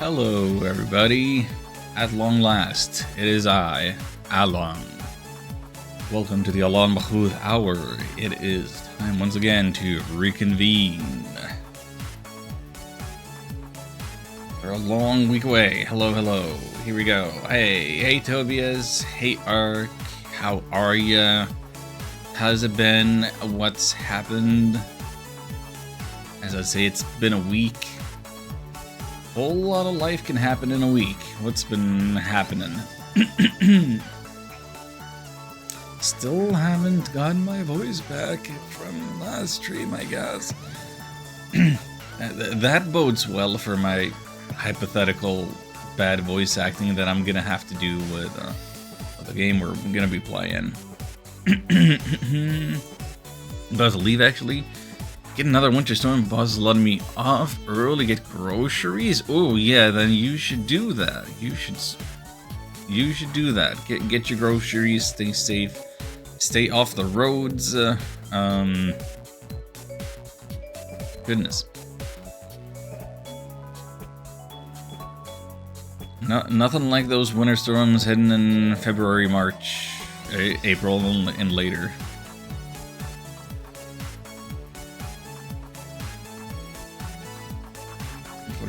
Hello, everybody. At long last, it is I, Alon. Welcome to the Alon Mahmoud Hour. It is time once again to reconvene. We're a long week away. Hello, hello. Here we go. Hey, Tobias. Hey, Ark. How are ya? How's it been? What's happened? As I say, it's been a week. Whole lot of life can happen in a week. What's been happening? Still haven't gotten my voice back from last stream, I guess. That bodes well for my hypothetical bad voice acting that I'm gonna have to do with the game we're gonna be playing. About to leave, actually. Get another winter storm. Boss is letting me off early. Get groceries. Oh yeah, then you should do that. You should do that. Get your groceries. Stay safe. Stay off the roads. Goodness. Nothing like those winter storms heading in February, March, April, and later.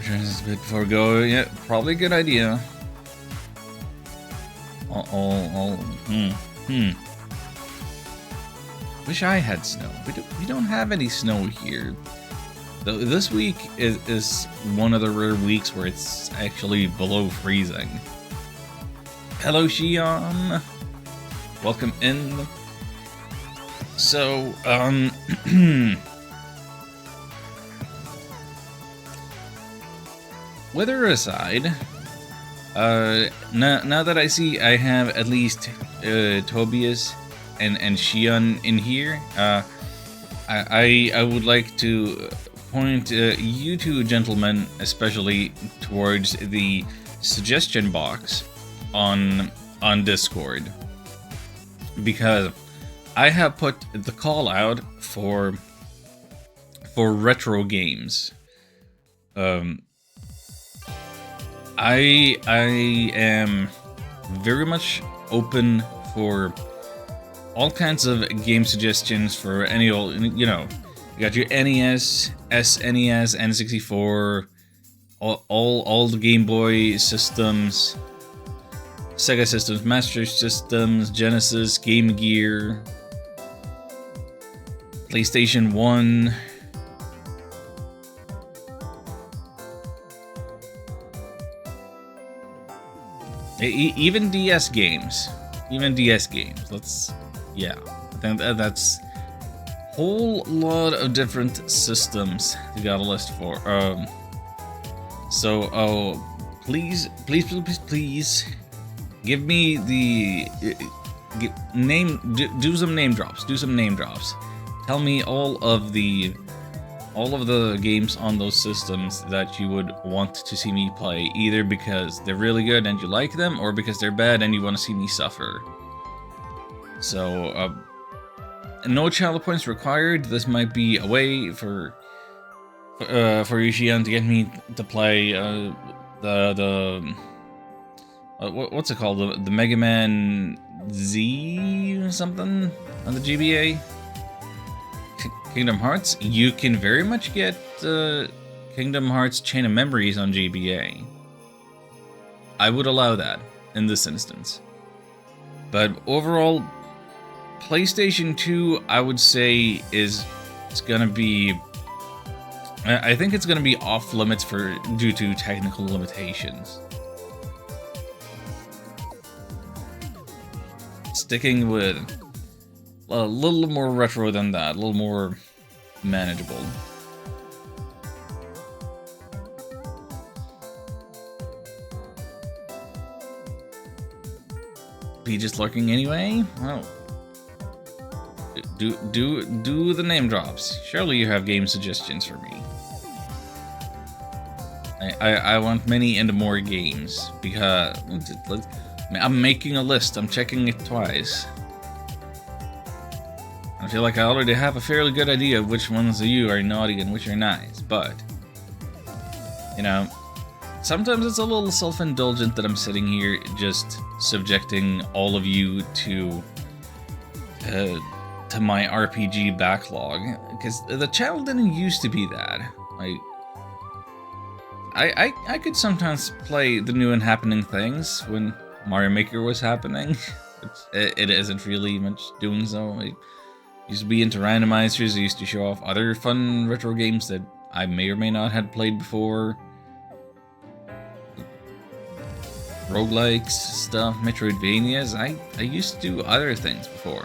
A bit before go, yeah, probably a good idea. Wish I had snow. We don't have any snow here. This week is one of the rare weeks where it's actually below freezing. Hello, Shion. Welcome in. So, weather aside, now that I see I have at least Tobias and Shion in here, I would like to point you two gentlemen especially towards the suggestion box on Discord, because I have put the call out for retro games. I am very much open for all kinds of game suggestions for any old, you know, you got your NES, SNES, N64, all the Game Boy systems, Sega systems, Master Systems, Genesis, Game Gear, PlayStation 1. Even DS games. Yeah, I think that's a whole lot of different systems you got a list for. Please, give me the do some name drops. Tell me all of the games on those systems that you would want to see me play, either because they're really good and you like them, or because they're bad and you want to see me suffer. So, no channel points required. This might be a way for Yushian to get me to play what's it called? The Mega Man Z or something on the GBA. Kingdom Hearts, you can very much get Kingdom Hearts Chain of Memories on GBA. I would allow that in this instance. But overall, PlayStation 2, I would say, it's gonna be... I think it's gonna be off limits due to technical limitations. Sticking with a little more retro than that, a little more manageable. Be just lurking anyway? Oh. Do the name drops. Surely you have game suggestions for me. I want many and more games, because I'm making a list. I'm checking it twice. I feel like I already have a fairly good idea of which ones of you are naughty and which are nice, but, you know, sometimes it's a little self-indulgent that I'm sitting here just subjecting all of you to my RPG backlog, because the channel didn't used to be that. I could sometimes play the new and happening things when Mario Maker was happening. It isn't really much doing so. I used to be into randomizers. I used to show off other fun retro games that I may or may not had played before. Roguelikes, stuff, Metroidvanias. I used to do other things before.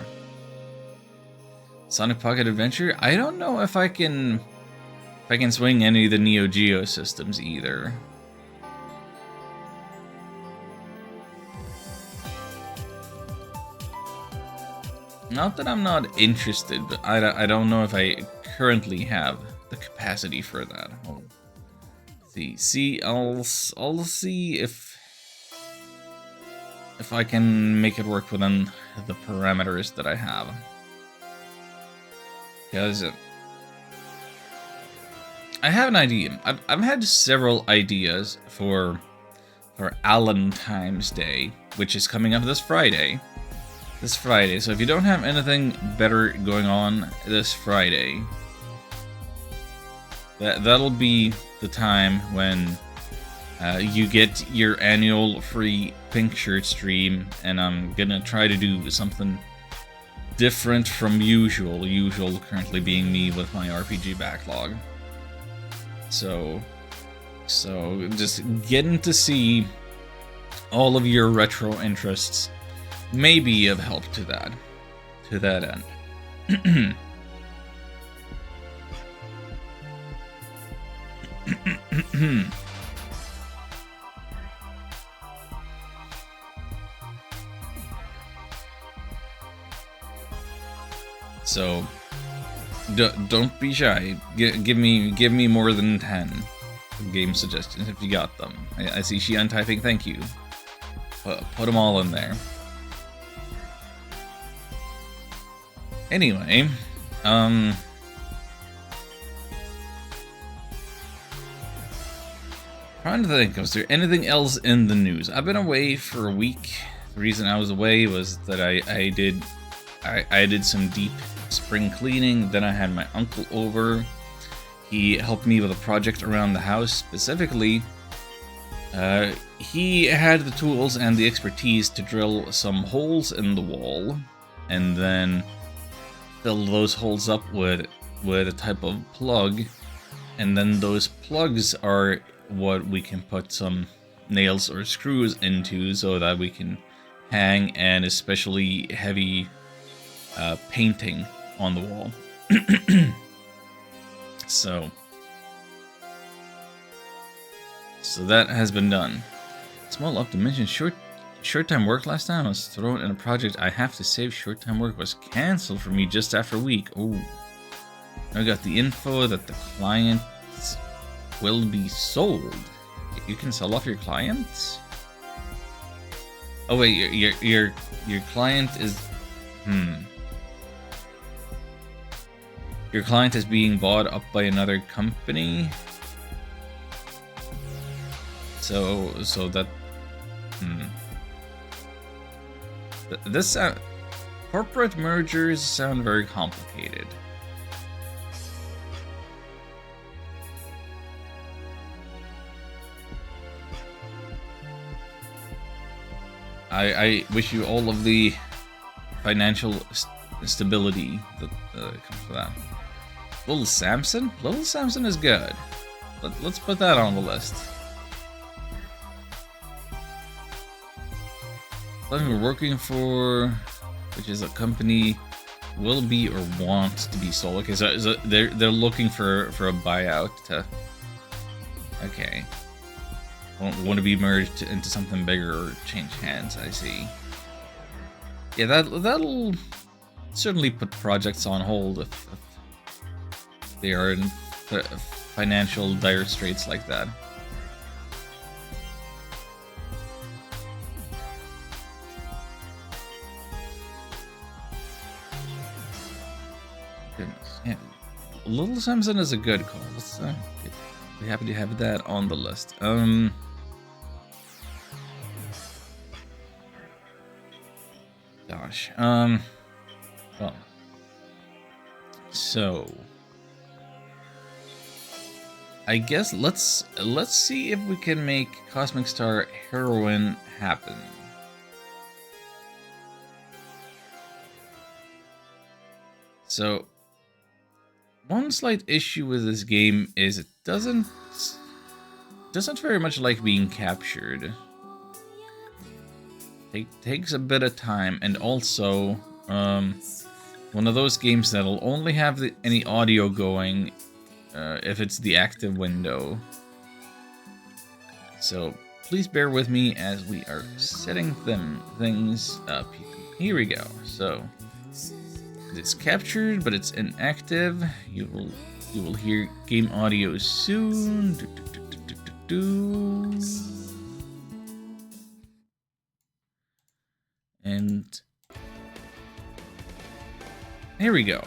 Sonic Pocket Adventure. I don't know if I can swing any of the Neo Geo systems either. Not that I'm not interested, but I don't know if I currently have the capacity for that. I'll see. I'll see if I can make it work within the parameters that I have. Because I have an idea. I've had several ideas for Alentine's Day, which is coming up this Friday. So if you don't have anything better going on this Friday, that'll be the time when you get your annual free pink shirt stream, and I'm gonna try to do something different from usual. Usual currently being me with my RPG backlog. So just getting to see all of your retro interests may be of help to that end. So don't be shy. Give me more than 10 game suggestions if you got them. I see Shion typing. Thank you. Put them all in there. Anyway, trying to think, was there anything else in the news? I've been away for a week. The reason I was away was that I did some deep spring cleaning. Then I had my uncle over. He helped me with a project around the house. Specifically, he had the tools and the expertise to drill some holes in the wall, and then fill those holes up with a type of plug, and then those plugs are what we can put some nails or screws into so that we can hang an especially heavy painting on the wall. So that has been done. Small up to mention short-time work last time I was thrown in a project I have to save. Short-time work was cancelled for me just after a week. Oh, I got the info that the client will be sold. You can sell off your clients? Oh wait, your client is your client is being bought up by another company. So that this corporate mergers sound very complicated. I wish you all of the financial stability that comes with that. Little Samson? Little Samson is good. Let's put that on the list. Something we're working for, which is a company will be or wants to be sold. Okay, so they're looking for a buyout to. Okay. Want to be merged into something bigger or change hands. I see. Yeah, that'll certainly put projects on hold if they are in financial dire straits like that. Goodness, yeah. Little Samson is a good call. Let's be happy to have that on the list. gosh. Well. So I guess let's see if we can make Cosmic Star Heroine happen. So one slight issue with this game is it doesn't very much like being captured. It takes a bit of time, and also one of those games that'll only have any audio going if it's the active window. So please bear with me as we are setting things up. Here we go. So it's captured, but it's inactive. You will hear game audio soon. And here we go.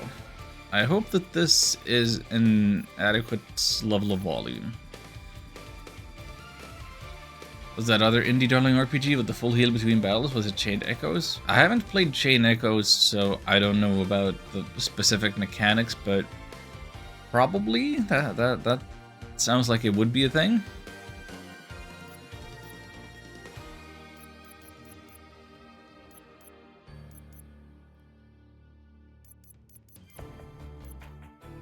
I hope that this is an adequate level of volume. Was that other indie darling RPG with the full heal between battles? Was it Chain Echoes? I haven't played Chain Echoes, so I don't know about the specific mechanics, but probably that sounds like it would be a thing.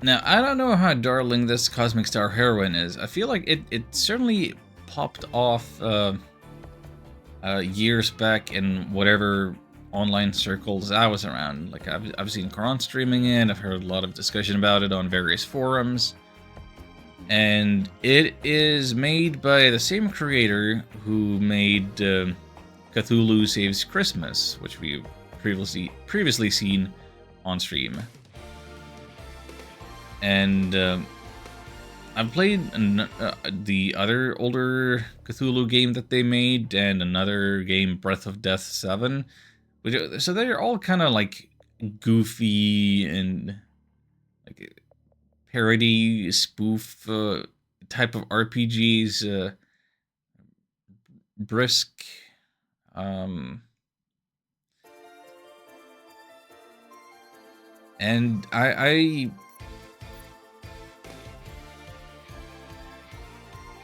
Now, I don't know how darling this Cosmic Star Heroine is. I feel like it certainly popped off years back in whatever online circles I was around. Like, I've seen Karan streaming it, I've heard a lot of discussion about it on various forums. And it is made by the same creator who made Cthulhu Saves Christmas, which we've previously seen on stream. And I've played the other older Cthulhu game that they made, and another game, Breath of Death 7. So they're all kind of like goofy and like parody, spoof type of RPGs. Brisk. And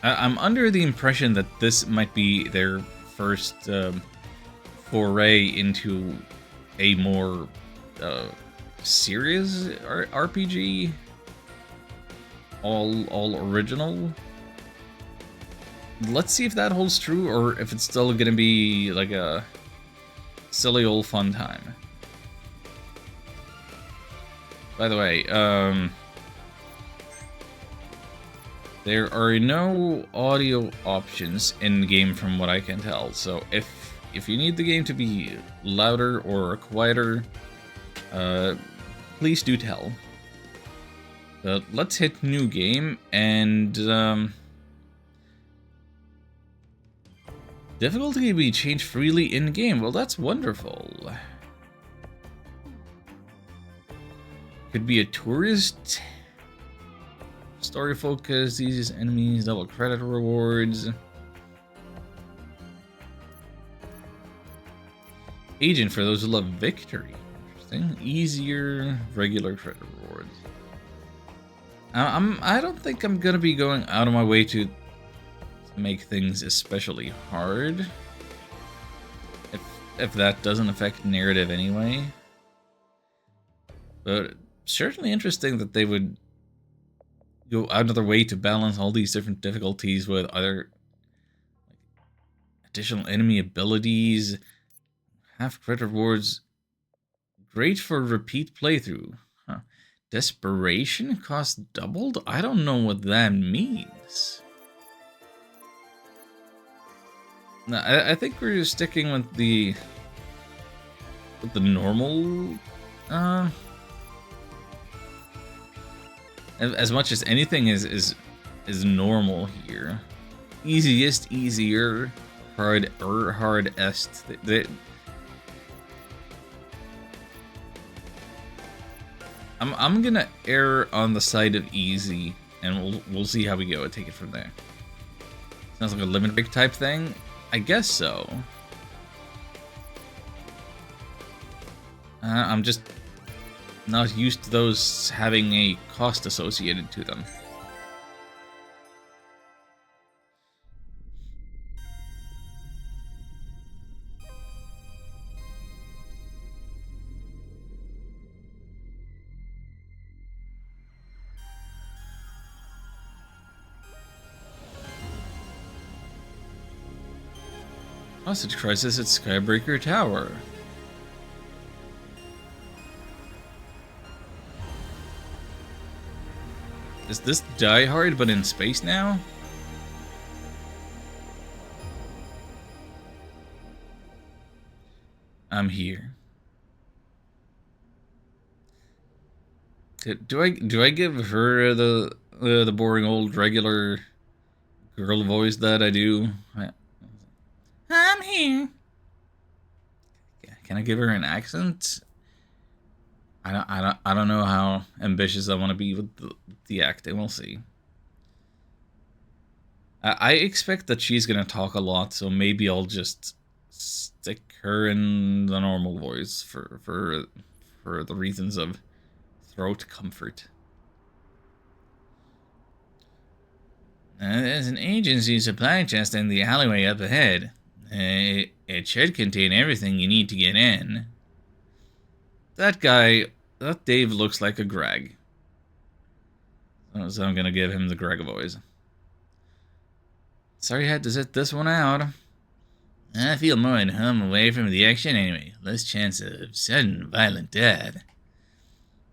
I'm under the impression that this might be their first foray into a more serious RPG, all original. Let's see if that holds true, or if it's still gonna be like a silly old fun time. By the way, there are no audio options in game from what I can tell, so if you need the game to be louder or quieter, please do tell. But let's hit new game, and difficulty will be changed freely in game. Well, that's wonderful. Could be a tourist. Story focus, these enemies, double credit rewards. Agent for those who love victory. Interesting. Easier, regular credit rewards. I don't think I'm gonna be going out of my way to make things especially hard. If that doesn't affect narrative anyway. But certainly interesting that they would go out of their way to balance all these different difficulties with other additional enemy abilities, half credit rewards, great for repeat playthrough. Huh. Desperation cost doubled? I don't know what that means. No, I think we're sticking with the normal. As much as anything is normal here. Easiest, easier, hardest. I'm gonna err on the side of easy, and we'll see how we go and take it from there. Sounds like a limit break type thing. I guess so. I'm just not used to those having a cost associated to them. Hostage crisis at Skybreaker Tower. Is this Die Hard but in space now? I'm here. Do I give her the boring old regular girl voice that I do? I'm here. Can I give her an accent? I don't know how ambitious I want to be with the acting. We'll see. I expect that she's gonna talk a lot, so maybe I'll just stick her in the normal voice for the reasons of throat comfort. There's an agency supply chest in the alleyway up ahead. It should contain everything you need to get in. That Dave looks like a Greg. So I'm gonna give him the Greg voice. Sorry I had to sit this one out. I feel more at home away from the action anyway. Less chance of sudden violent death.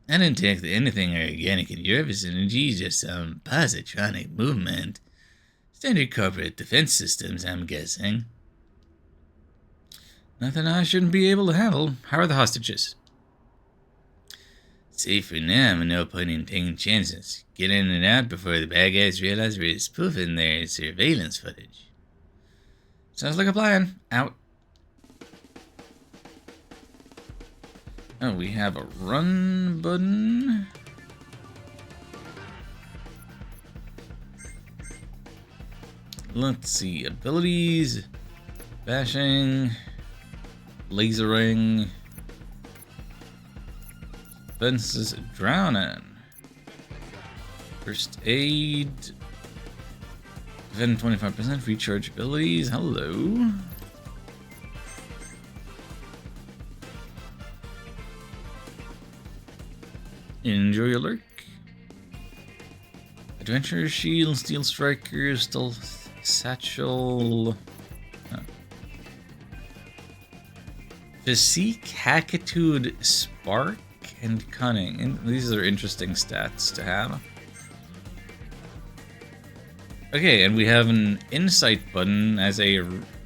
I didn't detect anything organic in your vicinity, just some positronic movement. Standard corporate defense systems, I'm guessing. Nothing I shouldn't be able to handle. How are the hostages? Safe for now, no point in taking chances. Get in and out before the bad guys realize we're spoofing their surveillance footage. Sounds like a plan. Out. Oh, we have a run button. Let's see. Abilities. Bashing. Lasering. Fences. Drowning. First aid. Defend 25%. Recharge abilities. Hello. Enjoy your lurk. Adventure shield, steel striker, stealth satchel. Oh. Physique, hackitude, spark, and cunning. And these are interesting stats to have. Okay, and we have an insight button as a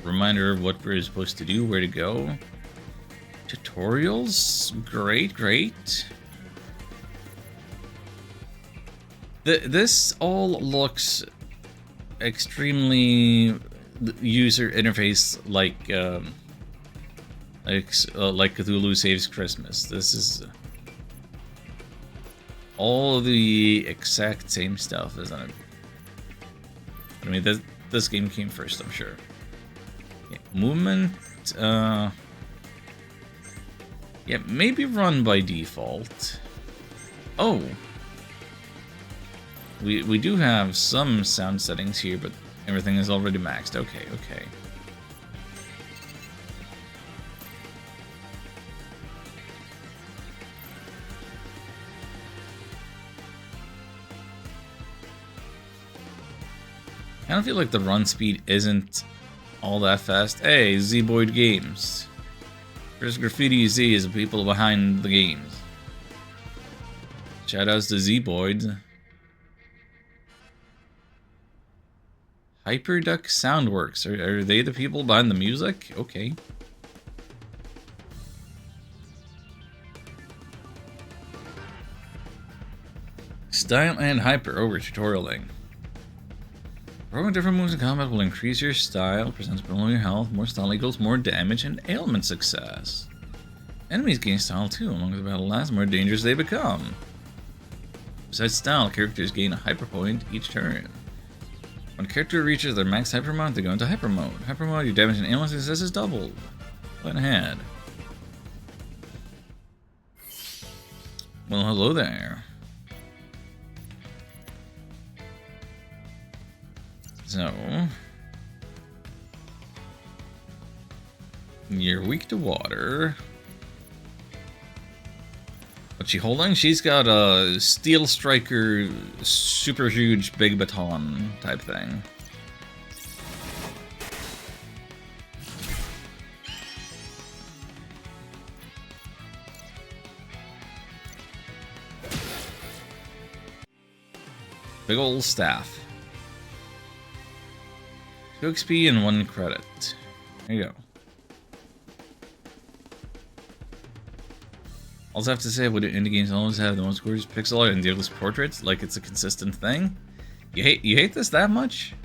reminder of what we're supposed to do, where to go. Tutorials, great. This all looks extremely user interface like Cthulhu Saves Christmas. This is all the exact same stuff, isn't it? I mean, this game came first, I'm sure. Yeah, movement, yeah, maybe run by default. Oh. We do have some sound settings here, but everything is already maxed. Okay. I don't feel like the run speed isn't all that fast. Hey, Z-Boyd Games. There's Graffiti Z is the people behind the games. Shoutouts to Z-Boyd. Hyperduck Soundworks. Are they the people behind the music? Okay. Style and hyper over tutorialing. Throwing different moves in combat will increase your style, presents below your health, more style equals more damage and ailment success. Enemies gain style too, the longer the battle lasts, the more dangerous they become. Besides style, characters gain a hyper point each turn. When a character reaches their max hyper mode, they go into hyper mode. Hyper mode, your damage and ailment success is doubled. Plan ahead. Well, hello there. So, you're weak to water. What's she holding? She's got a Steel Striker, super huge big baton type thing. Big ol' staff. 2 XP and 1 credit. There you go. Also have to say, would indie games always have the most gorgeous pixel art and dearest portraits? Like it's a consistent thing? You hate this that much?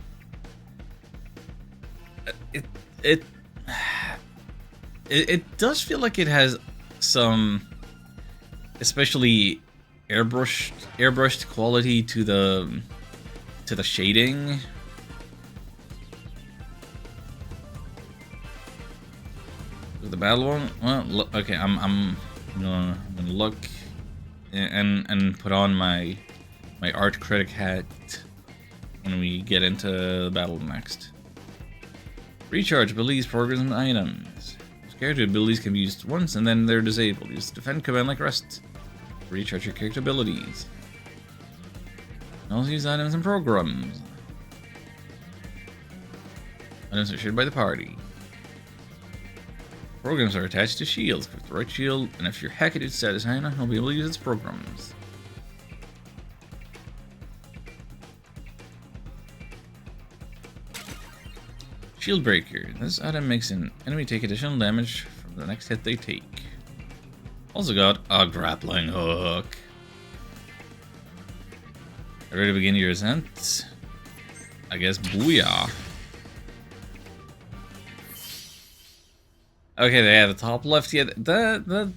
It does feel like it has some, especially airbrushed quality to the shading. The battle one? Well, look, okay, I'm gonna look and put on my art critic hat when we get into the battle next. Recharge abilities, programs, and items. Character abilities can be used once and then they're disabled. Use defend command like rest. Recharge your character abilities. Also use items and programs. Items are shared by the party. Programs are attached to shields. Click the right shield, and if your Hackadude status high enough, you'll be able to use its programs. Shield Breaker. This item makes an enemy take additional damage from the next hit they take. Also got a grappling hook. Ready to begin your ascent? I guess booyah. Okay, yeah, the top left, yeah, that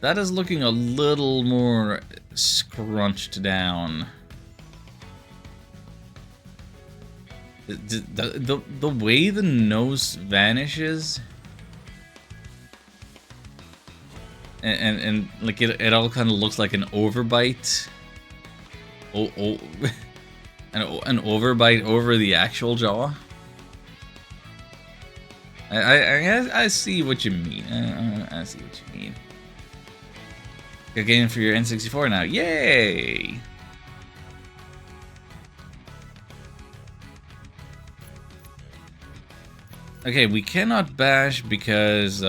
is looking a little more scrunched down. The way the nose vanishes, and like it all kind of looks like an overbite. Oh, an overbite over the actual jaw. I see what you mean. I see what you mean. Got game for your N64 now. Yay! Okay, we cannot bash because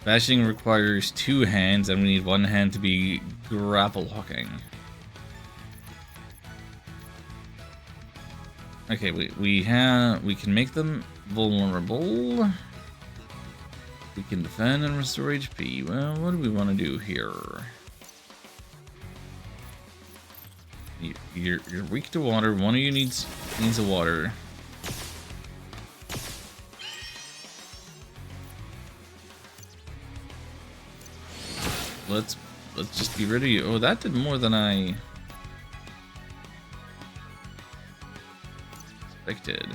bashing requires 2 hands, and we need 1 hand to be grapple hooking. Okay, we can make them vulnerable. We can defend and restore HP. Well, what do we want to do here? You're weak to water. One of you needs a water. Let's just get rid of you. Oh, that did more than I expected.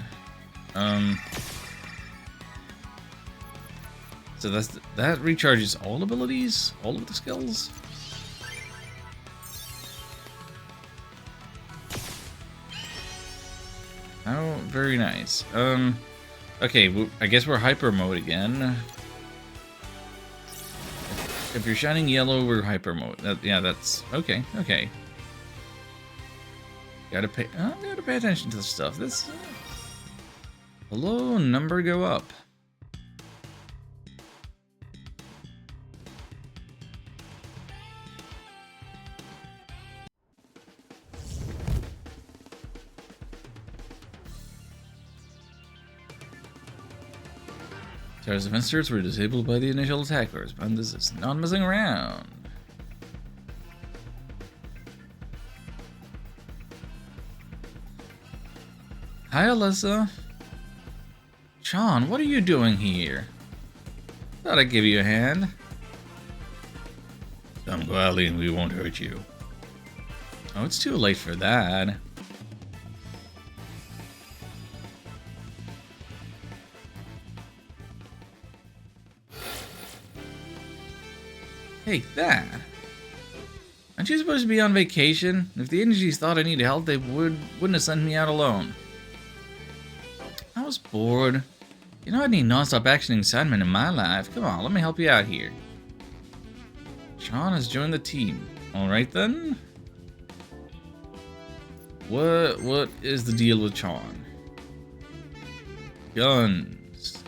So that recharges all abilities, all of the skills. Oh, very nice. Okay, I guess we're hyper mode again. If you're shining yellow, we're hyper mode. Yeah, that's okay. Okay. Gotta pay attention to the stuff. This hello, number go up. Stars of inserts were disabled by the initial attackers, but this is not messing around. Hi, Alyssa. Sean, what are you doing here? Thought I'd give you a hand. Come quietly and we won't hurt you. Oh, it's too late for that. Take that. Aren't you supposed to be on vacation? If the energies thought I needed help, they wouldn't have sent me out alone. I was bored. You know I need non-stop action and excitement in my life. Come on, let me help you out here. Sean has joined the team. Alright then. What is the deal with Sean? Guns.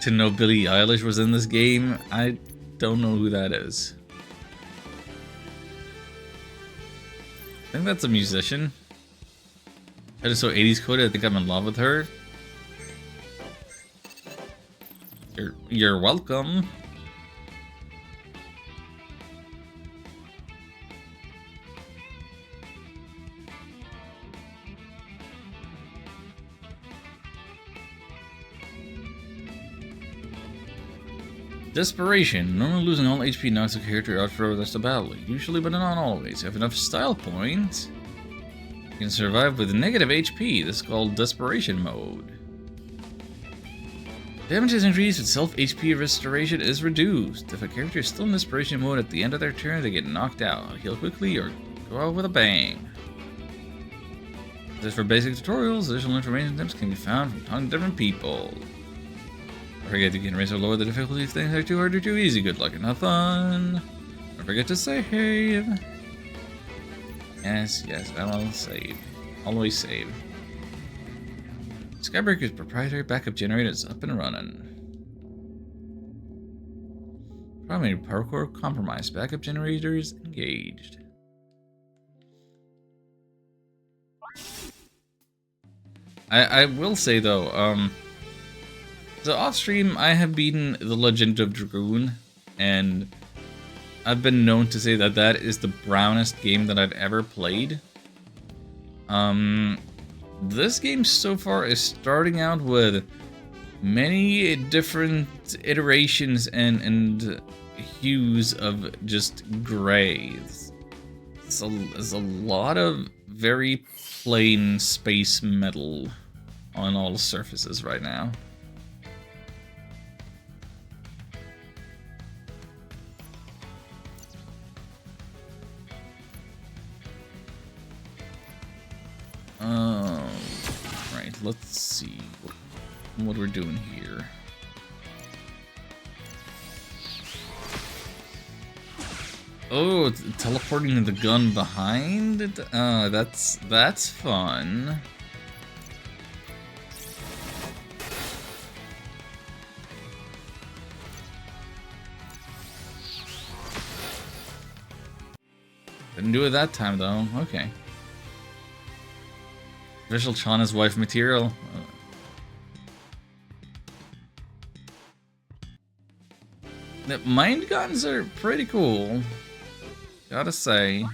To know Billie Eilish was in this game, I don't know who that is. I think that's a musician. I just so 80s coded, I think I'm in love with her. You're welcome. Desperation. Normally losing all HP knocks a character out for the rest of battle. Usually, but not always. You have enough style points. You can survive with negative HP. This is called Desperation mode. Damage is increased, but self-HP restoration is reduced. If a character is still in Desperation mode at the end of their turn, they get knocked out. Heal quickly or go out with a bang. As for basic tutorials, additional information tips can be found from tons of different people. Don't forget you can raise or lower the difficulty if things are too hard or too easy. Good luck and have fun. Don't forget to save. Yes, I will save. Always save. Skybreaker's proprietary backup generator is up and running. Primary power core compromised. Backup generators engaged. I will say though, so off stream I have beaten The Legend of Dragoon, and I've been known to say that that is the brownest game that I've ever played. This game so far is starting out with many different iterations and hues of just grays. There's a lot of very plain space metal on all surfaces right now. Right, let's see what we're doing here. Oh, it's teleporting the gun behind it? That's fun. Didn't do it that time though. Okay. Official Chana's wife material. The mind guns are pretty cool. Gotta say.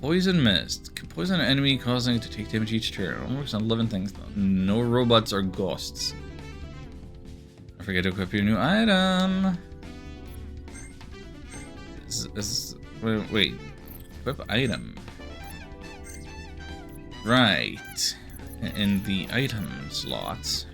Poison mist. Can poison an enemy, causing it to take damage each turn. It works on living things though. No robots or ghosts. Don't forget to equip your new item. Wait. Equip item. Right. In the item slots.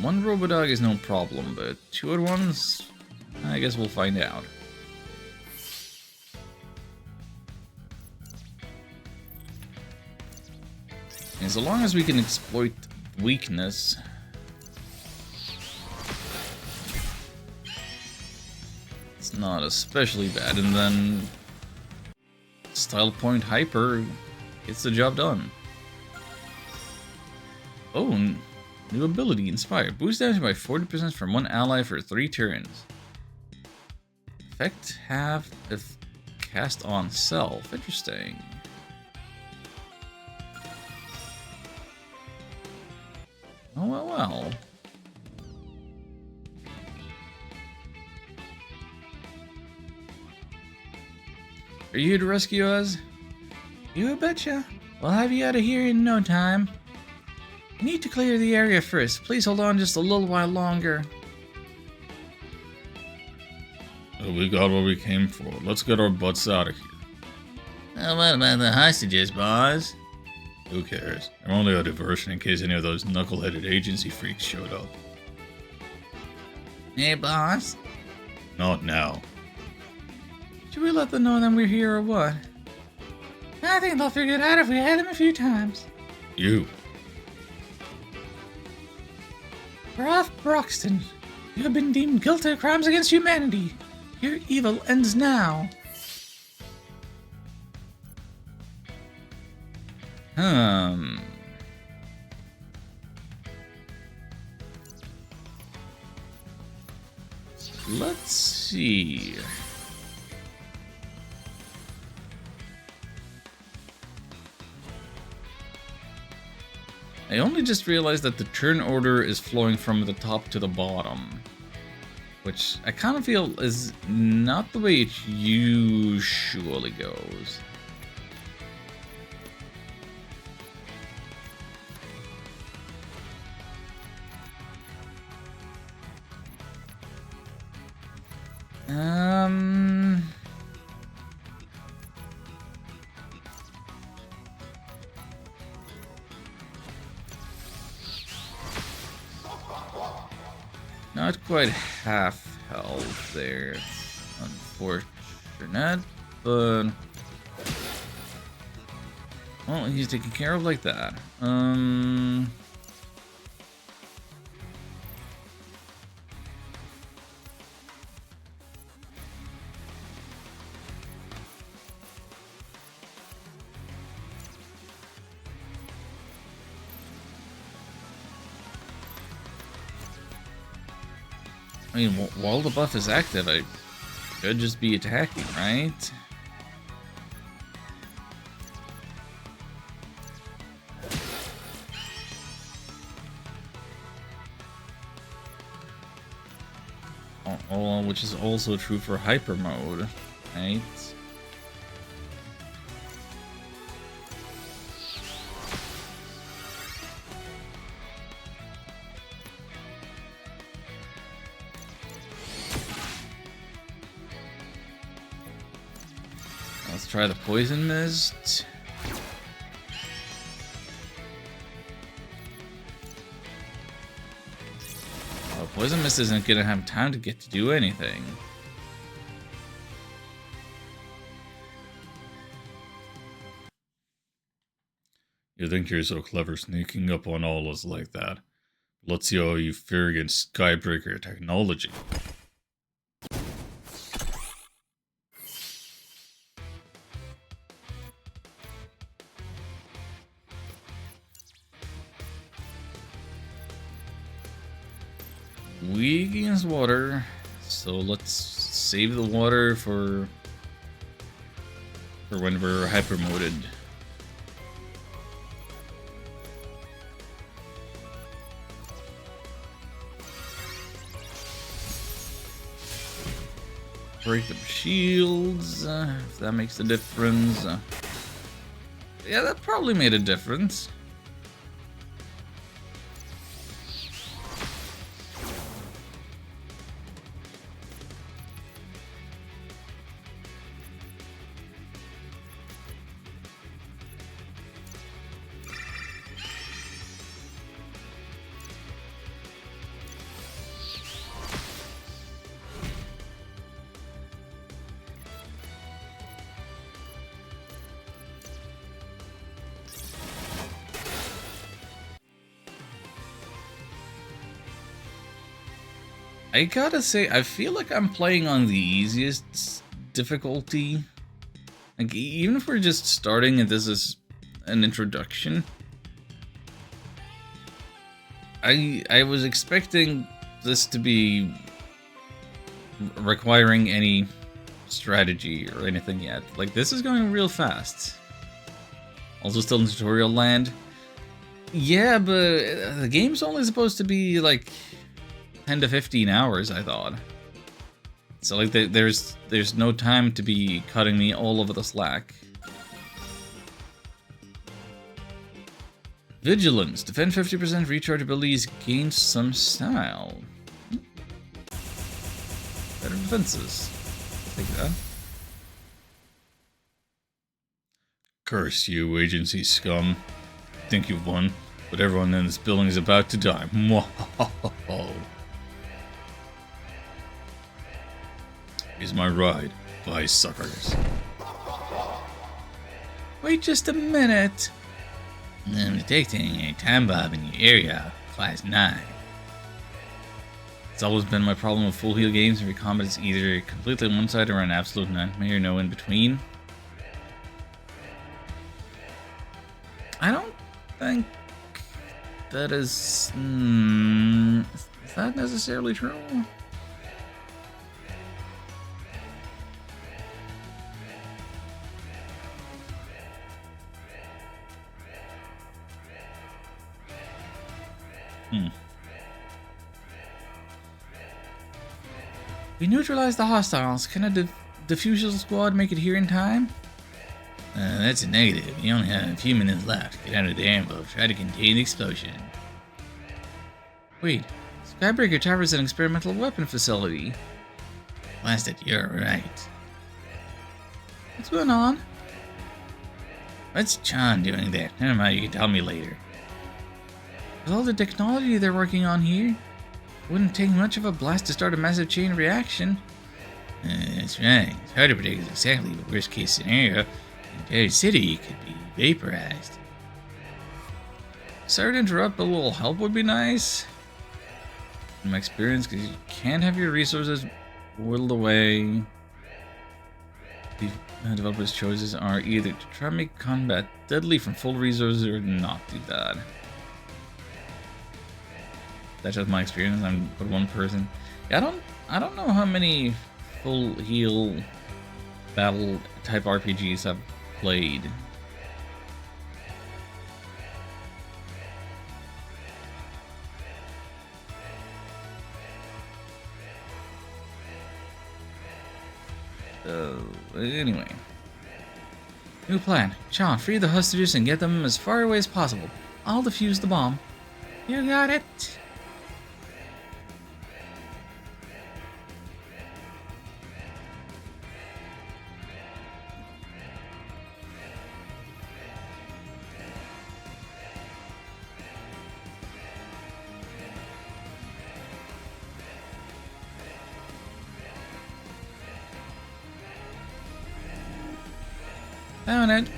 One Robodog is no problem, but two other ones, I guess we'll find out. And so long as we can exploit weakness, it's not especially bad. And then Style Point Hyper gets the job done. Oh, new ability, Inspire. Boost damage by 40% from one ally for 3 turns. Effect have if cast on self. Interesting. Oh, well. Are you here to rescue us? You betcha. We'll have you out of here in no time. We need to clear the area first. Please hold on just a little while longer. We got what we came for. Let's get our butts out of here. What about the hostages, boss? Who cares? They're only a diversion in case any of those knuckle-headed agency freaks showed up. Hey, boss? Not now. Should we let them know that we're here or what? I think they'll figure it out if we had them a few times. You. Ralph Broxton, you have been deemed guilty of crimes against humanity. Your evil ends now. Let's see. I only just realized that the turn order is flowing from the top to the bottom, which I kind of feel is not the way it usually goes. Not quite half health there. Unfortunate, but well, he's taken care of like that. I mean, while the buff is active, I should just be attacking, right? Oh, which is also true for hyper mode, right? Let's try the poison mist. Well, poison mist isn't gonna have time to get to do anything. You think you're so clever sneaking up on all us like that. Let's see how you fare against Skybreaker technology. Weak against water, so let's save the water for when we're hyper moded. Break the shields, if that makes a difference. Yeah, that probably made a difference. I gotta say, I feel like I'm playing on the easiest difficulty. Like, even if we're just starting and this is an introduction, I was expecting this to be requiring any strategy or anything yet. Like, this is going real fast. Also still in tutorial land. Yeah, but the game's only supposed to be like 10 to 15 hours, I thought. So like there's no time to be cutting me all over the slack. Vigilance. Defend 50%, recharge abilities, gain some style. Better defenses. Take that. Curse you, agency scum. Think you've won, but everyone in this building is about to die. Here's my ride. Bye, suckers. Wait just a minute. I'm detecting a time bomb in your area, class 9. It's always been my problem with full heal games. Every combat is either completely one-sided or an absolute nightmare, no in between. I don't think that is that necessarily true? We neutralized the hostiles. Can a diffusion squad make it here in time? That's a negative. You only have a few minutes left. Get out of the ambush. Try to contain the explosion. Wait. Skybreaker Tower is an experimental weapon facility. Blasted, you're right. What's going on? What's John doing there? Never mind, you can tell me later. With all the technology they're working on here, it wouldn't take much of a blast to start a massive chain reaction. That's right. It's hard to predict exactly the worst case scenario. The entire city could be vaporized. Sorry to interrupt, but a little help would be nice. In my experience, because you can't have your resources whittled away. The developers' choices are either to try to make combat deadly from full resources or not do that. That's just my experience. I'm but one person. Yeah, I don't know how many full heal battle type RPGs I've played. Anyway. New plan. Sean, free the hostages and get them as far away as possible. I'll defuse the bomb. You got it. Found it.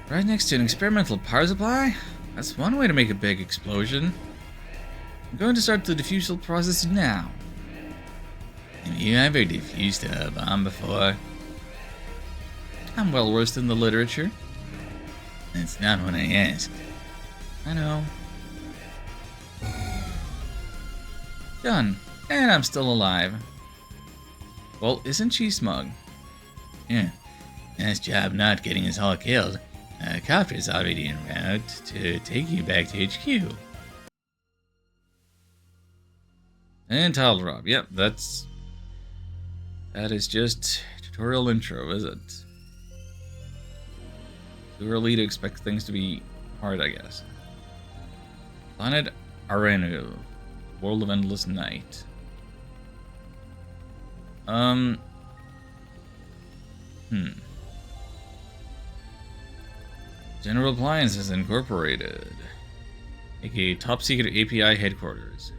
Right next to an experimental power supply? That's one way to make a big explosion. I'm going to start the diffusal process now. Have you ever defused a bomb before? I'm well versed in the literature. That's not what I asked. I know. Done. And I'm still alive. Well, isn't she smug? Yeah. Nice job not getting us all killed. A copter's already en route to take you back to HQ. And title drop. Yep, that is just tutorial intro, is it? Too early to expect things to be hard, I guess. Planet Arenu, World of Endless Night. General Appliances Incorporated, aka Top Secret API Headquarters.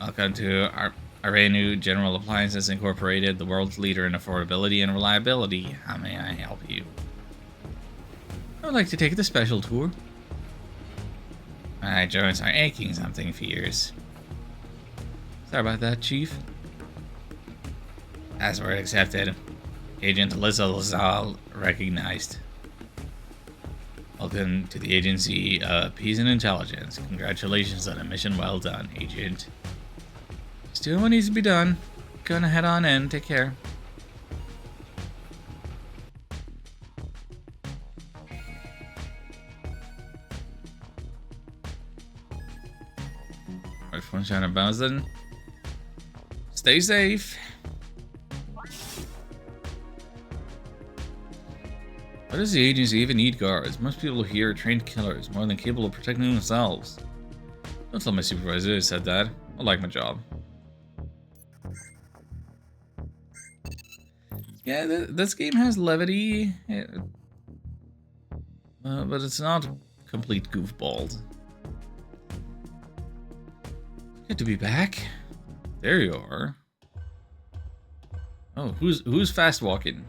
Welcome to Arenu General Appliances Incorporated, the world's leader in affordability and reliability. How may I help you? I would like to take the special tour. My joints are aching something fierce. Sorry about that, Chief. Password accepted. Agent Alyssa Lazal recognized. Welcome to the Agency of Peace and Intelligence. Congratulations on a mission well done, Agent. Just doing what needs to be done. Gonna head on in. Take care. Alright, fun shine and bounce then. Stay safe. Why does the agency even need guards? Most people here are trained killers, more than capable of protecting themselves. Don't tell my supervisor I said that. I like my job. Yeah, this game has levity, but it's not complete goofball. Good to be back. There you are. Oh, who's fast walking?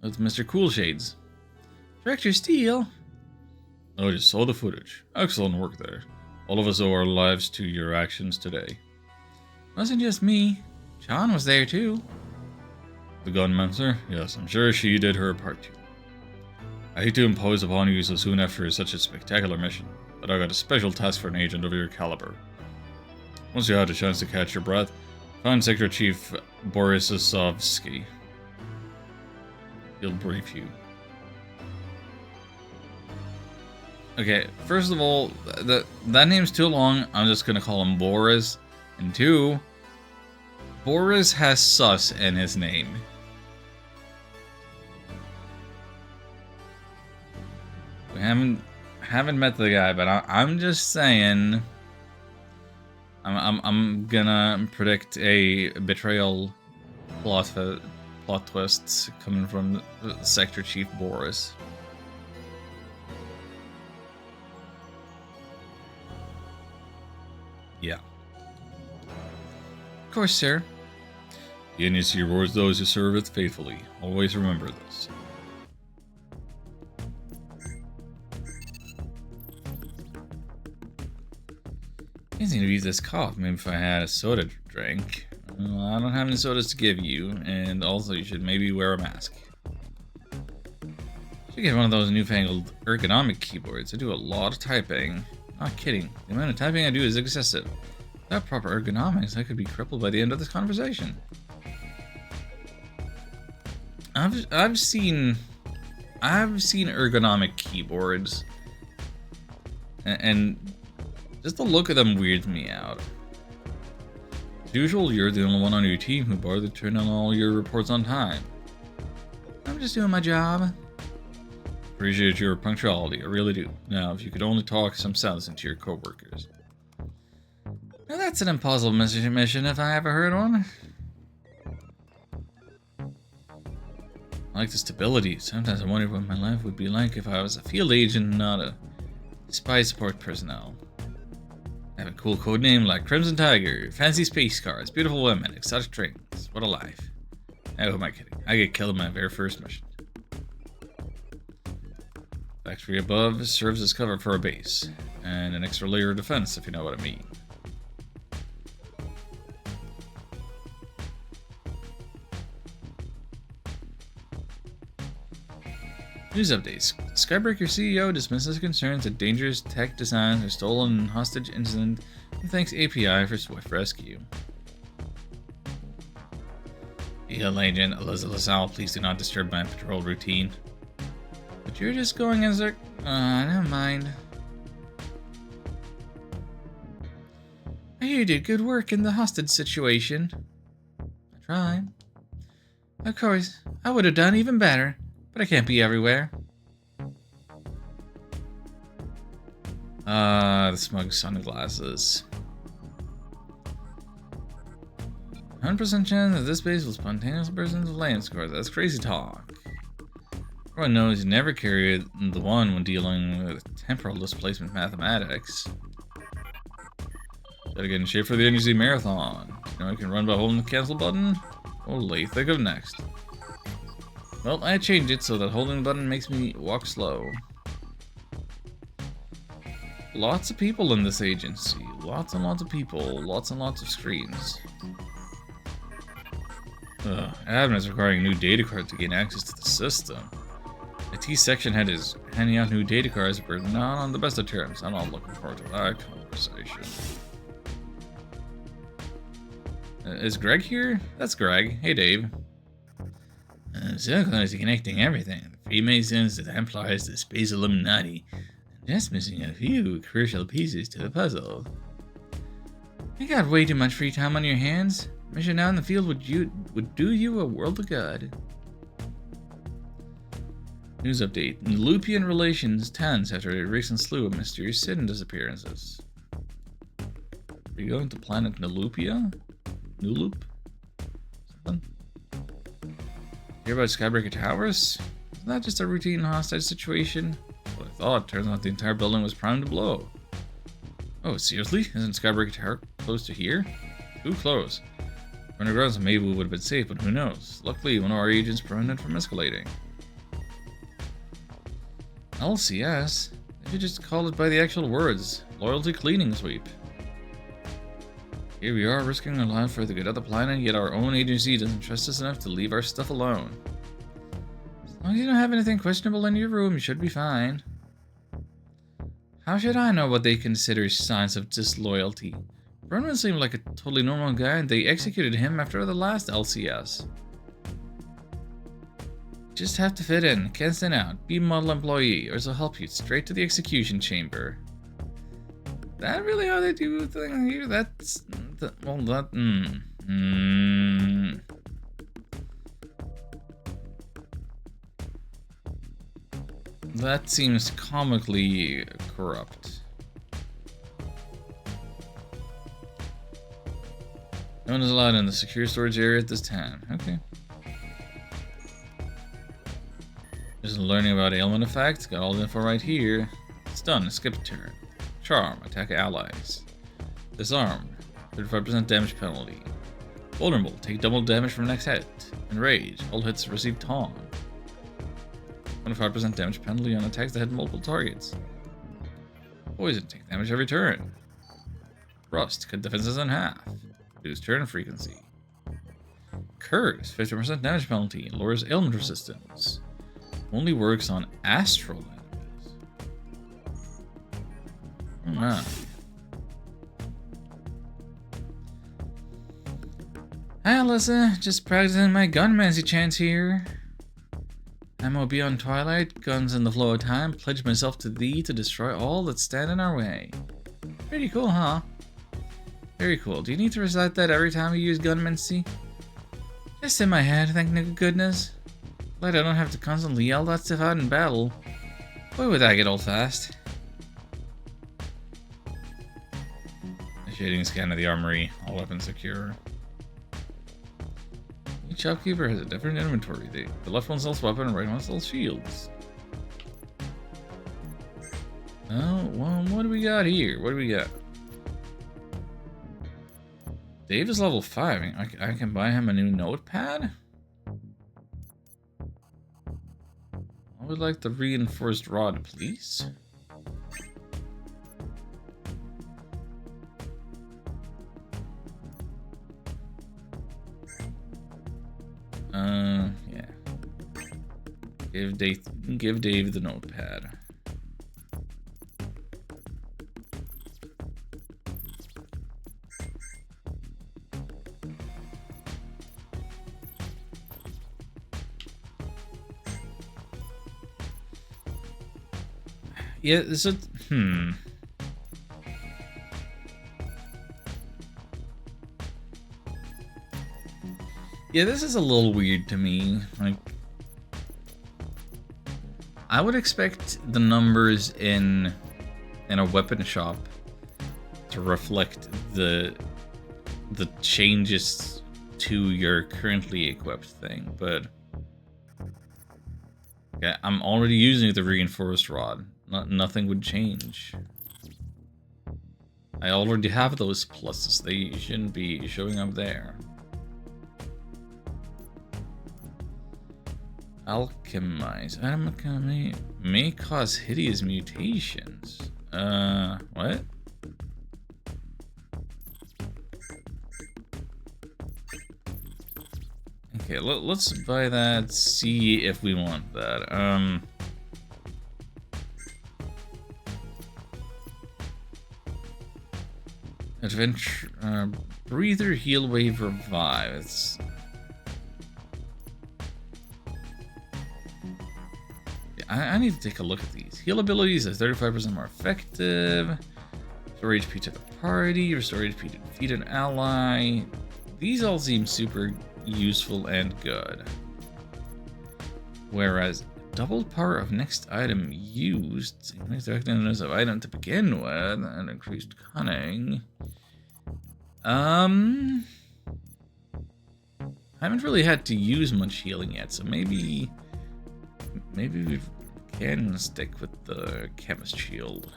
It's Mr. Coolshades. Director Steele. I just saw the footage. Excellent work there. All of us owe our lives to your actions today. Wasn't just me. Sean was there too. The gunmancer? Yes, I'm sure she did her part too. I hate to impose upon you so soon after such a spectacular mission, but I got a special task for an agent of your caliber. Once you had a chance to catch your breath, find Sector Chief Borisovsky. He'll brief you. Okay, first of all, that name's too long. I'm just gonna call him Boris. And two, Boris has sus in his name. We haven't met the guy, but I'm just saying. I'm gonna predict a betrayal plot twist coming from Sector Chief Boris. Yeah. Of course, sir. The NEC rewards those who serve it faithfully. Always remember this. I seem to beat this cough. Maybe if I had a soda drink. Well, I don't have any sodas to give you, and also you should maybe wear a mask. Should get one of those newfangled ergonomic keyboards. I do a lot of typing. Not kidding. The amount of typing I do is excessive. Without proper ergonomics, I could be crippled by the end of this conversation. I've seen ergonomic keyboards, and just the look of them weirds me out. As usual, you're the only one on your team who bothered to turn on all your reports on time. I'm just doing my job. Appreciate your punctuality, I really do. Now, if you could only talk some sense into your coworkers. Now that's an impossible mission if I ever heard one. I like the stability. Sometimes I wonder what my life would be like if I was a field agent, not a spy support personnel. I have a cool code name like Crimson Tiger, fancy space cars, beautiful women, exotic drinks. What a life. Oh, who am I kidding? I get killed in my very first mission. Factory above serves as cover for a base, and an extra layer of defense, if you know what I mean. News updates. Skybreaker CEO dismisses concerns that dangerous tech designs are stolen hostage incident and thanks API for swift rescue. Field Agent Eliza LaSalle, please do not disturb my patrol routine. But you're just going as a... never mind. I hear you did good work in the hostage situation. I tried. Of course, I would have done even better. But I can't be everywhere. The smug sunglasses. 100% chance that this base will spontaneously burst into flame scores. That's crazy talk. Everyone knows you never carry the one when dealing with temporal displacement mathematics. Gotta get in shape for the NEC marathon. You know I can run by holding the cancel button? Holy, think of next. Well, I changed it so that holding the button makes me walk slow. Lots of people in this agency. Lots and lots of people. Lots and lots of screens. Admin is requiring a new data card to gain access to the system. The T section head is handing out new data cards, but not on the best of terms. I'm not looking forward to that conversation. Is Greg here? That's Greg. Hey, Dave. So close to connecting everything. The Freemasons, the Templars, the Space Illuminati. Just missing a few crucial pieces to the puzzle. You got way too much free time on your hands. Mission out in the field would do you a world of good. News update. Nalupian relations tense after a recent slew of mysterious hidden disappearances. Are you going to planet Nalupia? Nulup? Something? Hear about Skybreaker Towers? Isn't that just a routine hostage situation? What I thought. Turns out the entire building was primed to blow. Oh, seriously? Isn't Skybreaker Tower close to here? Too close. Underground, maybe we would have been safe, but who knows? Luckily, one of our agents prevented from escalating. LCS? They should just call it by the actual words. Loyalty Cleaning Sweep. Here we are, risking our life for the good of the planet, yet our own agency doesn't trust us enough to leave our stuff alone. As long as you don't have anything questionable in your room, you should be fine. How should I know what they consider signs of disloyalty? Bronwyn seemed like a totally normal guy, and they executed him after the last LCS. Just have to fit in, can't stand out, be a model employee, or they'll help you straight to the execution chamber. That really how they do the thing here? That's... well, that... That seems comically corrupt. No one is allowed in the secure storage area at this time. Okay. Just learning about ailment effects. Got all the info right here. Stun, skip a turn. Charm, attack allies. Disarm, 35% damage penalty. Vulnerable, take double damage from next hit. Enrage, all hits receive taunt. 25% damage penalty on attacks that hit multiple targets. Poison, take damage every turn. Rust, cut defenses in half. Reduce turn frequency. Curse, 50% damage penalty, lowers ailment resistance. Only works on astral enemies. Oh, man. Hi, Alyssa. Just practicing my gunmancy chants here. MOB on Twilight, guns in the flow of time. Pledge myself to thee to destroy all that stand in our way. Pretty cool, huh? Very cool. Do you need to recite that every time you use gunmancy? Just in my head, thank goodness. Glad I don't have to constantly yell that stuff out in battle. Boy, would that get old fast. A shading scan of the armory. All weapons secure. Each shopkeeper has a different inventory. The left one sells weapon, the right one sells shields. Oh, well, what do we got here? What do we got? Dave is level 5. I can buy him a new notepad? I would like the reinforced rod, please. Yeah. Give Dave the notepad. Yeah, is it? Yeah, this is a little weird to me. Like, I would expect the numbers in a weapon shop to reflect the changes to your currently equipped thing, but yeah, I'm already using the reinforced rod. Nothing would change. I already have those pluses. They shouldn't be showing up there. Alchemize. Alchemy may cause hideous mutations. What? Okay, let's buy that, see if we want that. Adventure, breather, heal, wave, revive. I need to take a look at these. Heal abilities is 35% more effective. Restore HP to the party. Restore HP to defeat an ally. These all seem super useful and good. Whereas double power of next item used. Increased effectiveness of item to begin with. And increased cunning. I haven't really had to use much healing yet, so maybe we can stick with the chemist shield.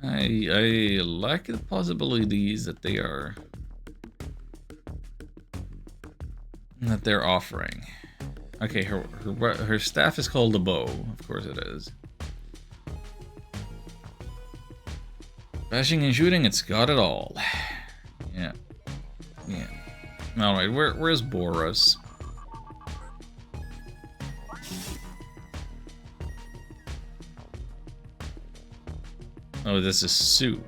I like the possibilities that they're offering. Okay, her staff is called a bow. Of course it is. Bashing and shooting, it's got it all. Yeah. Alright, where's Boris? Oh, this is Sue.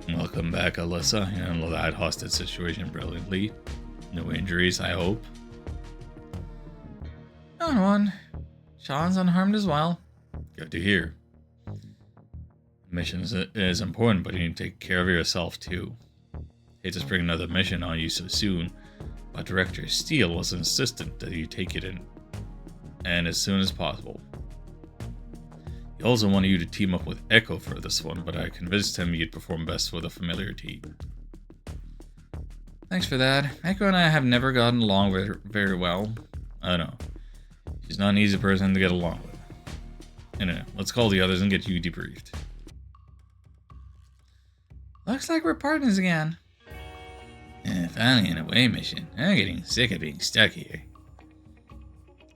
Welcome back, Alyssa. You handled that hostage situation brilliantly. No injuries, I hope. Not one. Sean's unharmed as well. Good to hear. Mission is important, but you need to take care of yourself too. Hate to spring another mission on you so soon, but Director Steele was insistent that you take it in, and as soon as possible. He also wanted you to team up with Echo for this one, but I convinced him you'd perform best with a familiar team. Thanks for that. Echo and I have never gotten along very well. I know. She's not an easy person to get along with. Anyway, let's call the others and get you debriefed. Looks like we're partners again. Finally an away mission. I'm getting sick of being stuck here.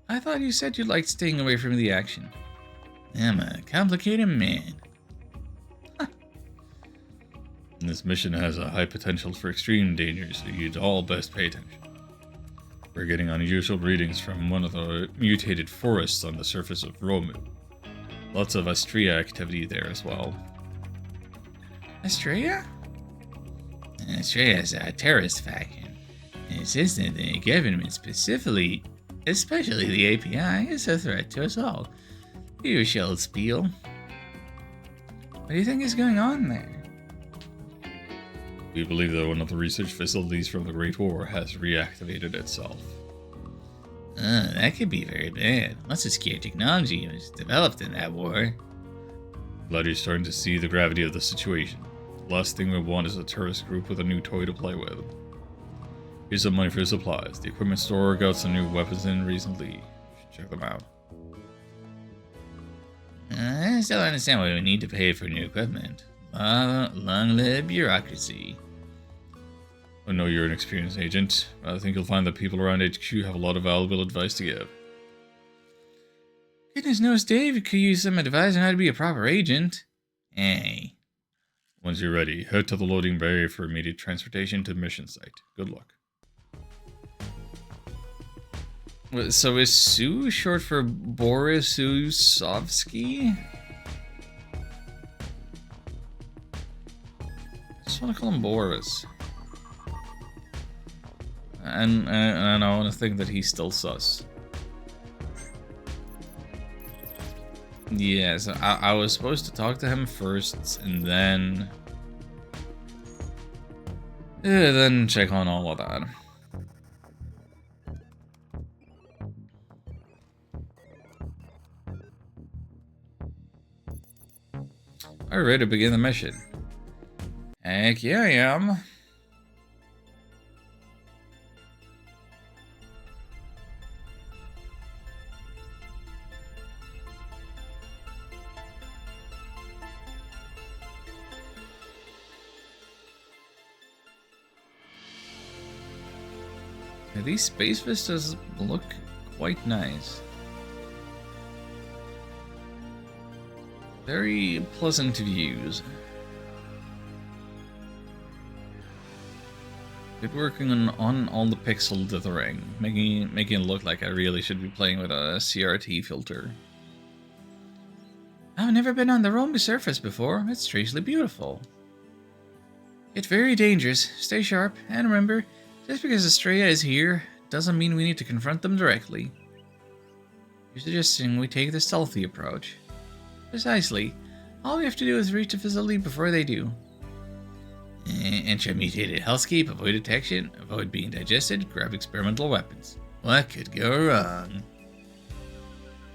I thought you said you liked staying away from the action. I'm a complicated man. This mission has a high potential for extreme danger, so you'd all best pay attention. We're getting unusual readings from one of the mutated forests on the surface of Romu. Lots of Astrea activity there as well. Astrea? Astrea is a terrorist faction. It says that the government especially the API, is a threat to us all. You shall spiel. What do you think is going on there? We believe that one of the research facilities from the Great War has reactivated itself. That could be very bad. Lots of scary technology was developed in that war. Glad you're starting to see the gravity of the situation. The last thing we want is a terrorist group with a new toy to play with. Here's some money for supplies. The equipment store got some new weapons in recently. You should check them out. I still don't understand why we need to pay for new equipment. Long live bureaucracy. I know you're an experienced agent, but I think you'll find that people around HQ have a lot of valuable advice to give. Goodness knows Dave could use some advice on how to be a proper agent. Hey. Once you're ready, head to the loading bay for immediate transportation to the mission site. Good luck. So is Sue short for Borisovsky? I just want to call him Boris. And I want to think that he's still sus. Yeah, so I was supposed to talk to him first, and then check on all of that. All right, to begin the mission. Heck yeah, I am. Yeah, these space vistas look quite nice. Very pleasant views. Good working on all the pixel dithering, making it look like I really should be playing with a CRT filter. I've never been on the Romu surface before. It's strangely beautiful. It's very dangerous. Stay sharp, and remember, Just because Estrella is here doesn't mean we need to confront them directly. You're suggesting we take the stealthy approach. Precisely. All we have to do is reach the facility before they do. Enter a mutated hellscape, avoid detection, avoid being digested, grab experimental weapons. What could go wrong?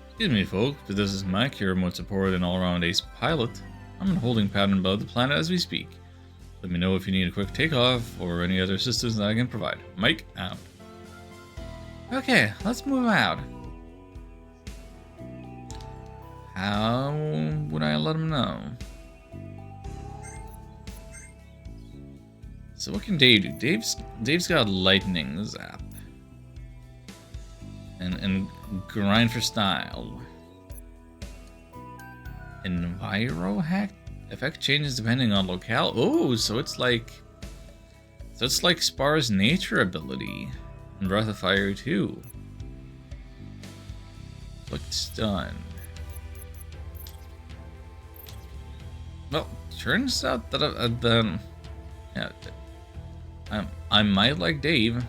Excuse me, folks, but this is Mike, your remote support and all-around ace pilot. I'm in a holding pattern above the planet as we speak. Let me know if you need a quick takeoff or any other assistance that I can provide. Mike, out. Okay, let's move out. How would I let him know? So what can Dave do? Dave's got lightning zap. And grind for style. Enviro hack? Effect changes depending on locale. Oh, so it's like Spar's nature ability in Breath of Fire 2. Looked stun. Well, turns out that I might like Dave.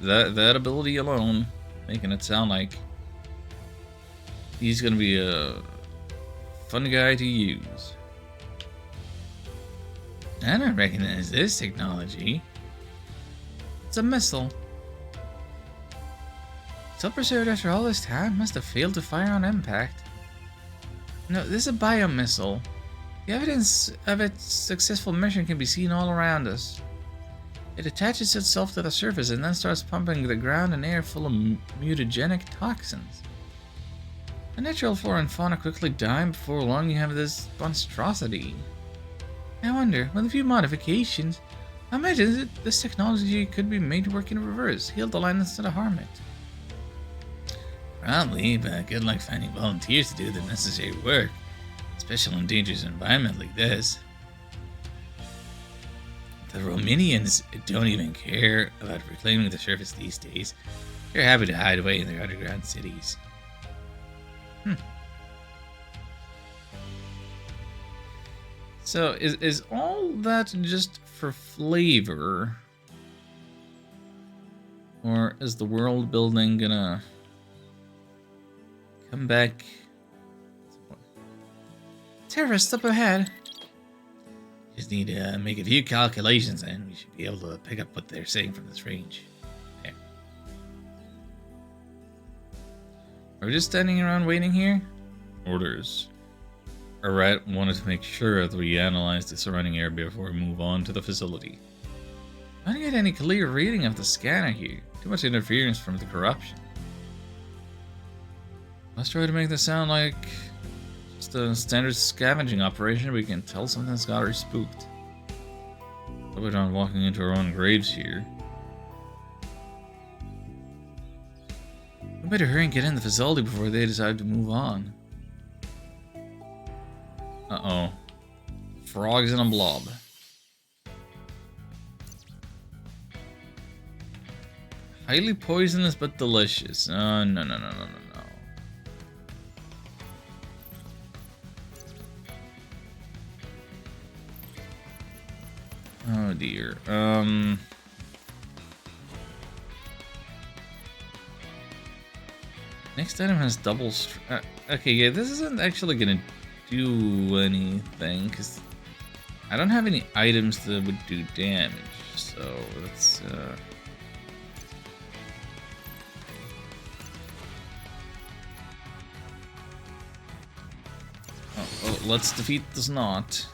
That ability alone, making it sound like he's gonna be a fun guy to use. I don't recognize this technology. It's a missile. Still pursued after all this time, must have failed to fire on impact. No, this is a biomissile. The evidence of its successful mission can be seen all around us. It attaches itself to the surface and then starts pumping the ground and air full of mutagenic toxins. The natural flora and fauna quickly die, and before long you have this monstrosity. I wonder, with a few modifications, I imagine that this technology could be made to work in reverse, heal the land instead of harm it. Probably, but good luck finding volunteers to do the necessary work, especially in dangerous environment like this. The Romanians don't even care about reclaiming the surface these days. They're happy to hide away in their underground cities. So, is all that just for flavor? Or is the world building gonna come back? Terrorists up ahead. Just need to make a few calculations and we should be able to pick up what they're saying from this range. Okay. Are we just standing around waiting here? Orders. Our rat wanted to make sure that we analyze the surrounding area before we move on to the facility. I don't get any clear reading of the scanner here. Too much interference from the corruption. Let's try to make this sound like just a standard scavenging operation. We can tell something's got her spooked. Hope we're not walking into our own graves here. We better hurry and get in the facility before they decide to move on. Uh-oh. Frogs in a blob. Highly poisonous but delicious. Oh, no. Oh dear. Next item has double okay, yeah, this isn't actually gonna do anything because I don't have any items that would do damage, so let's let's defeat this knot.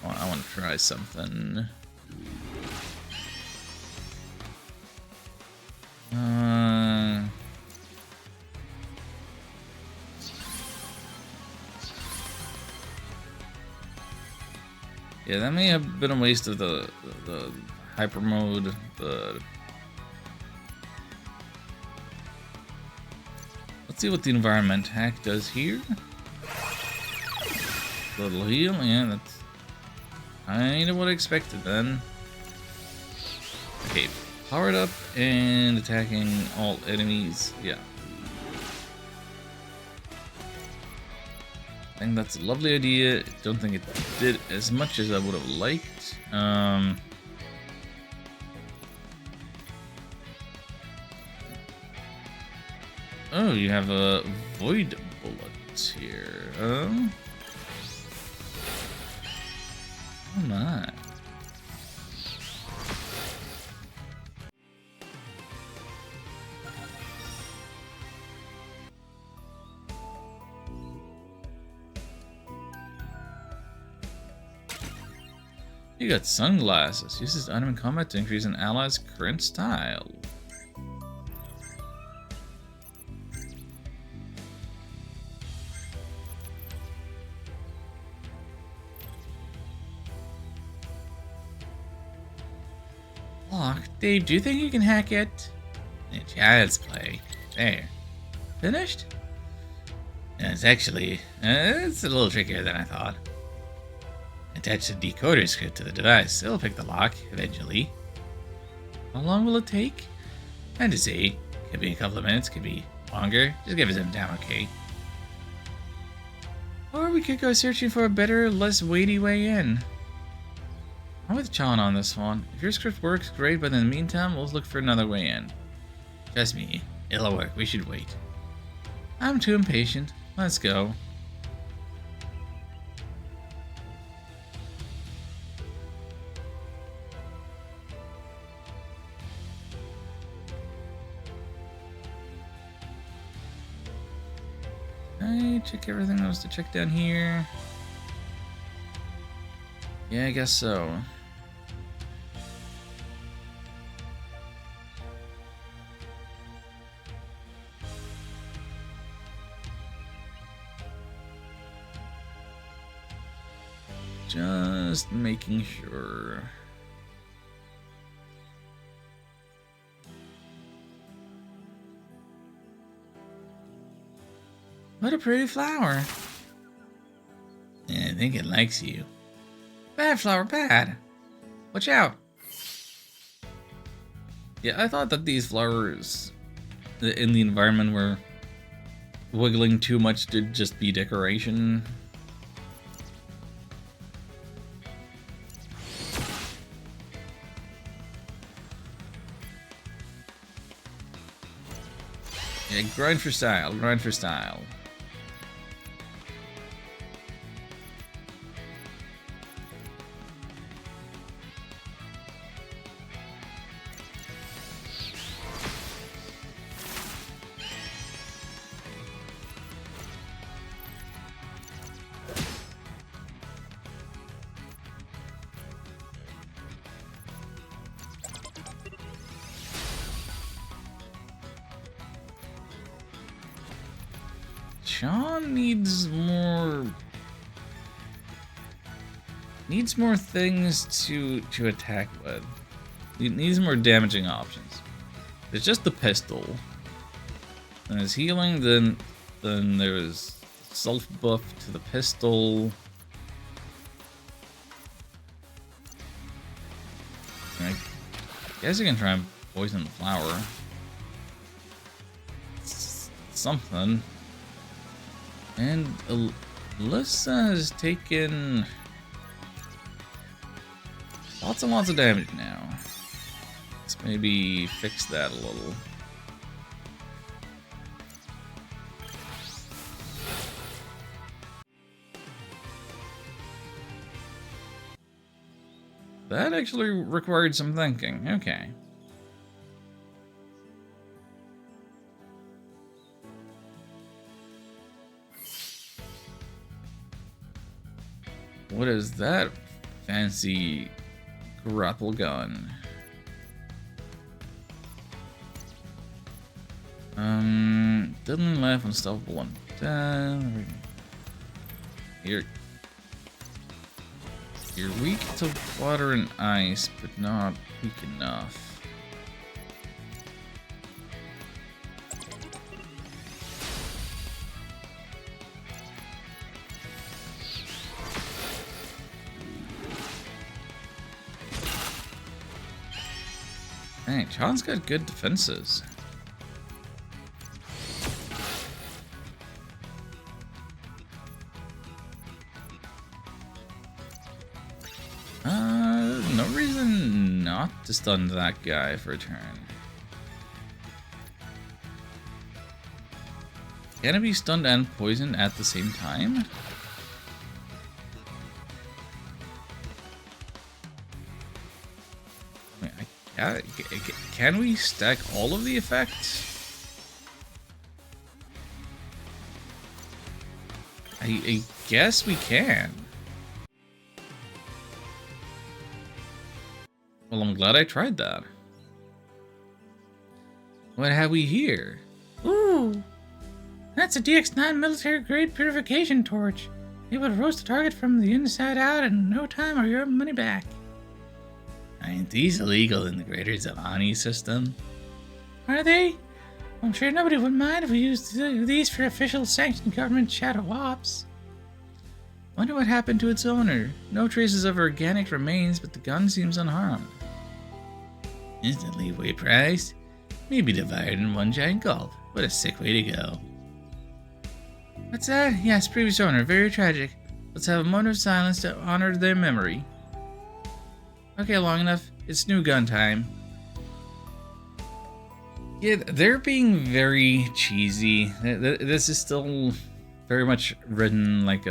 I want to try something. Yeah, that may have been a waste of the hyper mode, but Let's see what the environment hack does here. Little heal, yeah, that's kind of what I expected then. Okay, powered up and attacking all enemies, yeah. I think that's a lovely idea. Don't think it did as much as I would have liked. Oh, you have a void bullet here. Oh my. You got sunglasses. Uses item in combat to increase an ally's current style. Lock. Dave, do you think you can hack it? Child's play. There. Finished? It's actually, it's a little trickier than I thought. Attach the decoder script to the device. It'll pick the lock, eventually. How long will it take? Hard to say. Could be a couple of minutes, could be longer. Just give it some time, okay? Or we could go searching for a better, less weighty way in. I'm with John on this one. If your script works, great, but in the meantime, we'll look for another way in. Trust me, it'll work. We should wait. I'm too impatient. Let's go. I check everything that was to check down here. Yeah, I guess so. Just making sure. What a pretty flower. Yeah, I think it likes you. Bad flower, bad. Watch out. Yeah, I thought that these flowers in the environment were wiggling too much to just be decoration. Yeah, grind for style, grind for style. Sean needs more things to attack with. He needs more damaging options. There's just the pistol. And there's healing, then there's self buff to the pistol. I guess I can try and poison the flower. Something. And Alyssa has taken lots and lots of damage now. Let's maybe fix that a little. That actually required some thinking. Okay. What is that fancy grapple gun? Didn't laugh unstoppable one. You're weak to water and ice, but not weak enough. Dang, John's got good defenses. No reason not to stun that guy for a turn. Can it be stunned and poisoned at the same time? Wait, can we stack all of the effects? I guess we can. Well, I'm glad I tried that. What have we here? Ooh, that's a DX9 military grade purification torch. It will roast the target from the inside out in no time or your money back. Aren't these illegal in the Greater Zavani system? Are they? I'm sure nobody would mind if we used these for official sanctioned government shadow ops. Wonder what happened to its owner. No traces of organic remains, but the gun seems unharmed. Instant leeway price? Maybe devoured in one giant gulp. What a sick way to go. What's that? Yes, previous owner. Very tragic. Let's have a moment of silence to honor their memory. Okay, long enough. It's new gun time. Yeah, they're being very cheesy. This is still very much written like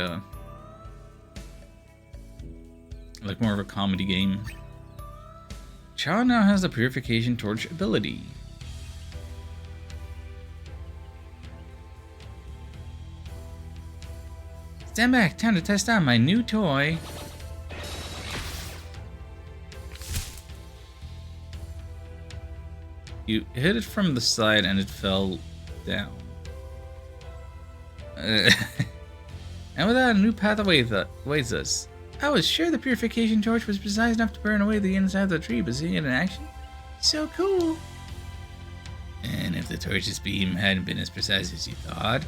more of a comedy game. Cha now has the Purification Torch ability. Stand back, time to test out my new toy. You hit it from the side and it fell down. And with that, a new path awaits us. I was sure the purification torch was precise enough to burn away the inside of the tree, but seeing it in action, so cool. And if the torch's beam hadn't been as precise as you thought,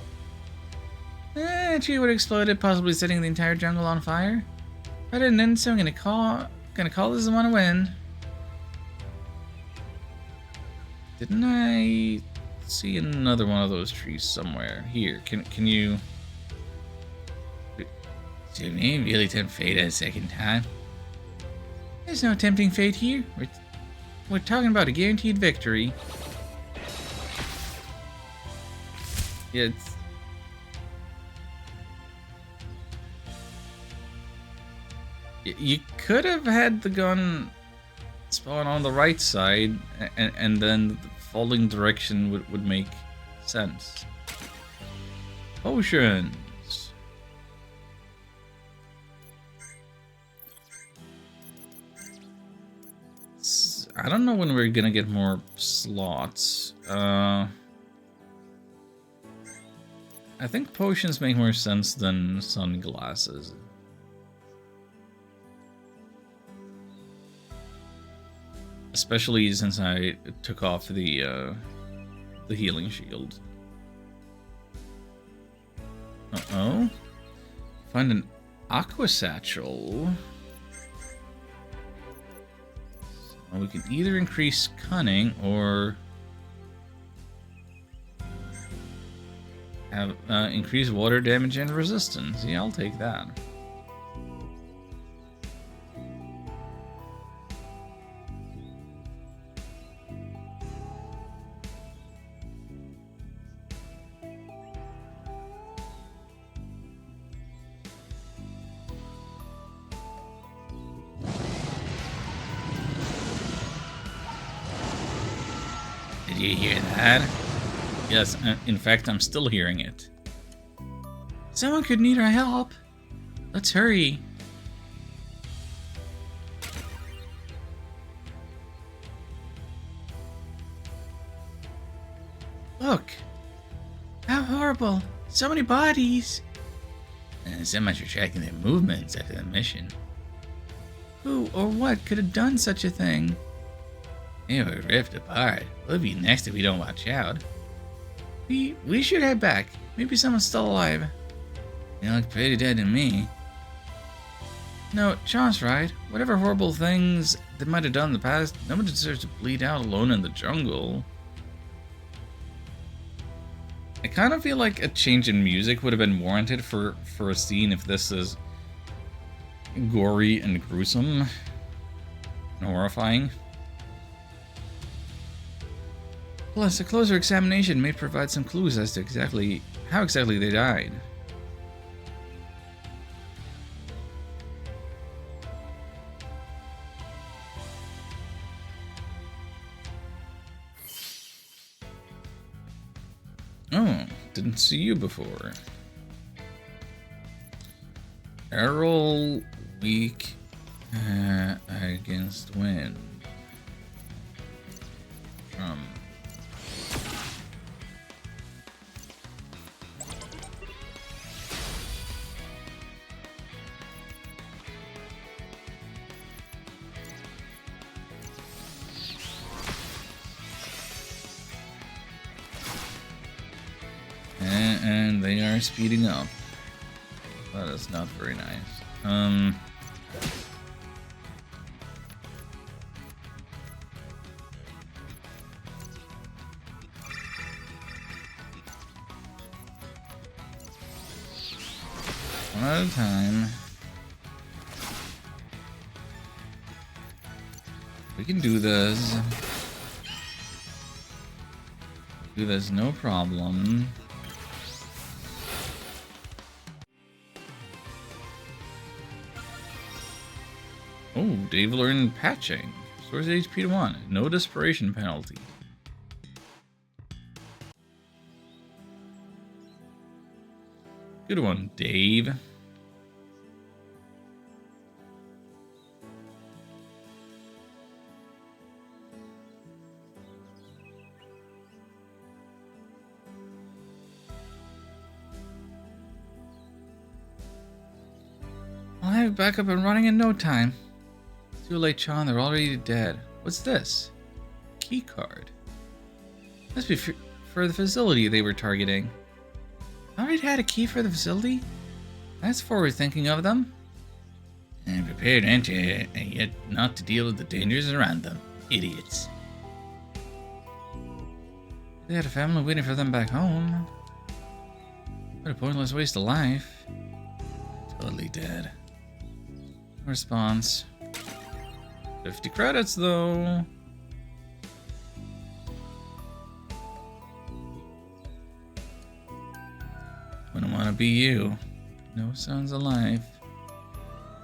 the tree would have exploded, possibly setting the entire jungle on fire. If I didn't, so I'm gonna call this the one to win. Didn't I see another one of those trees somewhere? Here, can you? Did your name really tempt fate a second time? There's no tempting fate here. We're talking about a guaranteed victory. Yeah, you could have had the gun spawn on the right side, and then the falling direction would make sense. Potions. I don't know when we're gonna get more slots. I think potions make more sense than sunglasses. Especially since I took off the healing shield. Uh-oh. Find an aqua satchel. So we can either increase cunning or have increased water damage and resistance. Yeah, I'll take that. Did you hear that? Yes, in fact, I'm still hearing it. Someone could need our help. Let's hurry. Look. How horrible. So many bodies. And so much for tracking their movements after the mission. Who or what could have done such a thing? They were ripped apart. We'll be next if we don't watch out. We should head back. Maybe someone's still alive. They look pretty dead to me. No, John's right. Whatever horrible things they might have done in the past, nobody deserves to bleed out alone in the jungle. I kind of feel like a change in music would have been warranted for a scene if this is gory and gruesome and horrifying. Plus, a closer examination may provide some clues as to how exactly they died. Oh, didn't see you before. Arrow weak against wind. And they are speeding up. That is not very nice. One at a time. We can do this. Do this, no problem. Oh, Dave learned patching. Restores HP to 1. No desperation penalty. Good one, Dave. I'll have it back up and running in no time. Too late, Sean. They're already dead. What's this? Key card. Must be for the facility they were targeting. Already had a key for the facility? That's forward thinking of them. And prepared to enter, and yet not to deal with the dangers around them. Idiots. They had a family waiting for them back home. What a pointless waste of life. Totally dead. Response. 50 credits, though. Wouldn't want to be you. No sounds alive.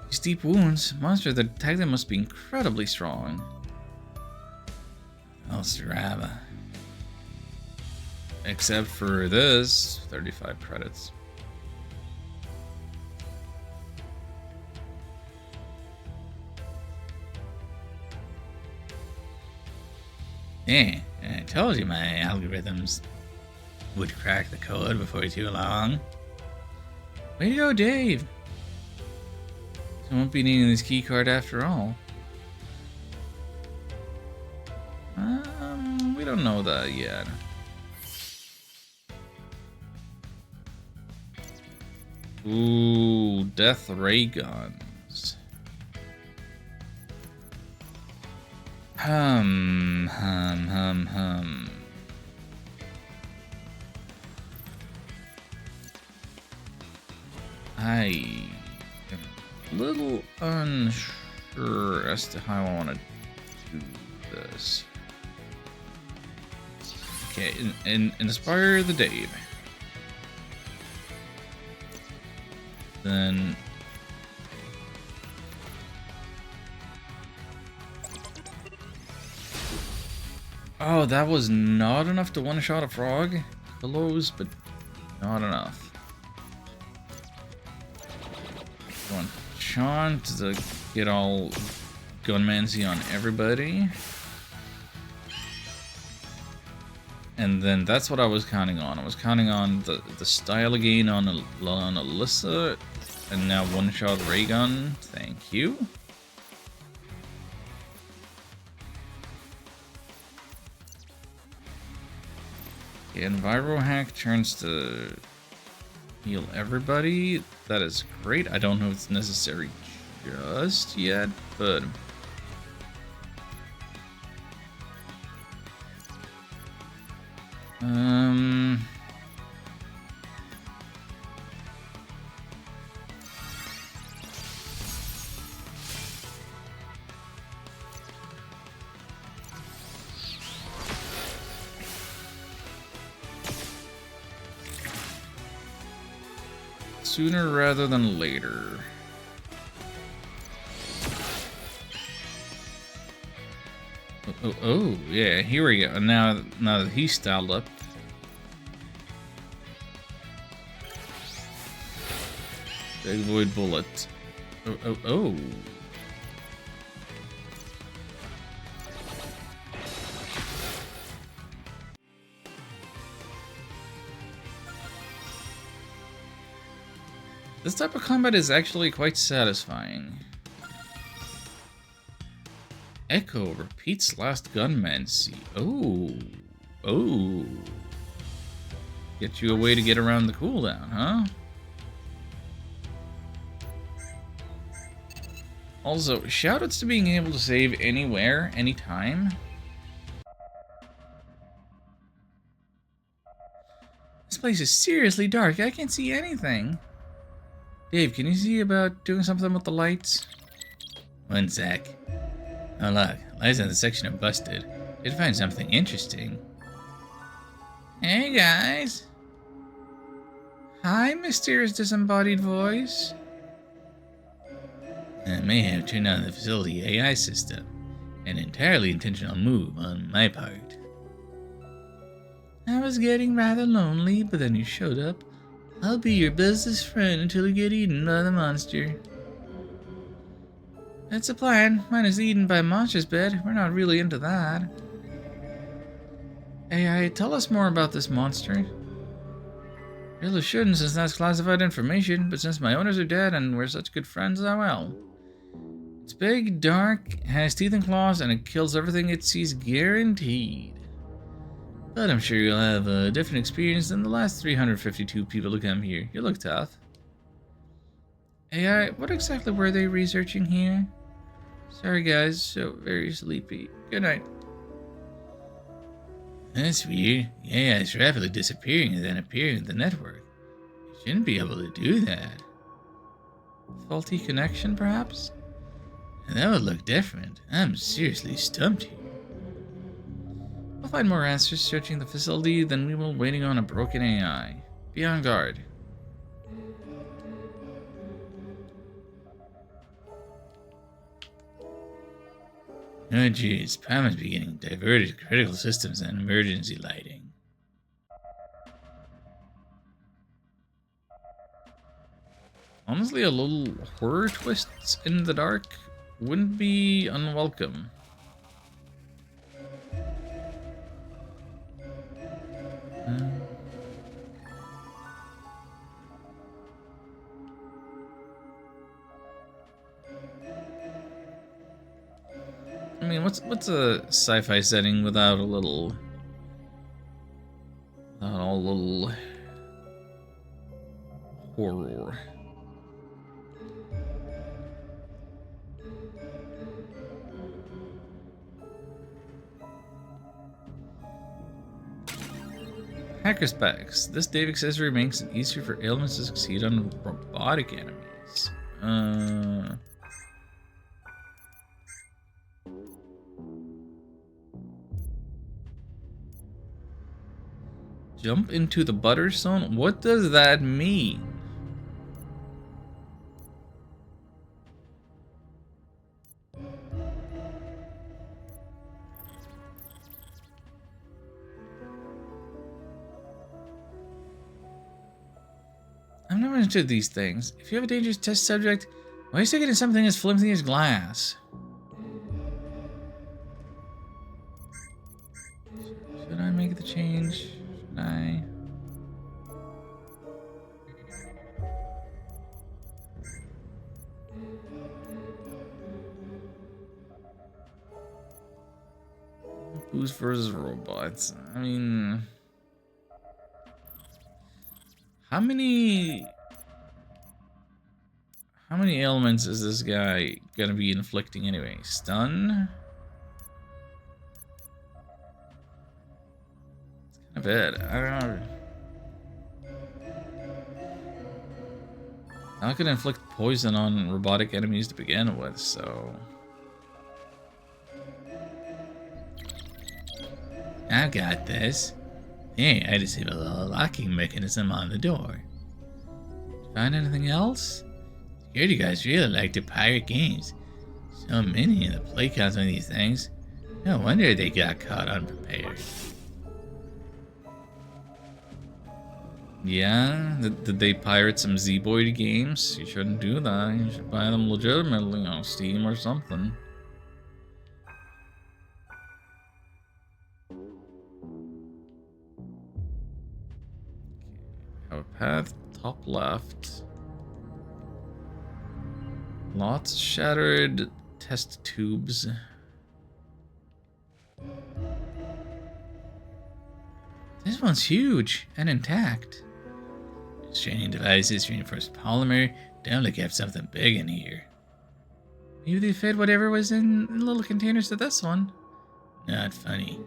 These deep wounds. Monster that attacked them must be incredibly strong. Elstrava. Except for this, 35 credits. Yeah, I told you my algorithms would crack the code before too long. Way to go, Dave! So I won't be needing this key card after all. We don't know that yet. Ooh, death ray guns. Hum. I am a little unsure as to how I want to do this. Okay, inspire the Dave. Then oh, that was not enough to one-shot a frog. Pillows, but not enough. One Sean to get all gunmancy on everybody. And then that's what I was counting on. I was counting on the style again on Alyssa. And now one-shot ray gun. Thank you. Okay, Enviro Hack turns to heal everybody. That is great. I don't know if it's necessary just yet, but sooner rather than later. Oh, yeah, here we go. Now that he's styled up. Big void bullet. Oh. This type of combat is actually quite satisfying. Echo repeats last gunman see. Oh. Get you a way to get around the cooldown, huh? Also, shoutouts to being able to save anywhere, anytime. This place is seriously dark. I can't see anything. Dave, can you see about doing something with the lights? One sec. Oh look, lights in the section are busted. Did find something interesting. Hey guys. Hi, mysterious disembodied voice. I may have turned on the facility AI system. An entirely intentional move on my part. I was getting rather lonely, but then you showed up. I'll be your bestest friend until you get eaten by the monster. That's a plan. Mine is eaten by monsters, bed. We're not really into that. AI, tell us more about this monster. Really shouldn't, since that's classified information, but since my owners are dead and we're such good friends, I will. It's big, dark, has teeth and claws, and it kills everything it sees, guaranteed. But I'm sure you'll have a different experience than the last 352 people to come here. You look tough. AI, what exactly were they researching here? Sorry guys, so very sleepy. Good night. That's weird. Yeah, it's rapidly disappearing and then appearing in the network. You shouldn't be able to do that. Faulty connection, perhaps? That would look different. I'm seriously stumped here. We'll find more answers searching the facility than we will waiting on a broken AI. Be on guard. Oh jeez, Pam is beginning diverted critical systems and emergency lighting. Honestly, a little horror twists in the dark wouldn't be unwelcome. I mean, what's a sci-fi setting without a little horror? Hacker specs. This Dave accessory makes it easier for ailments to succeed on robotic enemies. Jump into the butter zone? What does that mean? I'm never understood these things. If you have a dangerous test subject, why are you sticking in something as flimsy as glass? Should I make the change? Should I? Boost versus robots. I mean, how How many ailments is this guy gonna be inflicting anyway? Stun? It's kind of bad. I don't know. I could inflict poison on robotic enemies to begin with, so... I've got this. Hey, I disabled the locking mechanism on the door. Find anything else? Security guys really like to pirate games. So many in the play counts on these things. No wonder they got caught unprepared. Yeah? Did they pirate some Z-Boy games? You shouldn't do that. You should buy them legitimately on Steam or something. Have a path, top left. Lots of shattered test tubes. This one's huge and intact. Straining devices, reinforced polymer. Definitely kept something big in here. Maybe they fed whatever was in little containers to this one. Not funny.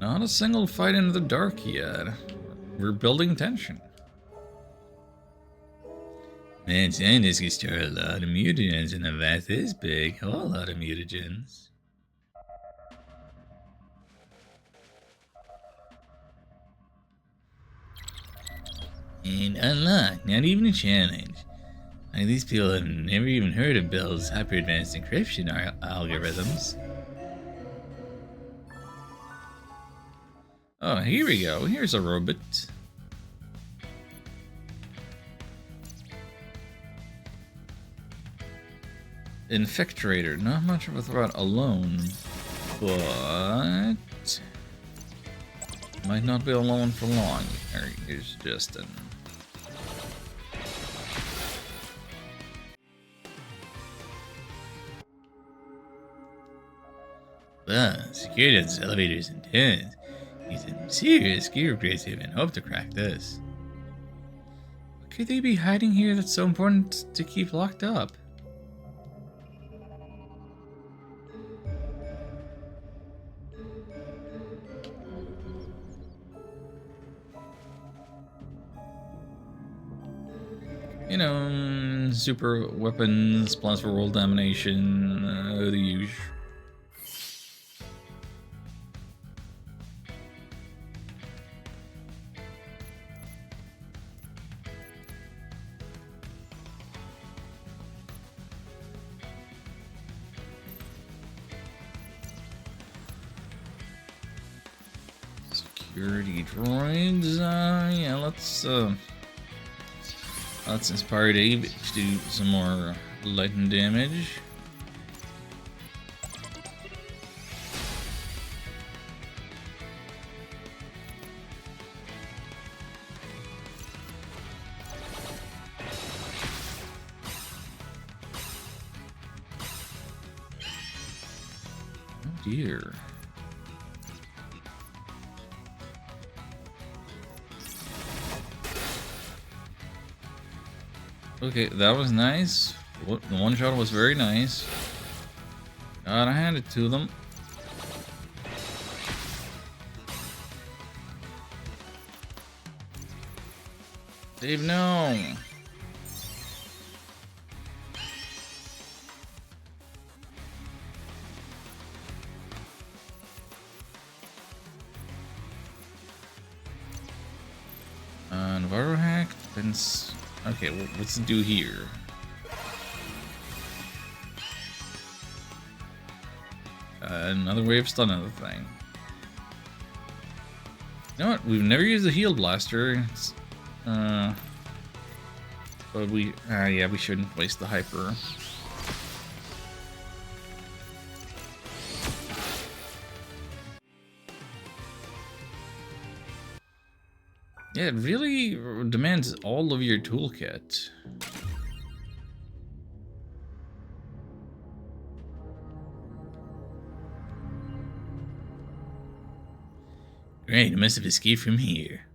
Not a single fight in the dark yet. We're building tension. Man, scientists can store a lot of mutagens in a vat this big. A whole lot of mutagens. And unlocked, not even a challenge. Like, these people have never even heard of Bell's hyper-advanced encryption algorithms. Oh, here we go. Here's a robot. Infectorator. Not much of a threat alone, but might not be alone for long. Here's Justin. Security at this elevator is intense. Need some serious gear upgrades here and hope to crack this. What could they be hiding here that's so important to keep locked up? You know, super weapons, plans for world domination, the usual. Security droids, yeah, let's inspire Dave to do some more lightning damage. Oh dear. Okay, that was nice. The one shot was very nice. Gotta hand it to them. Dave, no. Navarro hack, then. Okay, well, what's to do here? Another way of stunning the thing. You know what? We've never used the heal blaster. It's, but yeah, we shouldn't waste the hyper. Yeah, it really demands all of your toolkit. Great, it must have escaped from here.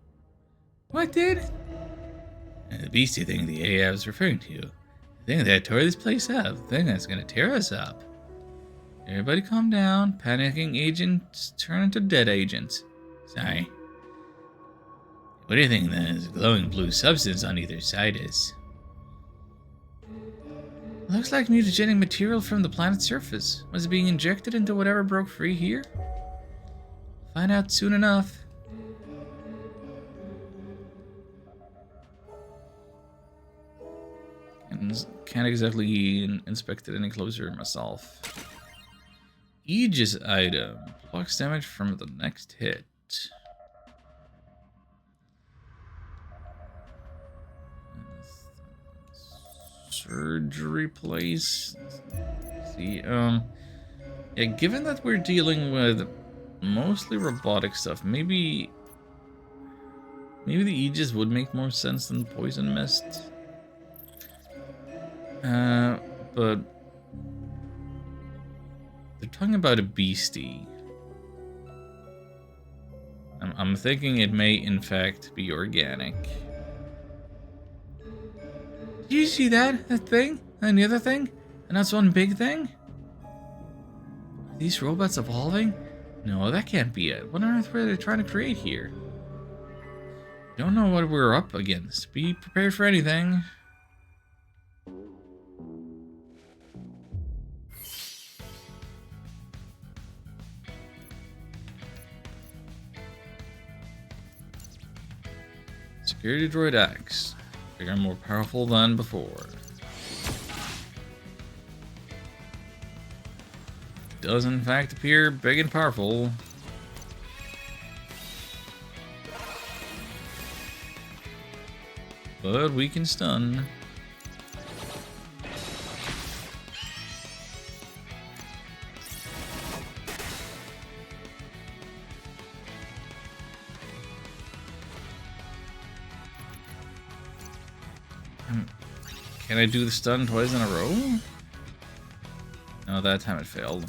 What did? The beastie thing the AI was referring to. The thing that tore this place up. The thing that's gonna tear us up. Everybody calm down. Panicking agents turn into dead agents. Sorry. What do you think this glowing blue substance on either side is? Looks like mutagenic material from the planet's surface. Was it being injected into whatever broke free here? Find out soon enough. And can't exactly inspect it any closer myself. Aegis item. Blocks damage from the next hit. Surgery place. See, yeah, given that we're dealing with mostly robotic stuff, maybe the Aegis would make more sense than Poison Mist. But they're talking about a beastie. I'm thinking it may in fact be organic. Do you see that? That thing? And the other thing? And that's one big thing? Are these robots evolving? No, that can't be it. What on earth were they trying to create here? Don't know what we're up against. Be prepared for anything. Security droid X. Bigger and more powerful than before. Does in fact appear big and powerful. But we can stun. Can I do the stun twice in a row? No, that time it failed.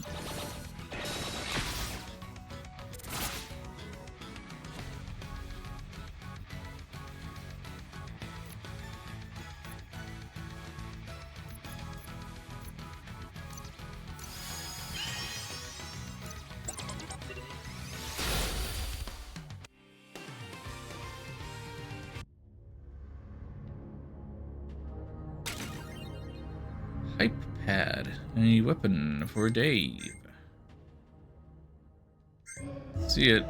Hype pad. A weapon for Dave. See it.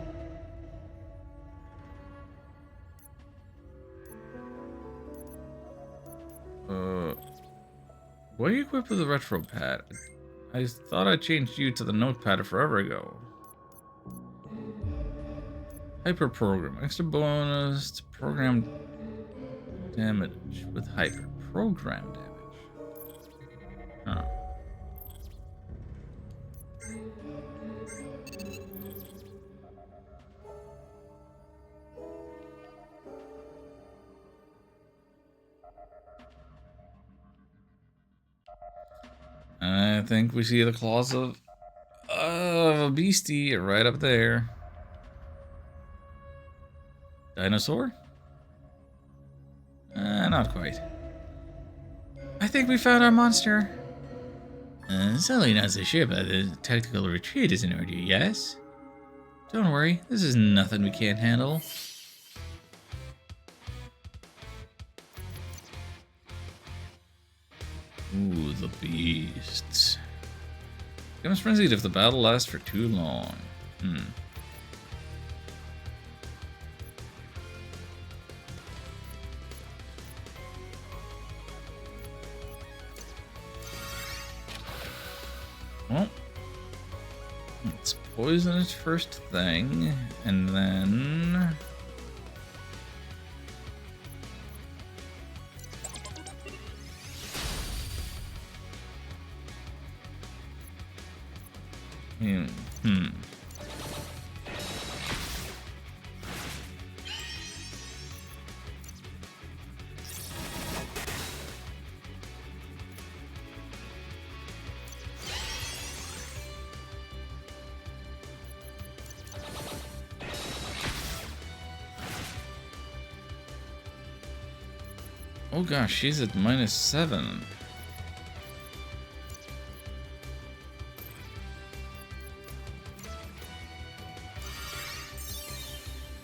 What are you equipped with a retro pad? I thought I changed you to the notepad forever ago. Hyper program. Extra bonus to program damage with hyper program damage. Huh. I think we see the claws of a beastie right up there. Dinosaur? Not quite. I think we found our monster. Sully not so sure about the tactical retreat is in order, yes? Don't worry, this is nothing we can't handle. Ooh, the beasts. Becomes frenzied if the battle lasts for too long. Well, let's poison its first thing, and then... Oh gosh, she's at -7.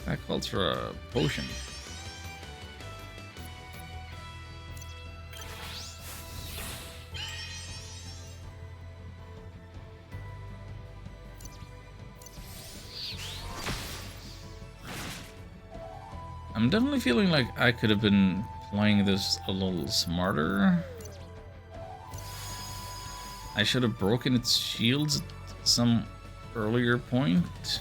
That calls for a potion. I'm definitely feeling like I could have been playing this a little smarter. I should have broken its shields at some earlier point.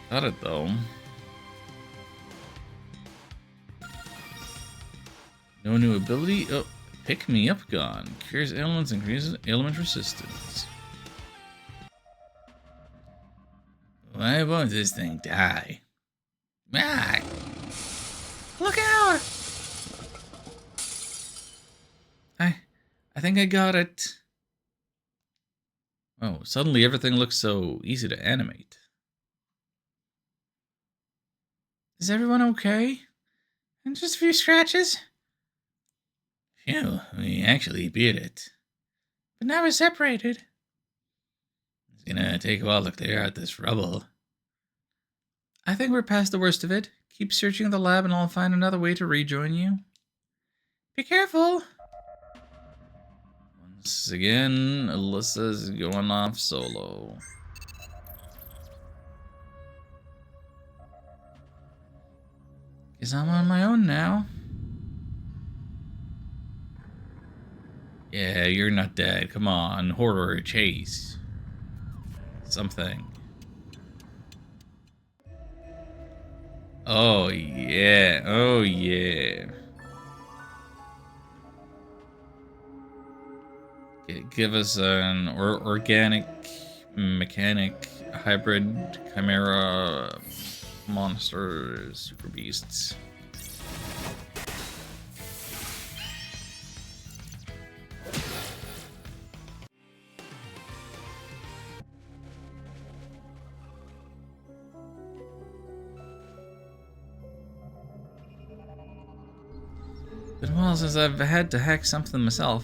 Got it though. No new ability. Oh, pick me up gone. Cures ailments, increases ailment resistance. Why won't this thing die? Ah! Look out! I think I got it. Oh, suddenly everything looks so easy to animate. Is everyone okay? And just a few scratches? Phew, we actually beat it. But now we're separated. It's gonna take a while to clear out this rubble. I think we're past the worst of it. Keep searching the lab and I'll find another way to rejoin you. Be careful! Once again, Alyssa's going off solo. Guess I'm on my own now. Yeah, you're not dead. Come on, horror chase. Something. Oh yeah, oh yeah. Give us an organic, mechanic, hybrid, chimera, monster, super beasts. Been a while since I've had to hack something myself.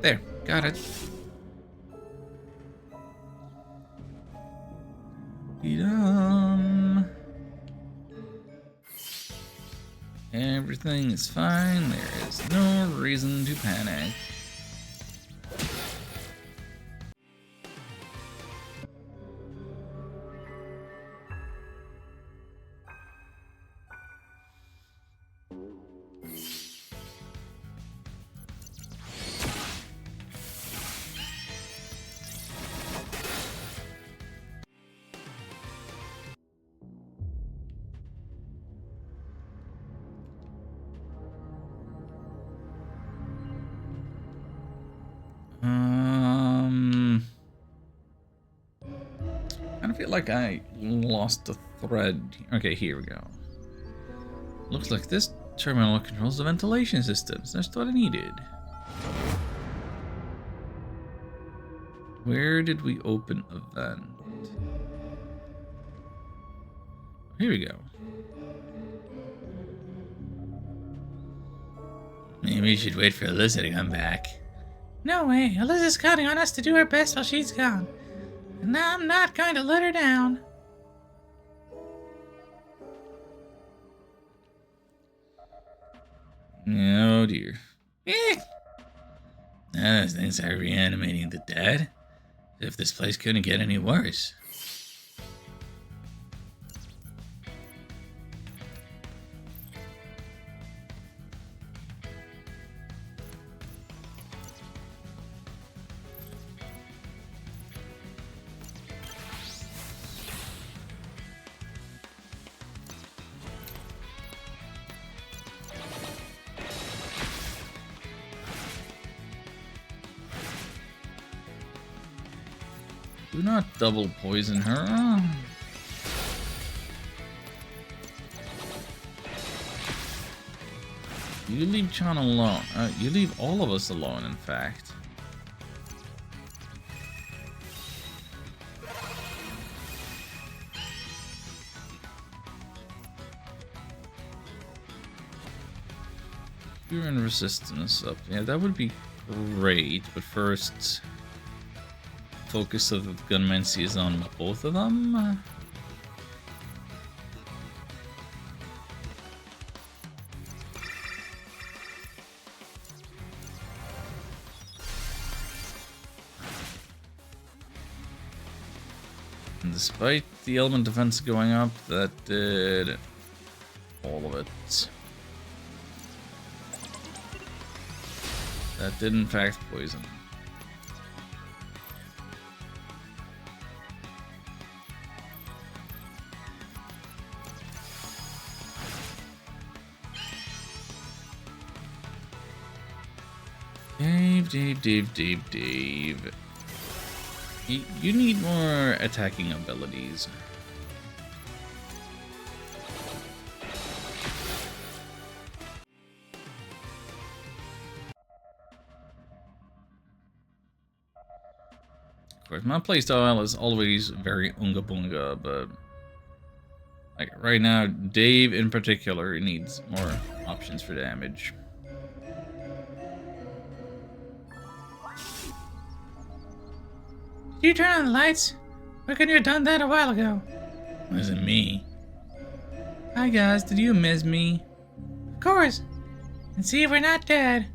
There, got it. Everything is fine. There is no reason to panic. I feel like I lost a thread. Okay, here we go. Looks like this terminal controls the ventilation systems. That's what I needed. Where did we open a vent? Here we go. Maybe we should wait for Alyssa to come back. No way. Alyssa's counting on us to do our best while she's gone. And I'm not going to let her down. Oh dear. Those things are reanimating the dead. As if this place couldn't get any worse. Do not double poison her. you leave Chan alone. You leave all of us alone, in fact. Fear and resistance up. Yeah, that would be great, but first, focus of Gunmancy is on both of them. And despite the element defense going up, that did all of it. That did in fact poison. Dave. You need more attacking abilities. Of course, my playstyle is always very unga bunga, but like right now, Dave in particular needs more options for damage. Did you turn on the lights? Why couldn't you have done that a while ago? It wasn't me. Hi guys, did you miss me? Of course. And see if we're not dead.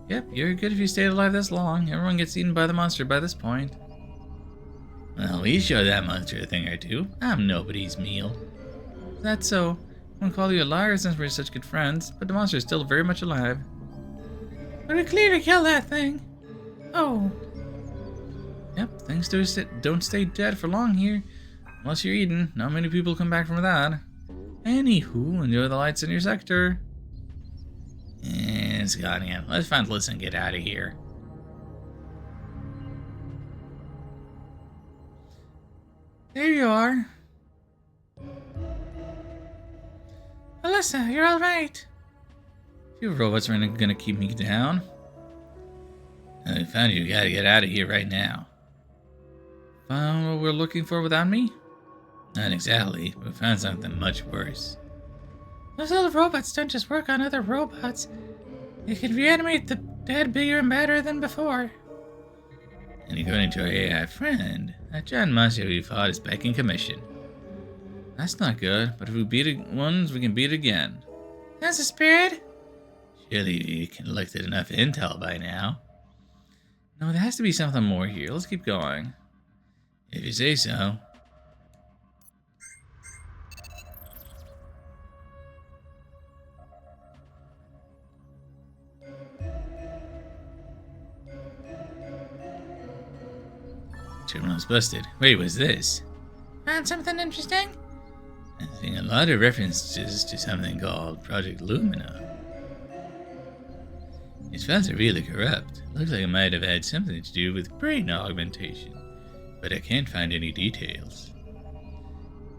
Yep, you're good if you stayed alive this long. Everyone gets eaten by the monster by this point. Well, we showed that monster a thing or two. I'm nobody's meal. That's so. I won't call you a liar since we're such good friends, but the monster is still very much alive. But we clearly killed that thing. Oh. Yep, things don't stay dead for long here. Unless you're eaten. Not many people come back from that. Anywho, enjoy the lights in your sector. It's gone again. Let's find Liz and get out of here. There you are. Alyssa, you're alright. You robots are gonna keep me down. I found you. You gotta get out of here right now. Found what we're looking for without me? Not exactly. We found something much worse. Those little robots don't just work on other robots. They can reanimate the dead bigger and better than before. And according to our AI friend, that giant monster we fought is back in commission. That's not good, but if we beat it once, we can beat it again. That's the spirit. Surely you collected enough intel by now. No, there has to be something more here. Let's keep going. If you say so. Terminal's busted. Wait, what's this? Found something interesting? I'm seeing a lot of references to something called Project Lumina. These files are really corrupt. Looks like it might have had something to do with brain augmentation, but I can't find any details.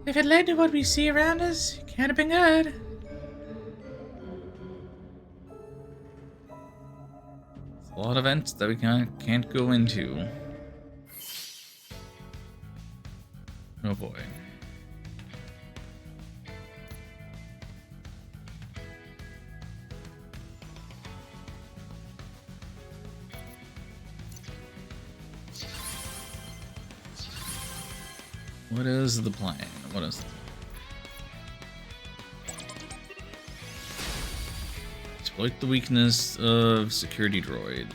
If it led to what we see around us, it can't have been good. It's a lot of events that we can't go into. Oh boy. What is the plan? What is the plan? Exploit the weakness of security droid.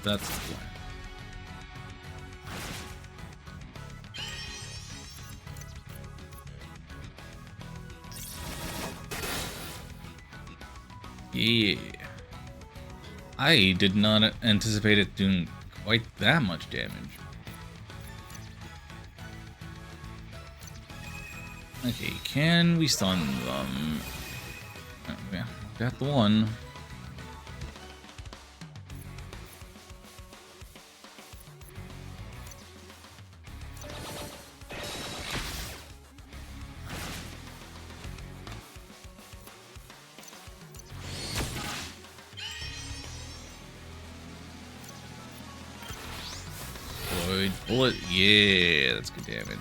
That's the plan. Yeah. I did not anticipate it doing quite that much damage. Okay, can we stun them? Yeah, got the one. Bullet. Yeah, that's good damage.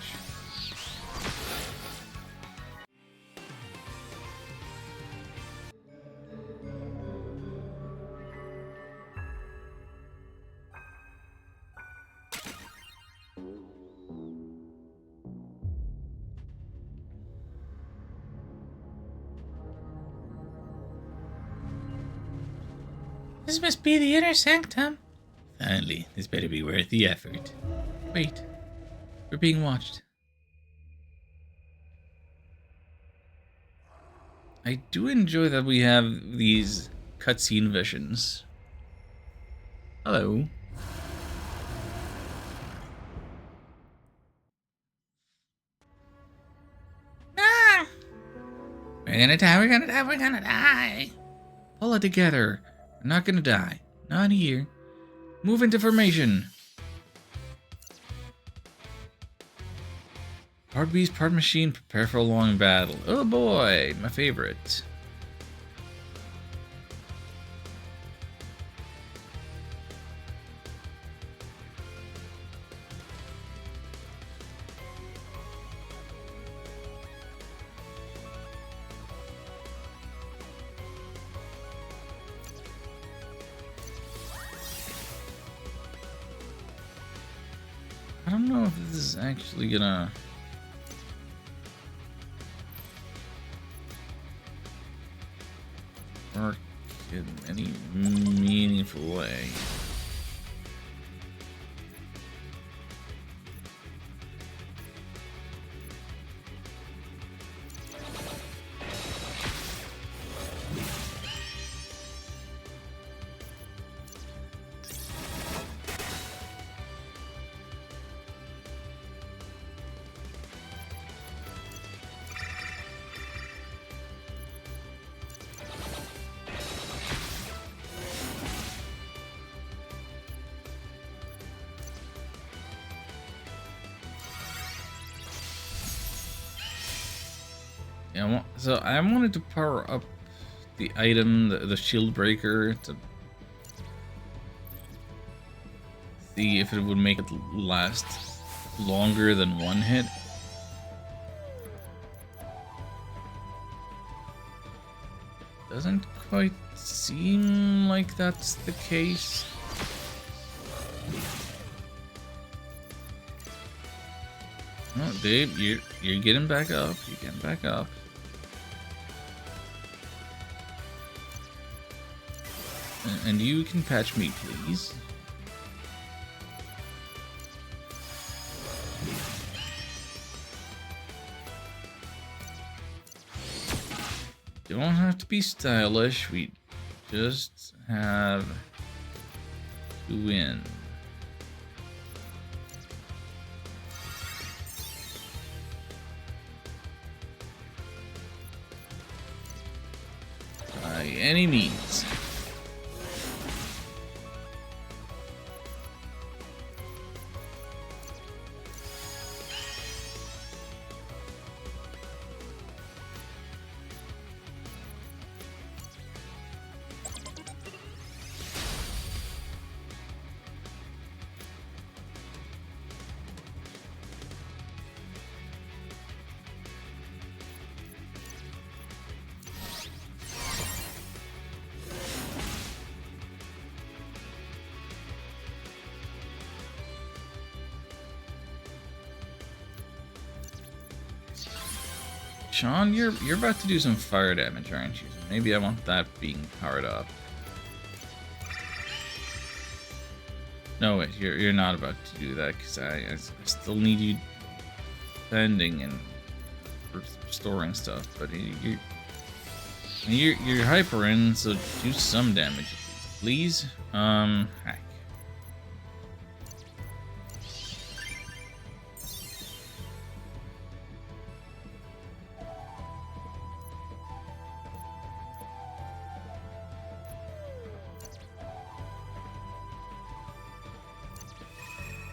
This must be the inner sanctum. Finally, this better be worth the effort. Wait, we're being watched. I do enjoy that we have these cutscene visions. Hello. Ah! We're gonna die, we're gonna die, we're gonna die. Pull it together. We're not gonna die. Not here. Move into formation. Part beast, part machine, prepare for a long battle. Oh boy, my favorite. I don't know if this is actually gonna... work in any meaningful way. Yeah, so I wanted to power up the item, the shield breaker, to see if it would make it last longer than one hit. Doesn't quite seem like that's the case. Oh, Dave, you're getting back up. You're getting back up. And you can patch me, please. Don't have to be stylish. We just have to win. By any means. Sean, you're about to do some fire damage, aren't you? So maybe I want that being powered up. No, wait, you're not about to do that because I still need you defending and restoring stuff. But you're hyper in, so do some damage, please. Heck.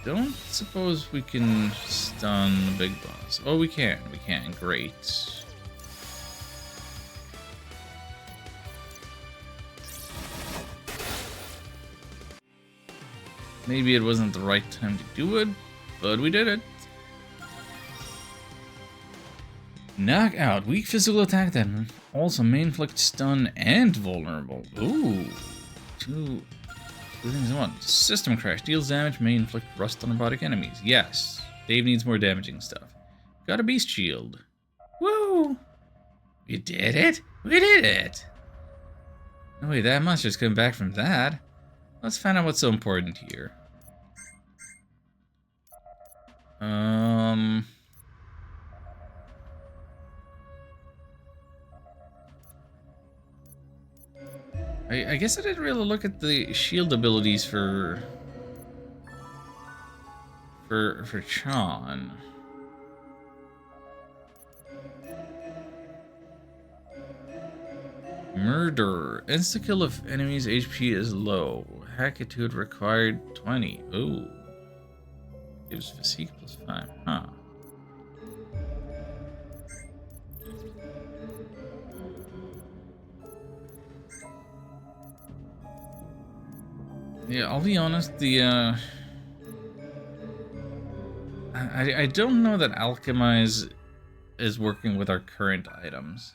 Don't suppose we can stun the big boss. Oh, we can. We can. Great. Maybe it wasn't the right time to do it, but we did it. Knock out. Weak physical attack that also may inflict stun and vulnerable. Ooh. Two things in one. System crash. Deals damage, may inflict rust on robotic enemies. Yes. Dave needs more damaging stuff. Got a beast shield. Woo! We did it! We did it! No way, that monster's coming back from that. Let's find out what's so important here. I guess I didn't really look at the shield abilities for Chon. Murder. Insta-kill if enemy's HP is low. Hackitude required 20. Ooh. Gives physique plus 5. Huh. Yeah, I'll be honest, the, I don't know that Alchemize is working with our current items.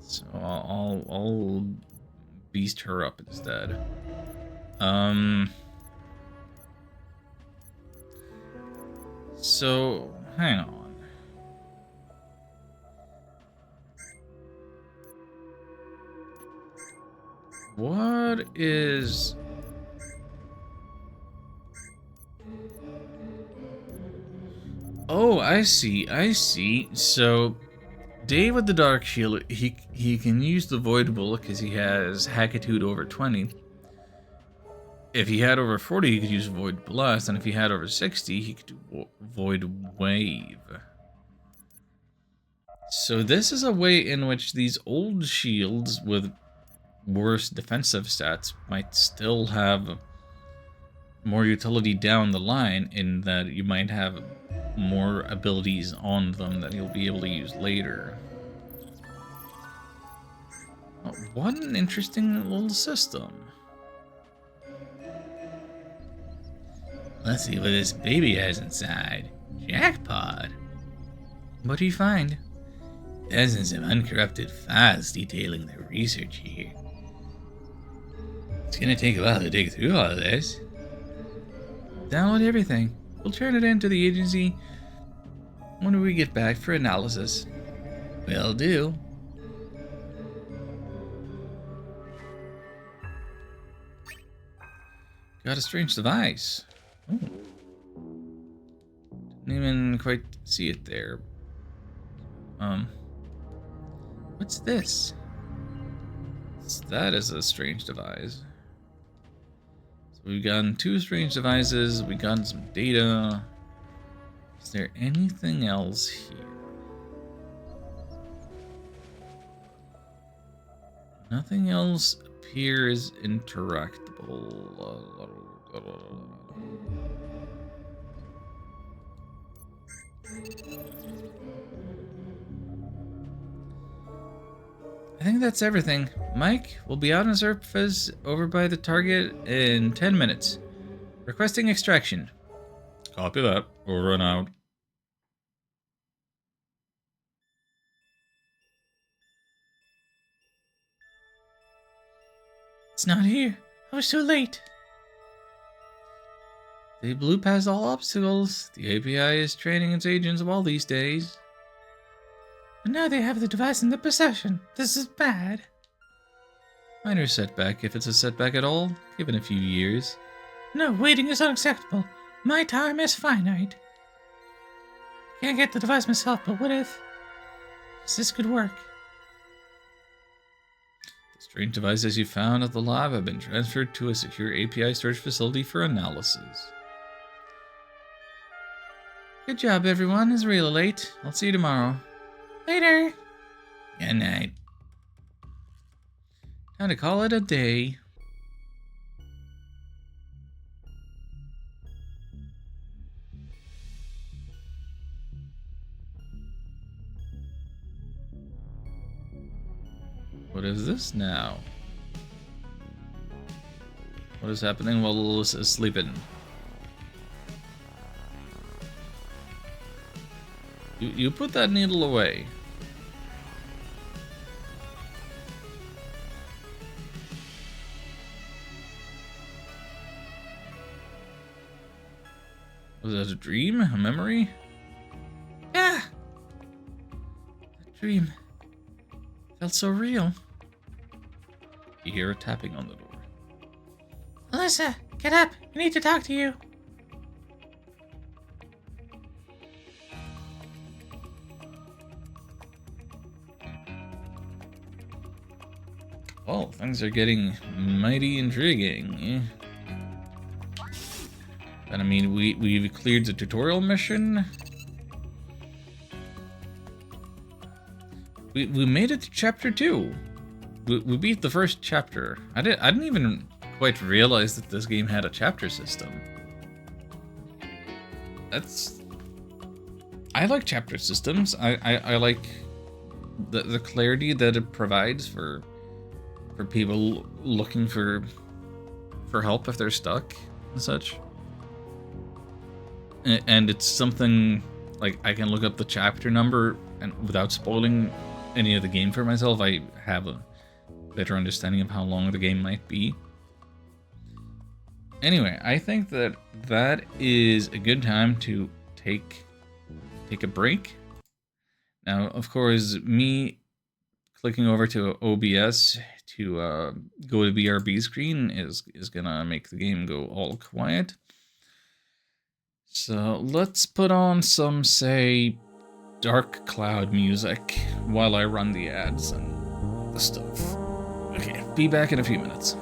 So I'll beast her up instead. So hang on. What is... Oh, I see. So Dave with the Dark Shield, he can use the Void Bullet because he has Hackitude over 20. If he had over 40, he could use Void Blast, and if he had over 60, he could do Void Wave. So this is a way in which these old shields with worse defensive stats might still have more utility down the line, in that you might have more abilities on them that you'll be able to use later. Oh, what an interesting little system. Let's see what this baby has inside. Jackpot. What do you find? Dozens of uncorrupted files detailing their research here. It's gonna take a while to dig through all of this. Download everything. We'll turn it into the agency when we get back for analysis. Will do. Got a strange device. Ooh. Didn't even quite see it there. What's this? That is a strange device. So we've gotten 2 strange devices, we've gotten some data. Is there anything else here? Nothing else appears interactable. I think that's everything. Mike, we'll be out on surface over by the target in 10 minutes. Requesting extraction. Copy that. Over and out. It's not here. I was too late. They blew past all obstacles. The API is training its agents of all these days. But now they have the device in their possession. This is bad. Minor setback, if it's a setback at all, given a few years. No, waiting is unacceptable. My time is finite. Can't get the device myself, but what if this could work? The strange devices you found at the lab have been transferred to a secure API storage facility for analysis. Good job, everyone. It's really late. I'll see you tomorrow. Later. Good night. Time to call it a day. Lilith now. What is happening while Lilith is sleeping? You put that needle away. Was that a dream? A memory? Yeah. That dream felt so real. You hear a tapping on the door. Alyssa, get up. We need to talk to you. Well, things are getting mighty intriguing. And I mean, we've cleared the tutorial mission. We made it to chapter 2. We beat the first chapter. I didn't even quite realize that this game had a chapter system. I like chapter systems. I like the clarity that it provides for people looking for help if they're stuck and such. And it's something like I can look up the chapter number and without spoiling any of the game for myself, I have a better understanding of how long the game might be. Anyway, I think that is a good time to take a break. Now, of course, me clicking over to OBS to go to BRB screen is gonna make the game go all quiet. So let's put on some, say, dark cloud music while I run the ads and the stuff. Okay, be back in a few minutes.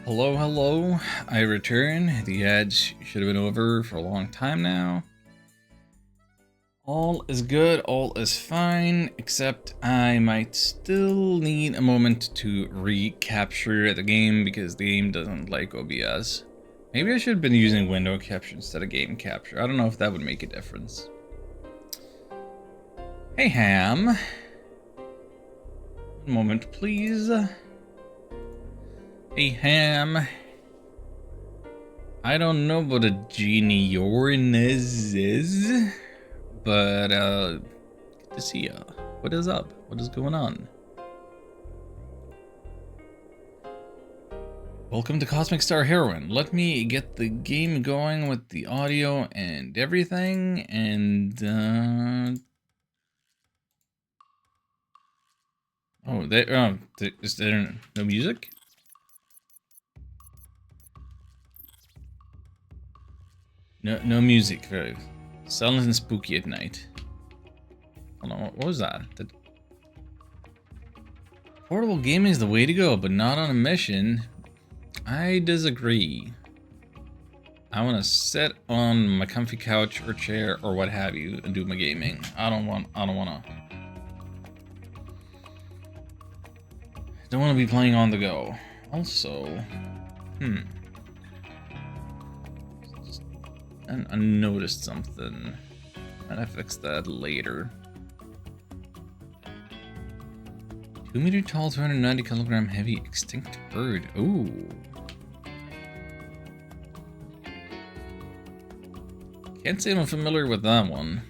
Hello, hello. I return. The ads should have been over for a long time now. All is good, all is fine, except I might still need a moment to recapture the game because the game doesn't like OBS. Maybe I should have been using window capture instead of game capture. I don't know if that would make a difference. Hey, Ham. One moment, please. Hey, Ham. I don't know what a genie is, but good to see ya. What is up? What is going on? Welcome to Cosmic Star Heroine. Let me get the game going with the audio and everything, and oh, is there no music? No music. Very silent and spooky at night. Hold on, what was that? Portable gaming is the way to go, but not on a mission. I disagree. I want to sit on my comfy couch or chair or what have you and do my gaming. I don't want to be playing on the go. Also, and I noticed something. And I fix that later. 2-meter tall, 290-kilogram heavy extinct bird. Ooh. Can't say I'm familiar with that one.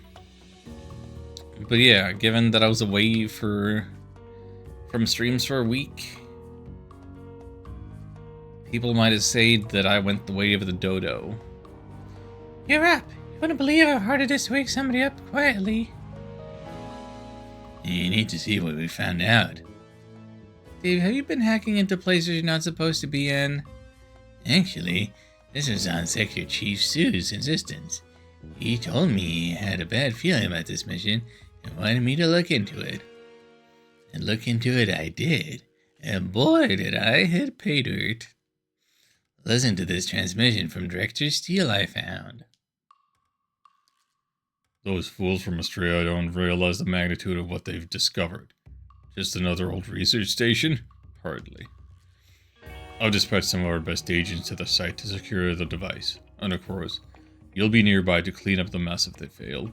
But yeah, given that I was away from streams for a week, people might have said that I went the way of the dodo. You're up. You wouldn't believe how hard it is to wake somebody up quietly. You need to see what we found out. Dave, have you been hacking into places you're not supposed to be in? Actually, this was on Sector Chief Sue's insistence. He told me he had a bad feeling about this mission and wanted me to look into it. And look into it I did. And boy, did I hit pay dirt. Listen to this transmission from Director Steele I found. Those fools from Australia don't realize the magnitude of what they've discovered. Just another old research station? Hardly. I'll dispatch some of our best agents to the site to secure the device. And of course, you'll be nearby to clean up the mess if they fail.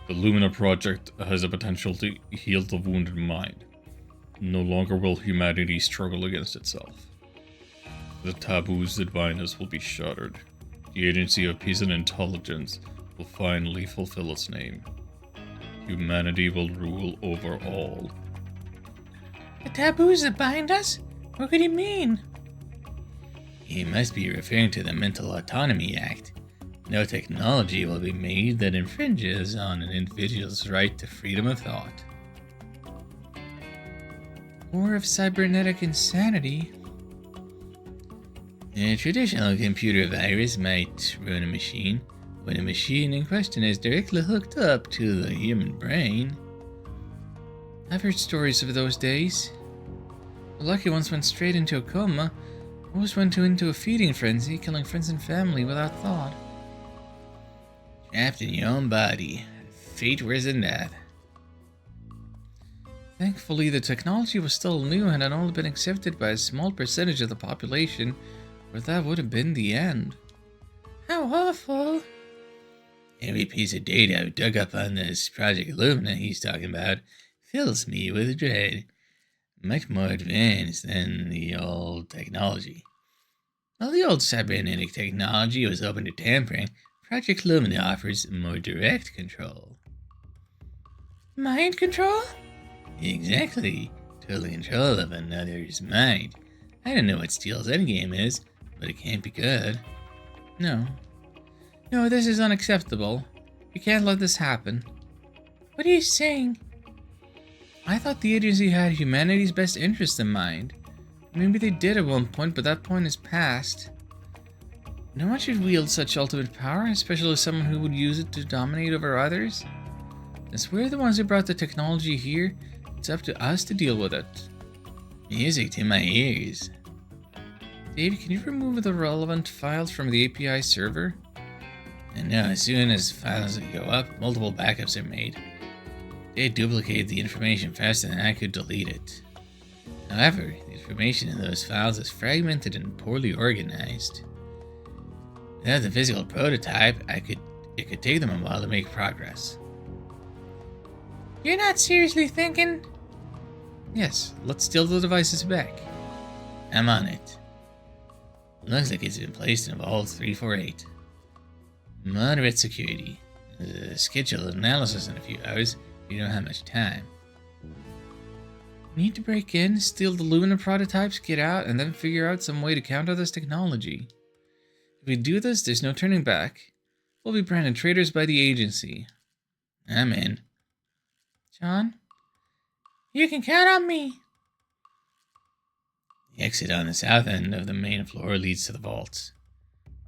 The Lumina project has the potential to heal the wounded mind. No longer will humanity struggle against itself. The taboos that bind us will be shattered. The Agency of Peace and Intelligence will finally fulfill its name. Humanity will rule over all. The taboos that bind us? What could he mean? He must be referring to the Mental Autonomy Act. No technology will be made that infringes on an individual's right to freedom of thought. Or of cybernetic insanity. A traditional computer virus might ruin a machine when a machine in question is directly hooked up to the human brain. I've heard stories of those days. The lucky ones went straight into a coma. Most went into a feeding frenzy, killing friends and family without thought. Trapped in your own body. Fate worse than that. Thankfully, the technology was still new and had only been accepted by a small percentage of the population, or that would have been the end. How awful! Every piece of data I've dug up on this Project Lumina he's talking about fills me with dread. Much more advanced than the old technology. While the old cybernetic technology was open to tampering, Project Lumina offers more direct control. Mind control? Exactly. Total control of another's mind. I don't know what Steele's endgame is, but it can't be good. No, this is unacceptable. We can't let this happen. What are you saying? I thought the agency had humanity's best interest in mind. Maybe they did at one point, but that point is past. No one should wield such ultimate power, especially someone who would use it to dominate over others. Since we're the ones who brought the technology here, it's up to us to deal with it. Music to my ears. Dave, can you remove the relevant files from the API server? And now, as soon as files go up, multiple backups are made. They duplicate the information faster than I could delete it. However, the information in those files is fragmented and poorly organized. Without the physical prototype, it could take them a while to make progress. You're not seriously thinking? Yes, let's steal the devices back. I'm on it. Looks like it's been placed in Vault 348. Moderate security. Schedule analysis in a few hours. You don't have much time. Need to break in, steal the Luna prototypes, get out, and then figure out some way to counter this technology. If we do this, there's no turning back. We'll be branded traitors by the agency. I'm in. John? You can count on me. The exit on the south end of the main floor leads to the vaults.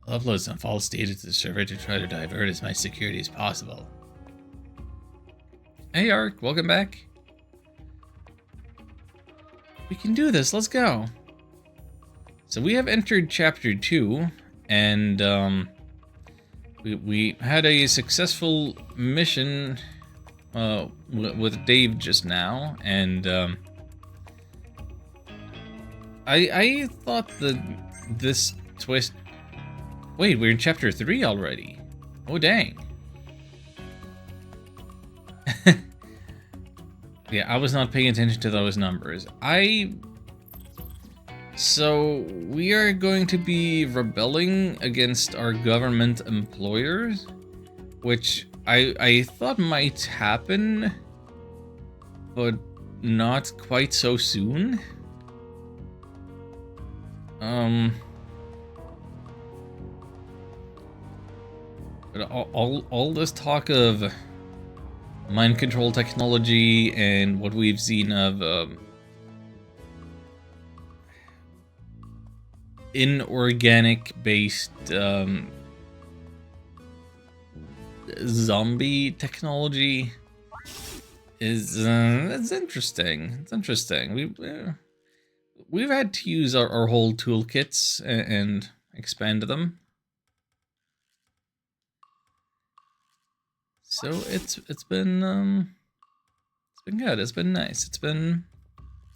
I'll upload some false data to the server to try to divert as much security as possible. Hey Ark, welcome back. We can do this, let's go. So we have entered chapter 2, and we had a successful mission with Dave just now, and I thought that this twist... Wait, we're in chapter 3 already. Oh dang. Yeah, I was not paying attention to those numbers. So, we are going to be rebelling against our government employers, which I thought might happen, but not quite so soon. But all this talk of mind control technology and what we've seen of inorganic based zombie technology is it's interesting. It's interesting. We've had to use our whole toolkits and expand them. So it's been good. It's been nice. It's been,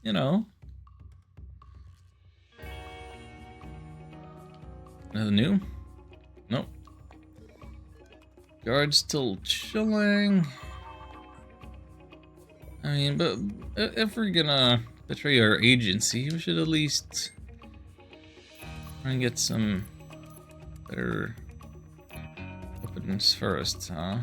you know, nothing new. Nope. Guard's still chilling. I mean, but if we're gonna betray our agency, we should at least try and get some better weapons first, huh?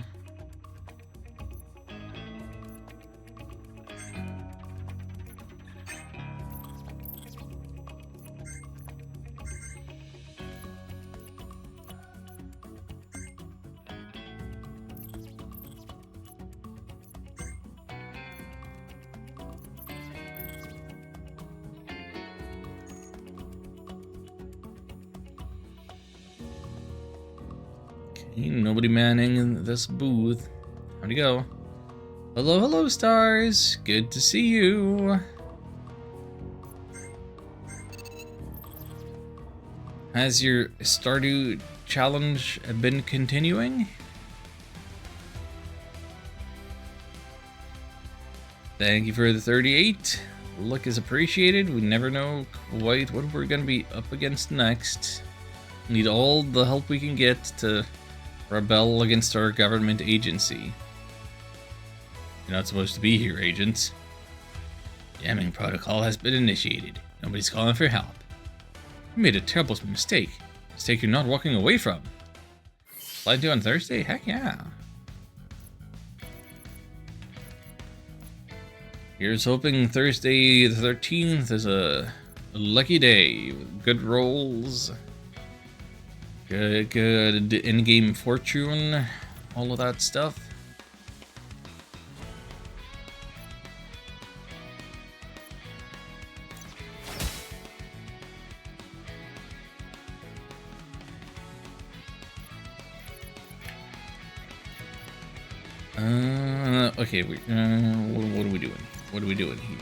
Nobody manning this booth. How'd it go? Hello, hello, stars. Good to see you. Has your Stardew challenge been continuing? Thank you for the 38. Luck is appreciated. We never know quite what we're gonna be up against next. Need all the help we can get to rebel against our government agency. You're not supposed to be here, agents. Jamming protocol has been initiated. Nobody's calling for help. You made a terrible mistake. Mistake you're not walking away from. Slide to on Thursday? Heck yeah. Here's hoping Thursday the 13th is a lucky day. Good rolls. Good in-game fortune, all of that stuff. Okay, what are we doing? What are we doing here?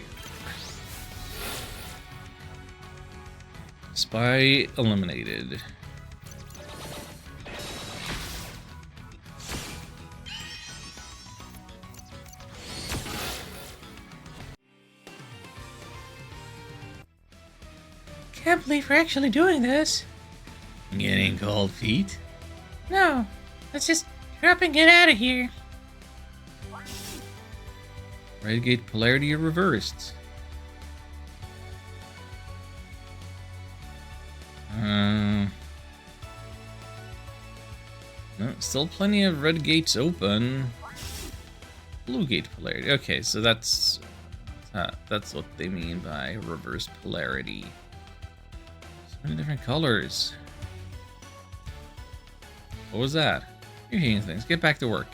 Spy eliminated. Can't believe we're actually doing this. Getting cold feet? No, let's just hurry up and get out of here. Red gate polarity reversed. No, still plenty of red gates open. Blue gate polarity. Okay, so that's what they mean by reverse polarity. So many different colors. What was that? You're hearing things. Get back to work.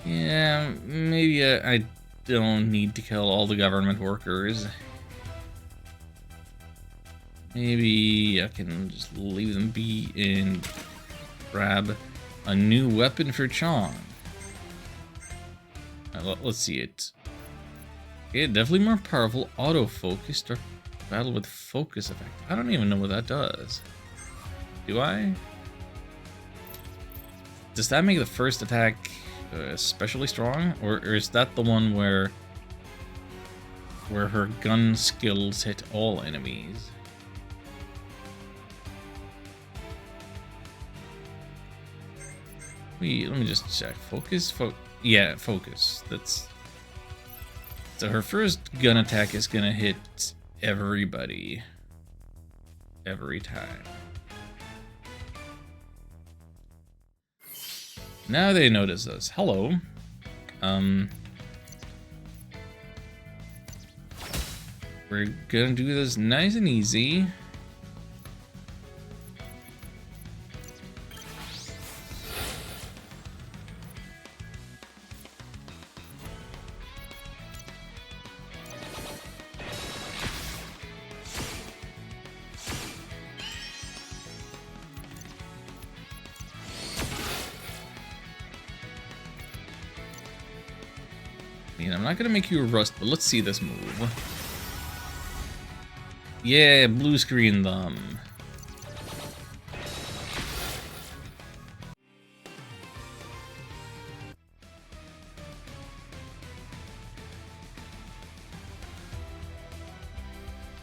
Yeah, maybe I don't need to kill all the government workers. Maybe I can just leave them be and grab a new weapon for Chong. Let's see it. Okay, definitely more powerful. Autofocus. Start battle with focus effect. I don't even know what that does. Do I? Does that make the first attack especially strong? Or is that the one where her gun skills hit all enemies? Wait, let me just check. Focus? Yeah, focus. That's... So her first gun attack is gonna hit everybody. Every time. Now they notice us. Hello. We're gonna do this nice and easy. I'm not gonna make you a rust, but let's see this move. Yeah, blue screen them.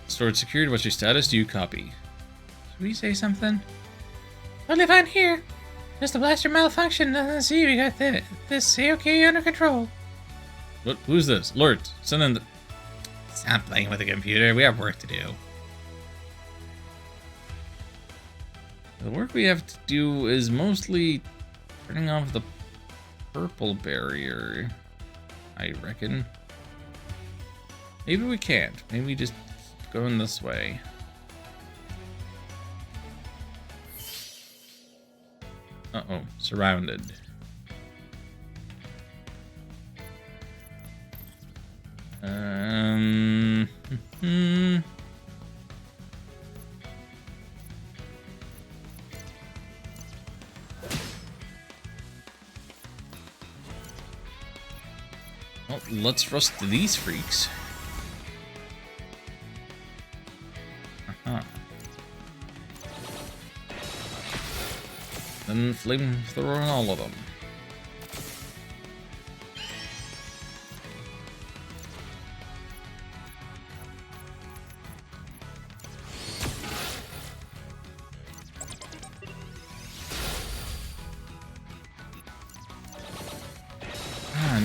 Storage secured. What's your status? Do you copy? Should we say something? Totally fine here. Just a blaster malfunction. Nothing to see. We got this A-OK under control. What? Who's this? Alert! Send in the... Stop playing with the computer. We have work to do. The work we have to do is mostly turning off the purple barrier, I reckon. Maybe we can't. Maybe we just keep going this way. Uh-oh. Surrounded. Well, let's rust these freaks. Then flamethrower on all of them.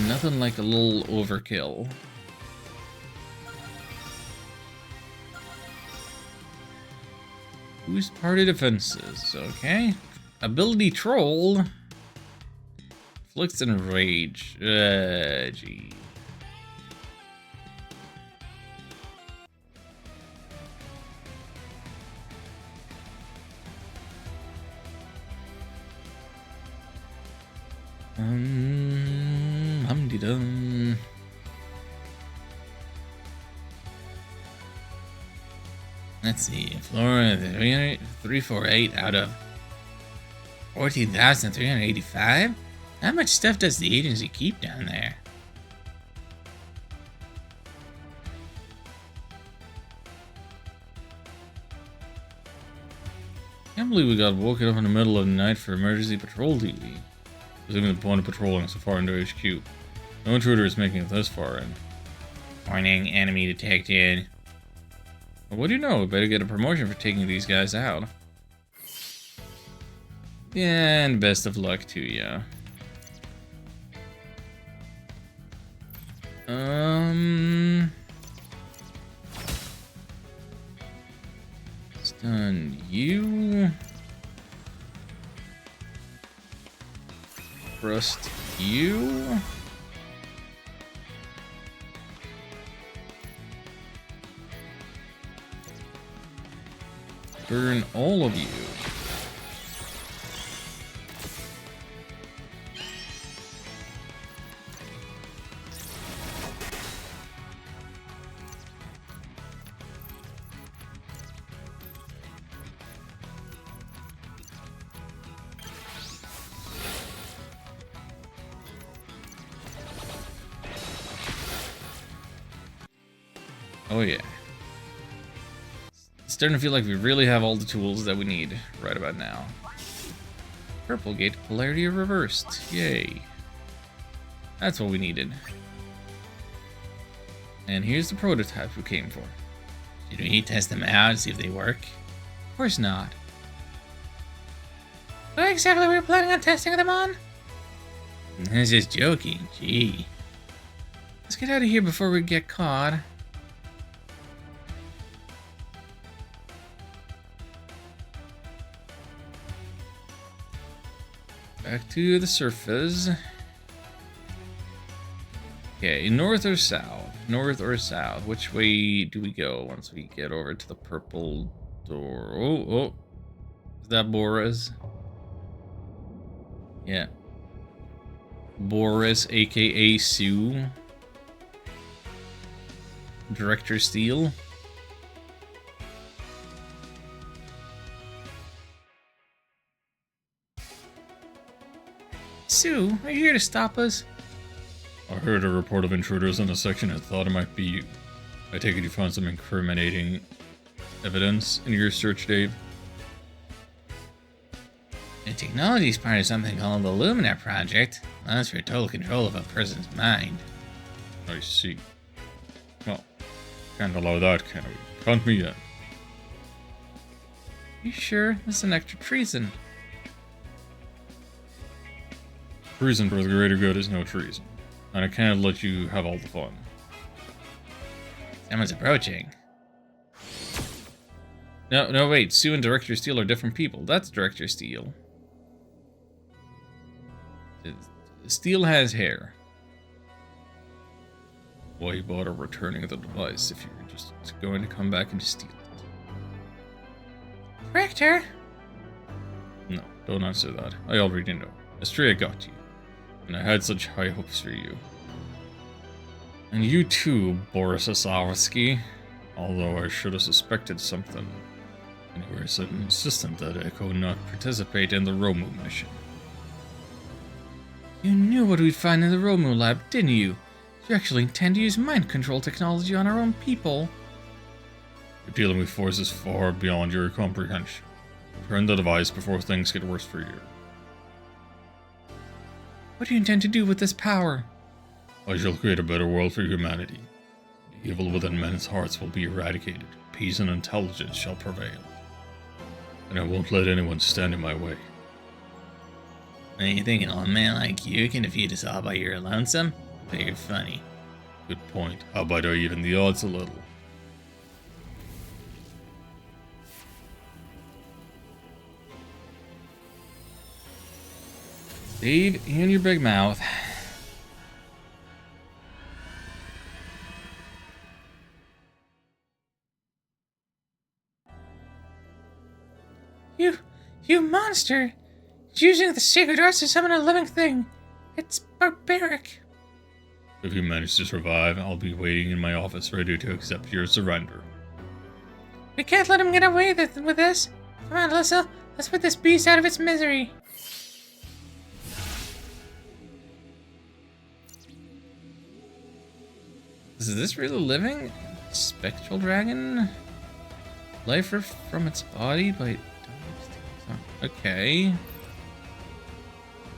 Nothing like a little overkill. Boost party defenses, okay. Ability Troll. Inflicts Enrage. Gee. Hum-de-dum. Let's see, Flora 348 out of 14,385. How much stuff does the agency keep down there? Can't believe we got woken up in the middle of the night for emergency patrol duty. Was even the point of patrolling so far into HQ. No intruder is making it this far in. Warning, enemy detected. Well, what do you know? We better get a promotion for taking these guys out. Yeah, and best of luck to ya. Stun you. Thrust you. Burn all of you. Oh yeah. It's starting to feel like we really have all the tools that we need right about now. Purple gate, polarity reversed. Yay. That's what we needed. And here's the prototype we came for. Should we test them out and see if they work? Of course not. What exactly were you planning on testing them on? I was just joking, gee. Let's get out of here before we get caught. Back to the surface. Okay, north or south? North or south? Which way do we go once we get over to the purple door? Oh. Is that Boris? Yeah. Boris, aka Sue. Director Steele. Sue, are you here to stop us? I heard a report of intruders in the section and thought it might be you. I take it you found some incriminating evidence in your search, Dave? The technology is part of something called the Luminar Project. Well, that's for total control of a person's mind. I see. Well, can't allow that, can we? Count me in. You sure? This is an act of treason. Treason for the greater good is no treason. And I can't let you have all the fun. Someone's approaching. No, wait. Sue and Director Steele are different people. That's Director Steele. Steele has hair. Why bother returning the device if you're just going to come back and steal it? Director? No, don't answer that. I already know. Astrea got you. And I had such high hopes for you. And you too, Boris Asowski. Although I should have suspected something. And you were so insistent that Echo not participate in the Romu mission. You knew what we'd find in the Romu lab, didn't you? You actually intend to use mind control technology on our own people. You're dealing with forces far beyond your comprehension. Turn the device before things get worse for you. What do you intend to do with this power? I shall create a better world for humanity. The evil within men's hearts will be eradicated. Peace and intelligence shall prevail. And I won't let anyone stand in my way. You think an old man like you can defeat us all by your lonesome? But you're funny. Good point. How about I even the odds a little? Dave, in your big mouth. You monster! Using the sacred arts to summon a living thing. It's barbaric. If you manage to survive, I'll be waiting in my office ready to accept your surrender. We can't let him get away with this. Come on, Alyssa. Let's put this beast out of its misery. Is this really living? Spectral dragon? Life ripped from its body by... Okay.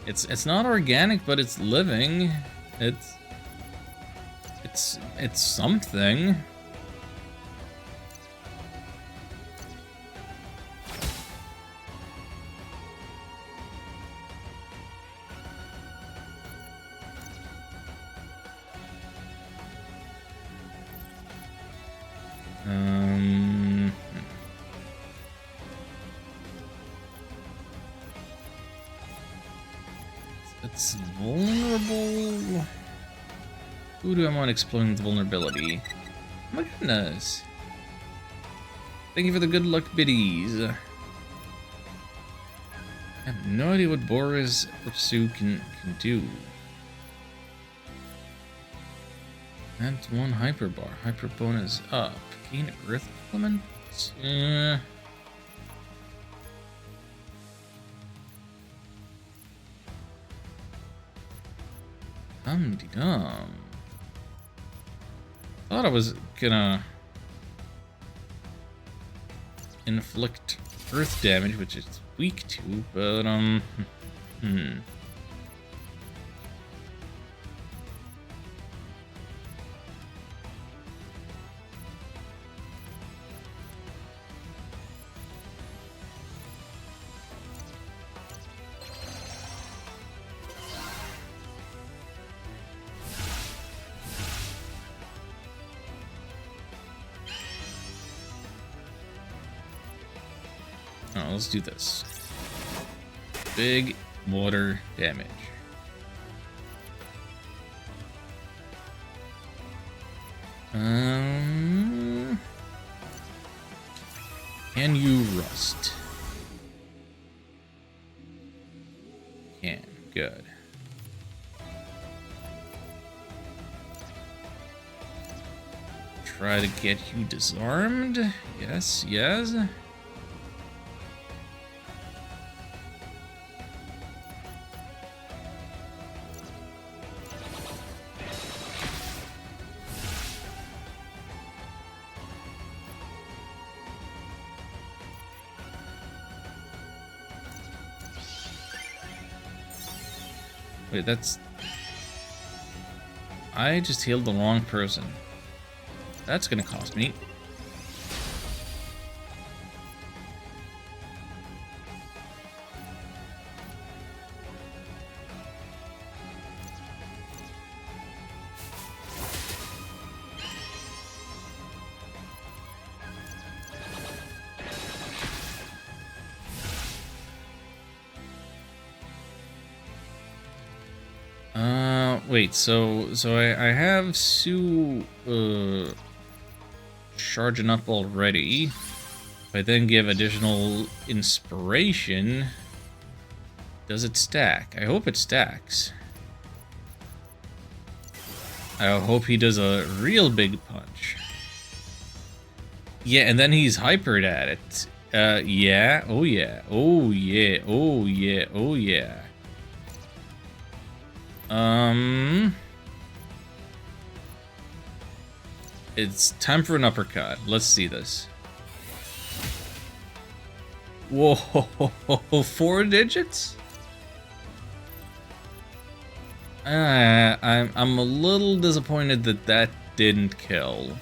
It's not organic, but it's living. It's something. It's vulnerable. Who do I want exploring its vulnerability? Oh my goodness. Thank you for the good luck biddies. I have no idea what Boris Pursue can do. That's one hyper bar. Hyper bonus up. Gain Earth elements? Dum-de-dum. Thought I was gonna inflict earth damage, which it's weak to, but let's do this. Big water damage. Can you rust? Can. Good. Try to get you disarmed. Yes, yes. Wait, that's... I just healed the wrong person. That's gonna cost me. Wait, so I have Sue charging up already. If I then give additional inspiration, does it stack? I hope it stacks. I hope he does a real big punch. Yeah, and then he's hypered at it. Yeah, oh yeah, oh yeah, oh yeah, oh yeah. It's time for an uppercut. Let's see this. Whoa, 4 digits? I'm a little disappointed that didn't kill.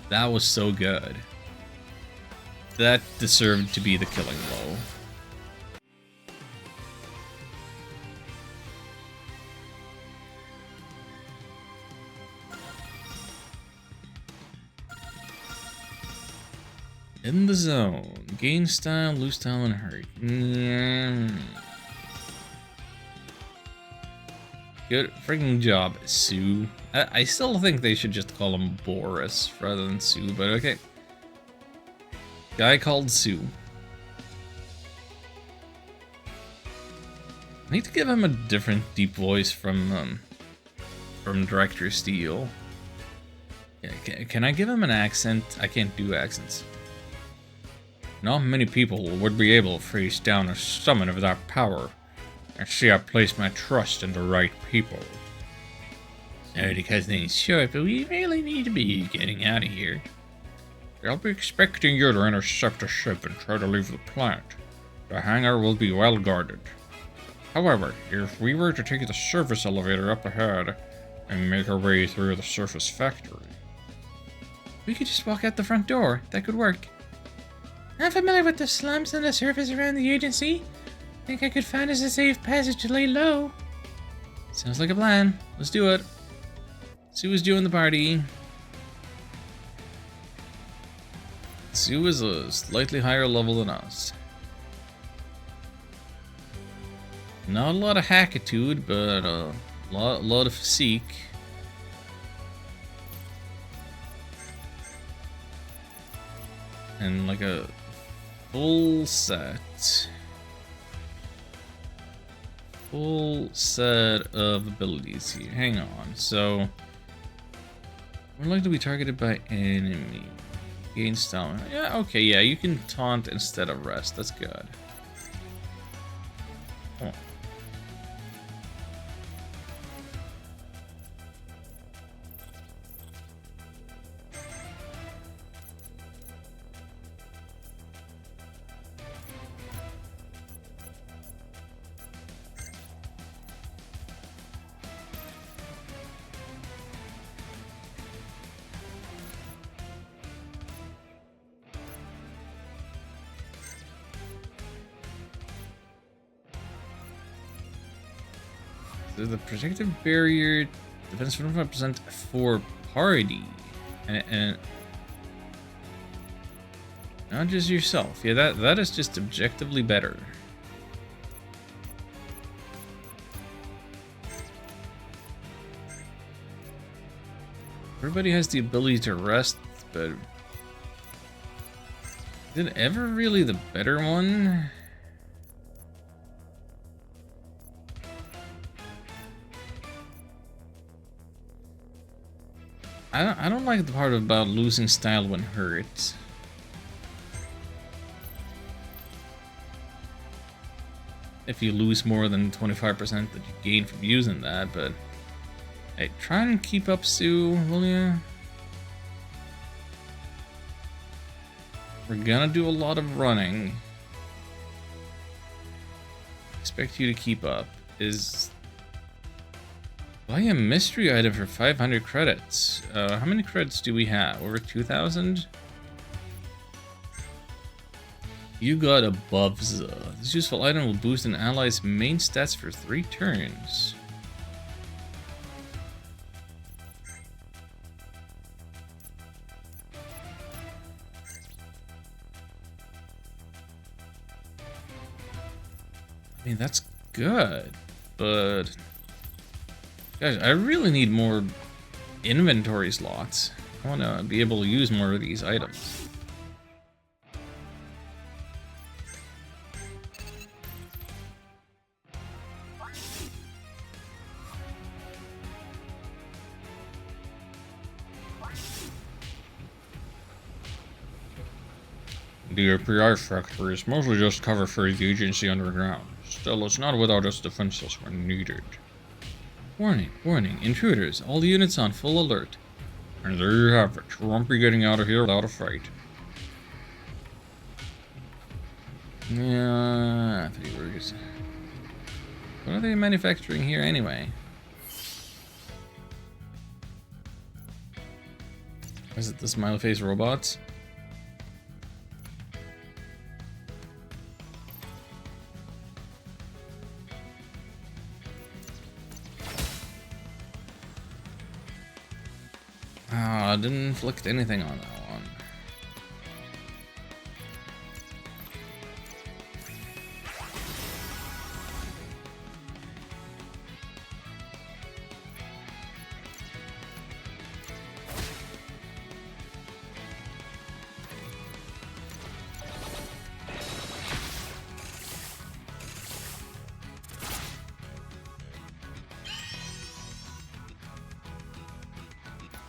That was so good. That deserved to be the killing blow. In the zone. Gain style, lose style, and hurt. Good freaking job, Sue. I still think they should just call him Boris rather than Sue, but okay. Guy called Sue. I need to give him a different deep voice from Director Steel. Yeah, can I give him an accent? I can't do accents. Not many people would be able to face down a summon of that power. I see I place my trust in the right people. Sorry to cut things short, but we really need to be getting out of here. I'll be expecting you to intercept the ship and try to leave the plant. The hangar will be well guarded. However, if we were to take the surface elevator up ahead and make our way through the surface factory... We could just walk out the front door. That could work. I'm familiar with the slums and the surface around the agency. Think I could find us a safe passage to lay low. Sounds like a plan. Let's do it. Sue is doing the party. Sue is a slightly higher level than us. Not a lot of hackitude, but a lot of physique. And like a full set of abilities here. Hang on. So we're likely to be targeted by enemy. Gain stamina. Yeah, okay, yeah, you can taunt instead of rest. That's good. Oh. So the protective barrier depends 25% for party. And not just yourself. Yeah, that is just objectively better. Everybody has the ability to rest, but is it ever really the better one? I don't like the part about losing style when hurt. If you lose more than 25% that you gain from using that, but hey, try and keep up, Sue, will ya? We're gonna do a lot of running. Expect you to keep up. Buy a mystery item for 500 credits. How many credits do we have? Over 2,000? You got a Bubza. This useful item will boost an ally's main stats for 3 turns. I mean, that's good, but guys, I really need more inventory slots. I want to be able to use more of these items. The API factory is mostly just cover for the agency underground. Still, it's not without its defenses when needed. Warning, warning, intruders, all units on full alert. And there you have it. You won't be getting out of here without a fight. Yeah, 3 burgers. What are they manufacturing here anyway? Is it the smiley face robots? I didn't inflict anything on that one.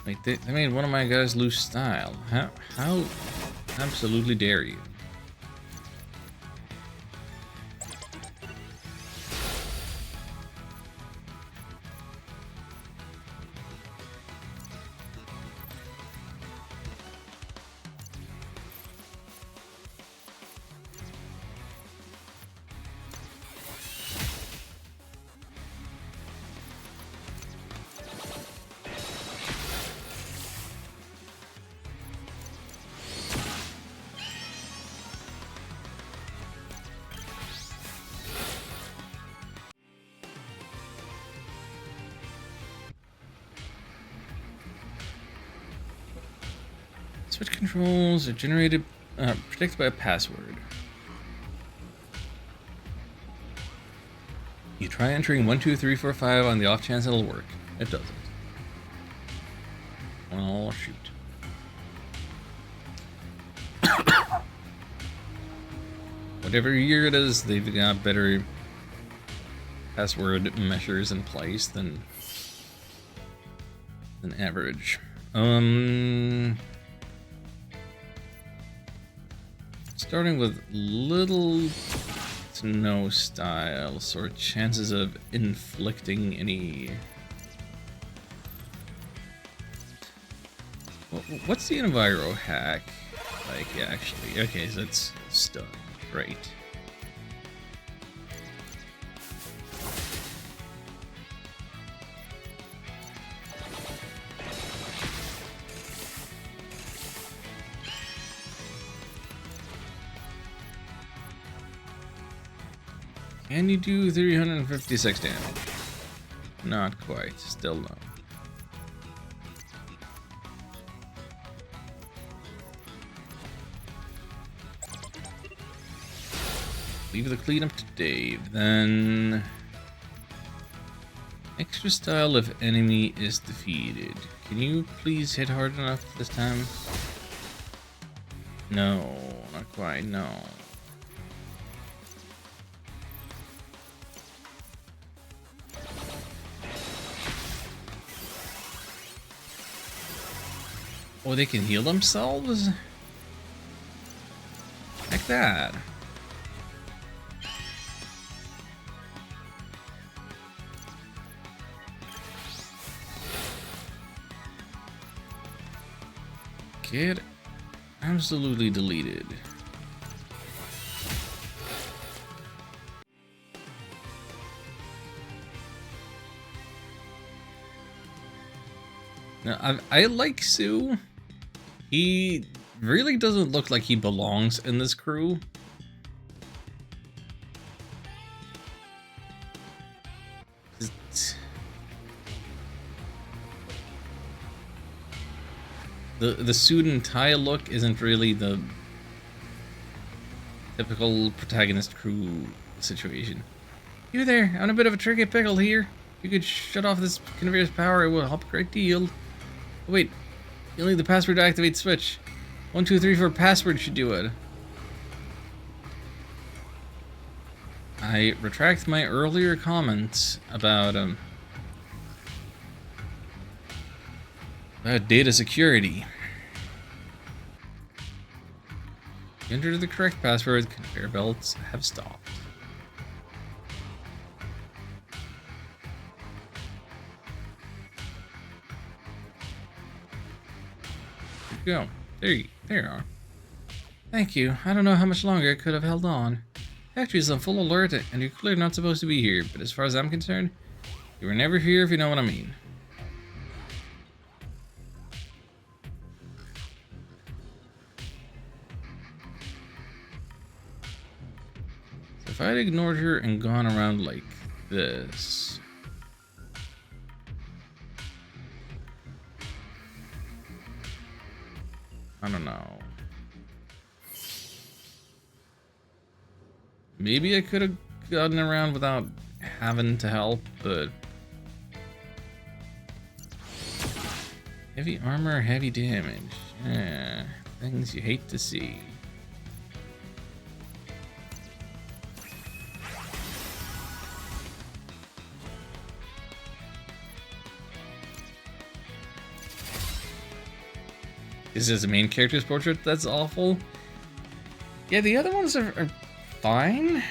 Like, they made one of my guys lose style. How absolutely dare you? Switch controls are generated, predicted by a password. You try entering 1, 2, 3, 4, 5 on the off chance it'll work. It doesn't. Well, shoot. Whatever year it is, they've got better password measures in place than average. Starting with little to no styles or chances of inflicting any. What's the enviro hack like actually? Okay, so it's stun. Great. Can you do 356 damage? Not quite. Still no. Leave the clean up to Dave. Then extra style if enemy is defeated. Can you please hit hard enough this time? No, not quite. No. Oh, they can heal themselves? Like that. Get absolutely deleted. Now, I like Sue. He really doesn't look like he belongs in this crew. The suit and tie look isn't really the typical protagonist crew situation. You there, I'm in a bit of a tricky pickle here. If you could shut off this conveyor's power, it will help a great deal. Oh, wait, you'll need the password to activate switch. 1, 2, 3, 4 password should do it. I retract my earlier comments about data security. Enter the correct password, conveyor belts have stopped. There you go. There you are. Thank you. I don't know how much longer I could have held on. Factory is on full alert and you're clearly not supposed to be here, but as far as I'm concerned, you were never here if you know what I mean. If I'd ignored her and gone around like this. I don't know. Maybe I could have gotten around without having to help, but heavy armor, heavy damage. Yeah, things you hate to see. Is this a main character's portrait that's awful? Yeah, the other ones are fine.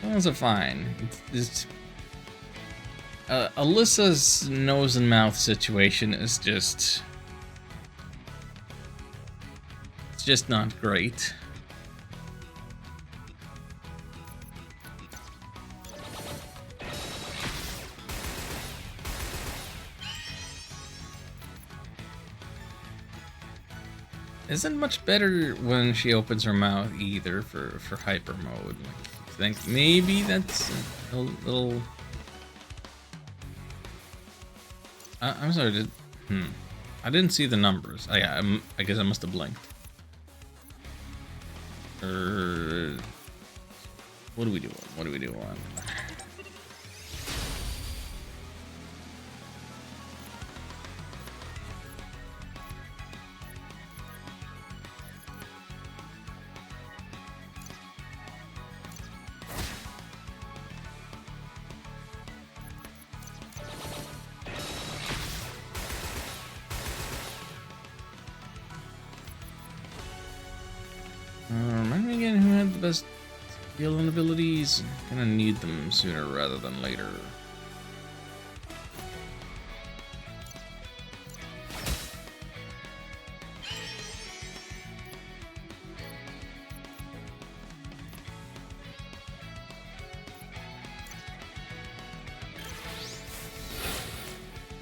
The ones are fine. It's Alyssa's nose and mouth situation is just... it's just not great. Isn't much better when she opens her mouth either for hyper mode. I think maybe that's a little... I'm sorry, I didn't see the numbers. Oh, yeah, I guess I must have blinked. What do we do? What do we do? Remind me again who had the best healing abilities? I'm gonna need them sooner rather than later.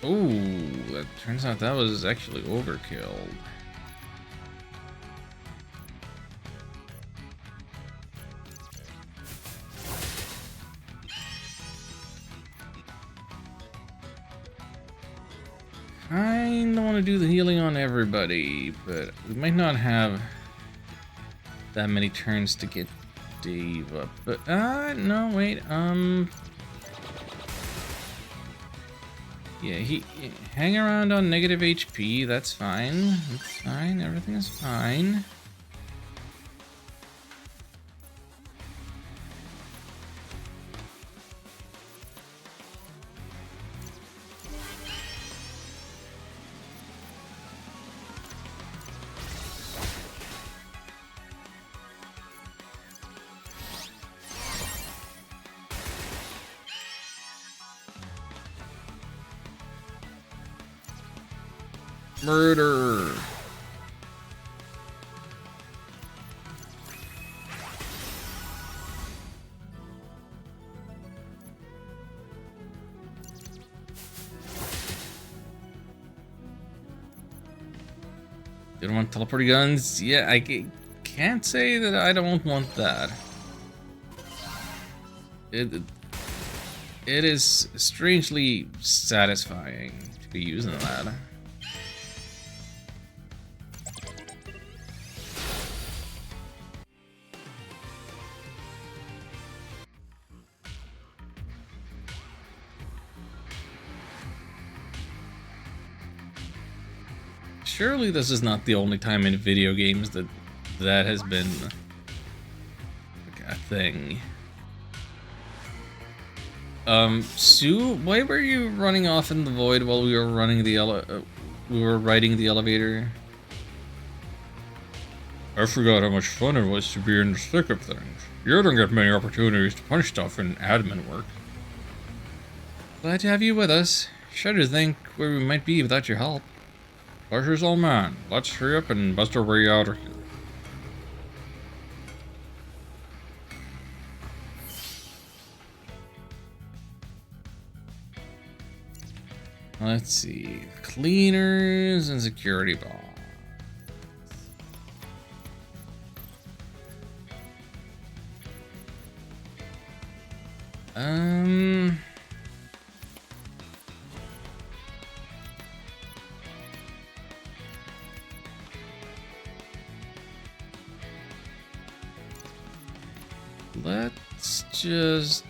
Ooh, that turns out that was actually overkill. I don't want to do the healing on everybody, but we might not have that many turns to get Dave up. But, no, wait, yeah, hang around on negative HP, that's fine. That's fine, everything is fine. Murder! You don't want teleporting guns? Yeah, I can't say that I don't want that. It is strangely satisfying to be using that. Surely this is not the only time in video games that has been like a thing. Sue, why were you running off in the void while we were riding the elevator? I forgot how much fun it was to be in the thick of things. You don't get many opportunities to punch stuff in admin work. Glad to have you with us. Shudder to think where we might be without your help. Pleasure's all mine. Let's hurry up and bust our way out of here. Let's see. Cleaners and security bombs. Let's just...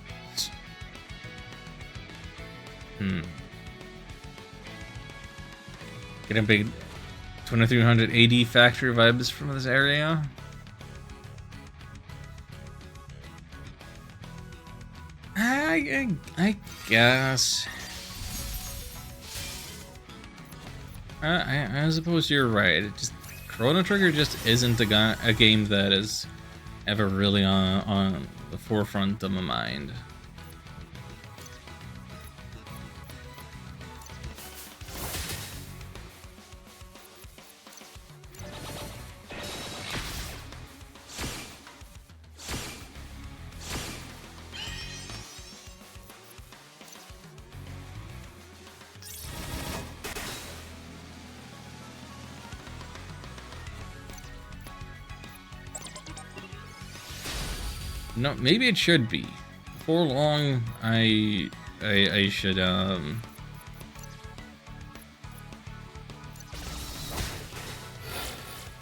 Getting big 2300 AD factory vibes from this area. I guess. I suppose you're right. It just Chrono Trigger just isn't a game that is ever really on the forefront of my mind. No, maybe it should be. Before long, I should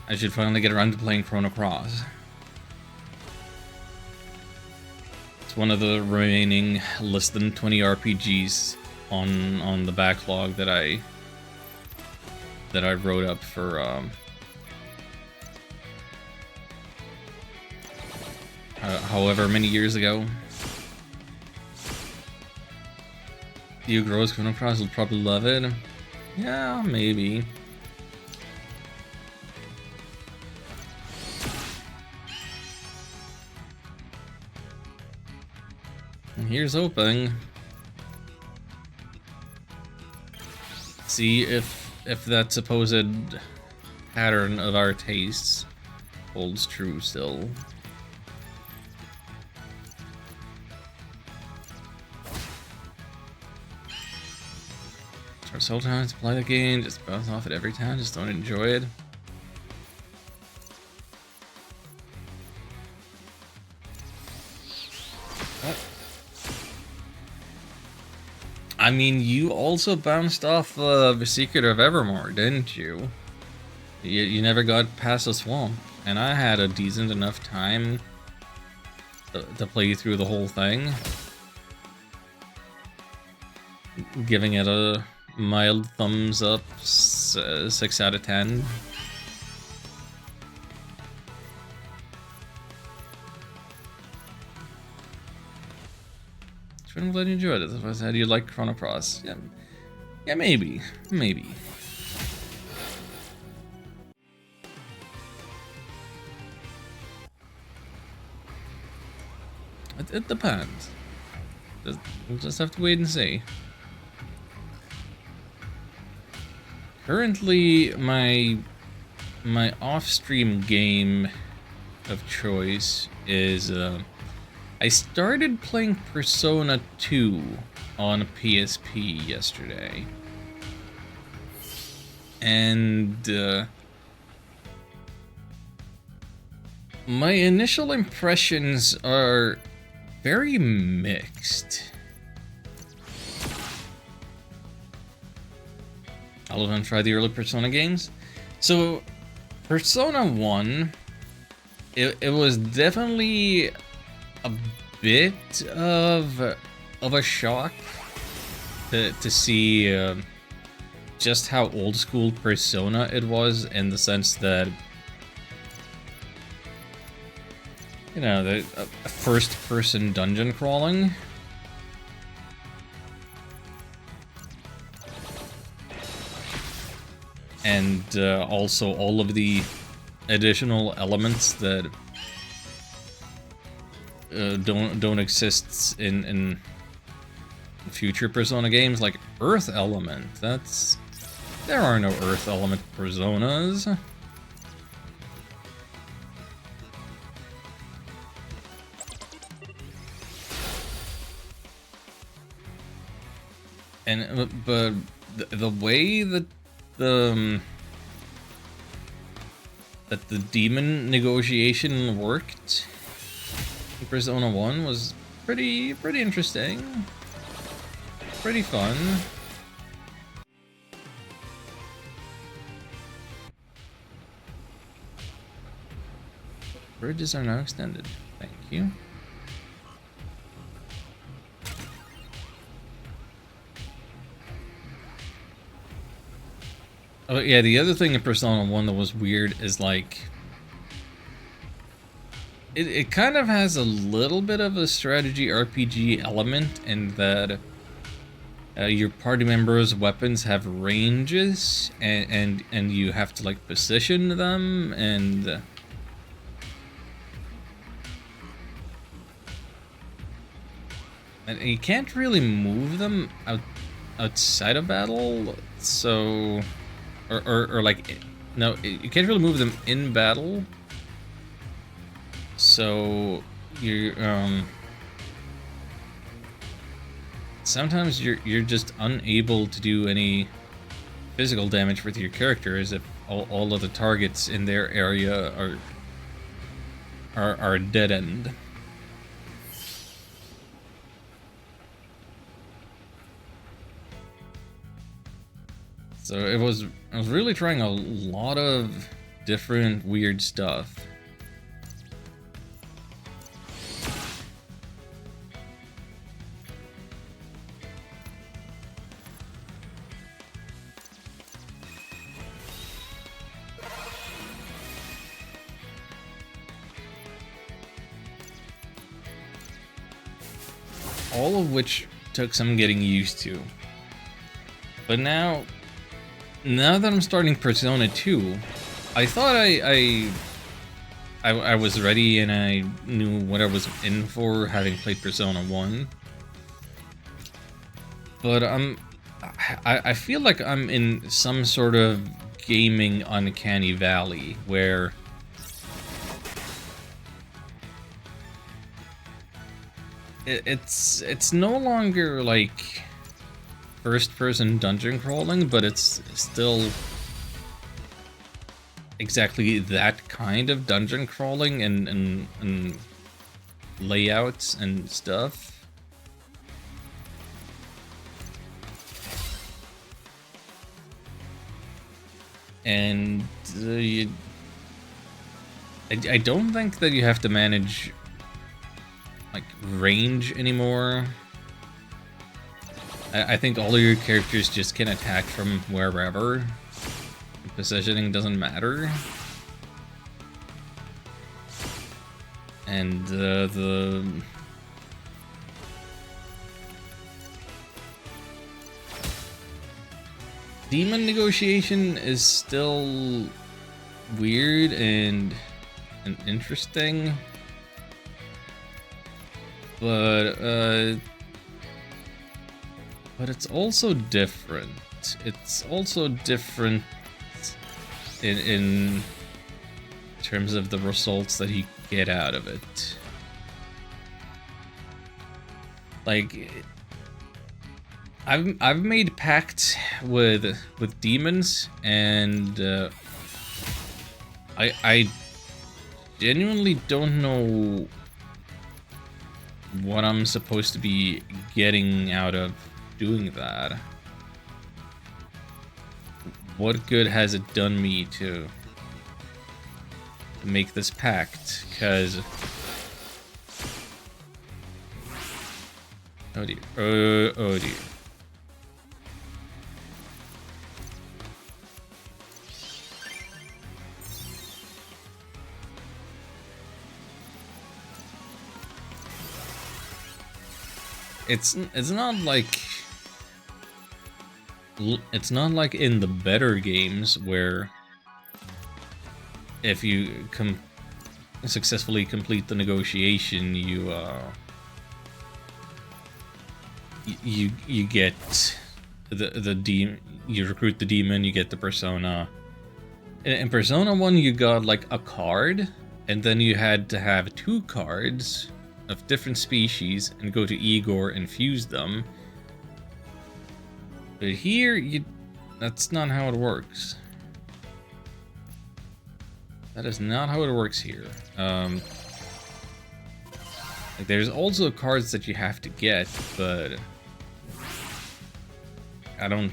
I should finally get around to playing Chrono Cross. It's one of the remaining less than 20 RPGs on the backlog that I wrote up for however many years ago. You grows Chrono Cross will probably love it. Yeah, maybe. And here's hoping. See if that supposed pattern of our tastes holds true still. Try so times to play the game, just bounce off it every time, just don't enjoy it. I mean, you also bounced off The Secret of Evermore, didn't you? You never got past the swamp, and I had a decent enough time to play through the whole thing. Giving it a mild thumbs up, 6 out of 10. I'm glad you enjoyed it. That's why I said you like Chrono Cross. Yeah, maybe. It depends. We'll just have to wait and see. Currently, my off-stream game of choice is I started playing Persona 2 on PSP yesterday. And my initial impressions are very mixed. I'll even try the early Persona games. So, Persona 1, it was definitely a bit of a shock to see just how old school Persona it was, in the sense that, you know, the first person dungeon crawling. And also all of the additional elements that don't exist in future Persona games, like Earth Element. There are no Earth Element Personas. And but the way that the demon negotiation worked in Persona 1 was pretty interesting. Pretty fun. Bridges are now extended. Thank you. Oh yeah, the other thing in Persona 1 that was weird is, like, it kind of has a little bit of a strategy RPG element, in that your party members' weapons have ranges, and you have to, like, position them, and you can't really move them outside of battle, so... Or like, no, you can't really move them in battle. So you sometimes you're just unable to do any physical damage with your character, as if all of the targets in their area are dead end. So I was really trying a lot of different weird stuff. All of which took some getting used to. But now that I'm starting Persona 2, I thought I was ready and I knew what I was in for, having played Persona 1. But I feel like I'm in some sort of gaming uncanny valley where it's no longer like first-person dungeon crawling, but it's still exactly that kind of dungeon crawling and layouts and stuff. And I don't think that you have to manage like range anymore. I think all of your characters just can attack from wherever. Positioning doesn't matter. And the demon negotiation is still weird and interesting. But it's also different. It's also different in terms of the results that you get out of it. Like, I've made pacts with demons, and I genuinely don't know what I'm supposed to be getting out of doing that. What good has it done me to make this pact? Because oh dear, oh dear. It's not like in the better games where if you successfully complete the negotiation, you get the demon, you recruit the demon, you get the persona. In Persona 1 you got like a card, and then you had to have 2 cards of different species and go to Igor and fuse them. But here, that's not how it works. That is not how it works here. Like, there's also cards that you have to get, but I don't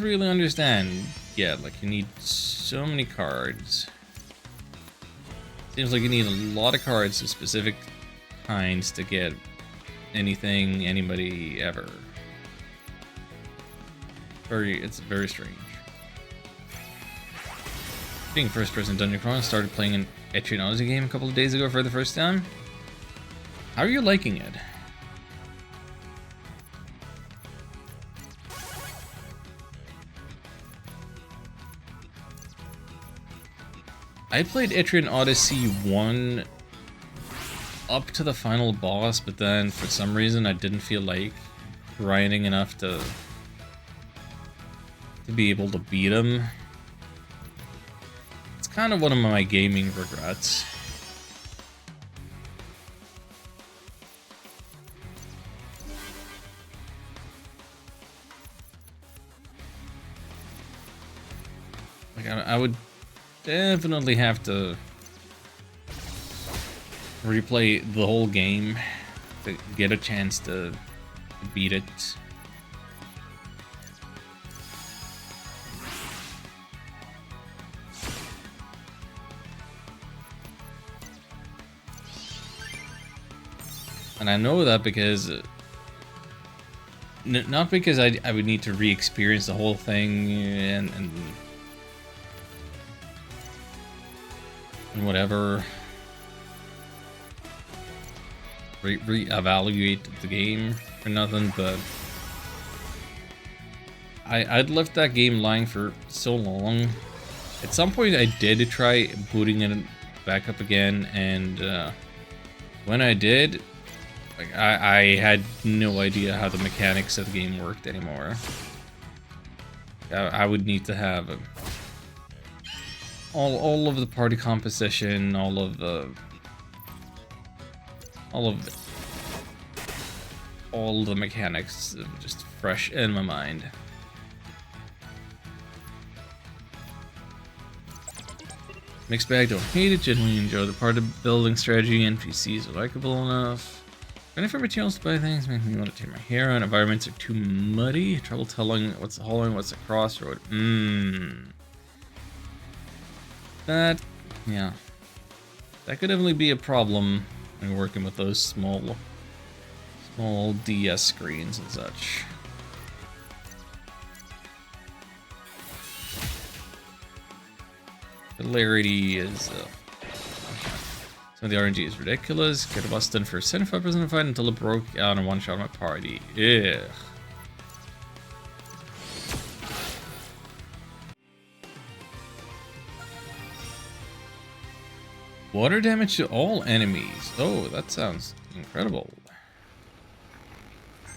really understand yet. Like, you need so many cards. Seems like you need a lot of cards of specific kinds to get anything, anybody, ever. It's very strange. Being first-person dungeon crawling, started playing an Etrian Odyssey game a couple of days ago for the first time. How are you liking it? I played Etrian Odyssey 1 up to the final boss, but then for some reason I didn't feel like grinding enough to be able to beat him. It's kind of one of my gaming regrets. Like, I would definitely have to replay the whole game to get a chance to beat it. And I know that because not because I would need to re-experience the whole thing and whatever, re-evaluate the game or nothing, but I'd left that game lying for so long. At some point I did try booting it back up again, and when I did, like, I had no idea how the mechanics of the game worked anymore. I would need to have all of the party composition, all of the mechanics just fresh in my mind. Mixed bag, don't hate it, genuinely enjoy the part of building strategy. NPCs are likable enough. Running for materials to buy things makes me want to tear my hair out. Environments are too muddy. Trouble telling what's a hole and what's a crossroad. That, yeah. That could definitely be a problem when you're working with those small DS screens and such. Hilarity is some of the RNG is ridiculous. Get busted for 75% of fight until it broke out and one-shot my party. Ugh. Water damage to all enemies. Oh, that sounds incredible.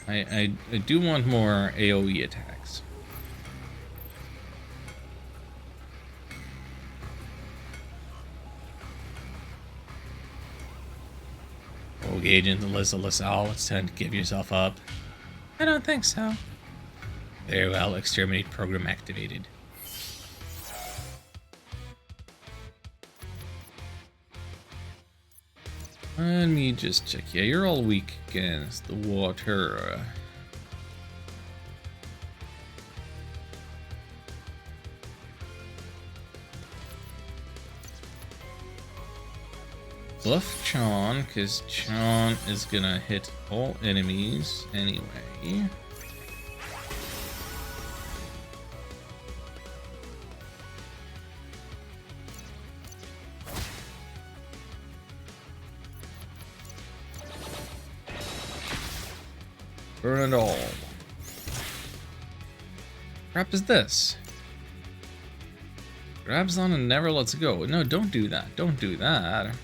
I do want more AoE attacks. Rogue Agent Alyssa LaSalle, it's time to give yourself up. I don't think so. Very well, exterminate program activated. Let me just check. Yeah, you're all weak against the water. Bluff Chon, because Chon is gonna hit all enemies anyway. Burn it all. Crap is this? Grabs on and never lets go. No, don't do that. Don't do that.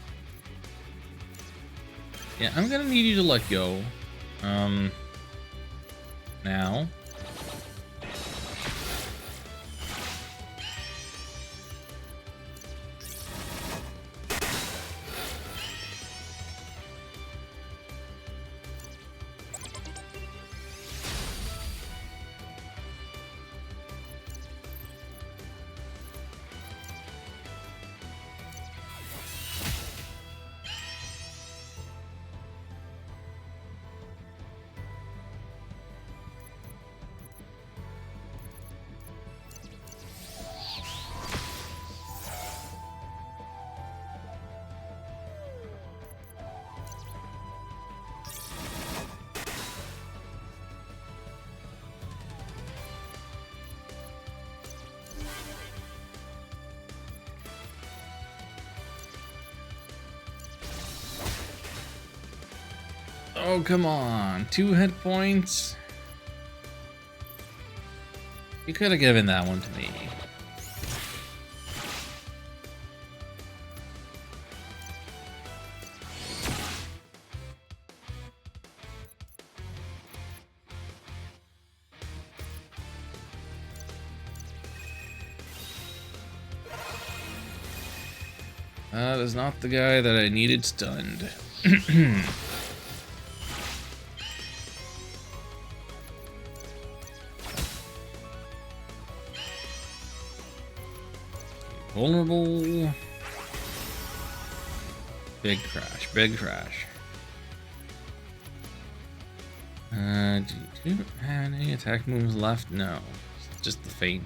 Yeah, I'm gonna need you to let go. Now. Oh, come on. 2 hit points? You could have given that one to me. That is not the guy that I needed stunned. Vulnerable. Big crash, big crash. Do you have any attack moves left? No, just the feint.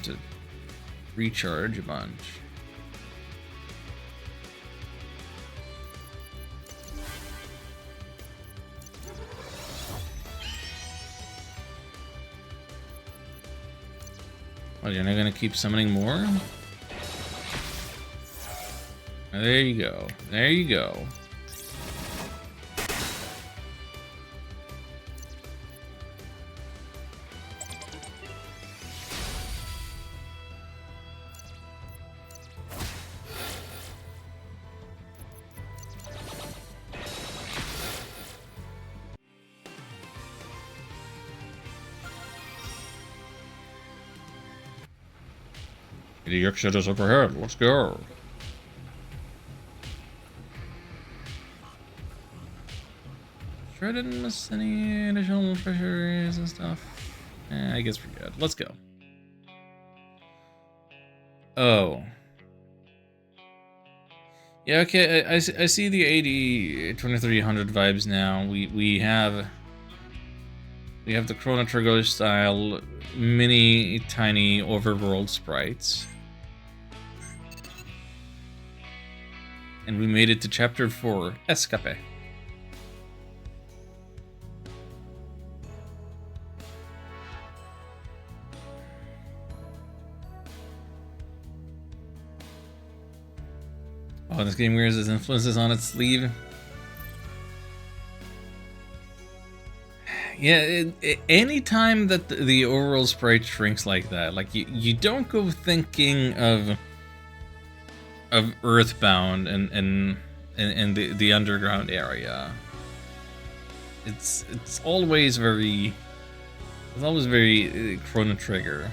to recharge a bunch. Oh, you're not gonna keep summoning more? There you go. There you go. The exit is up ahead. Let's go. Sure I didn't miss any additional treasures and stuff. I guess we're good. Let's go. Oh. Yeah, okay, I see the 2300 vibes now. We have the Chrono Trigger style mini tiny overworld sprites. And we made it to chapter 4, Escape. Oh, this game wears its influences on its sleeve. Yeah, anytime that the overall sprite shrinks like that, like you don't go thinking of Earthbound and the underground area. It's always very Chrono Trigger.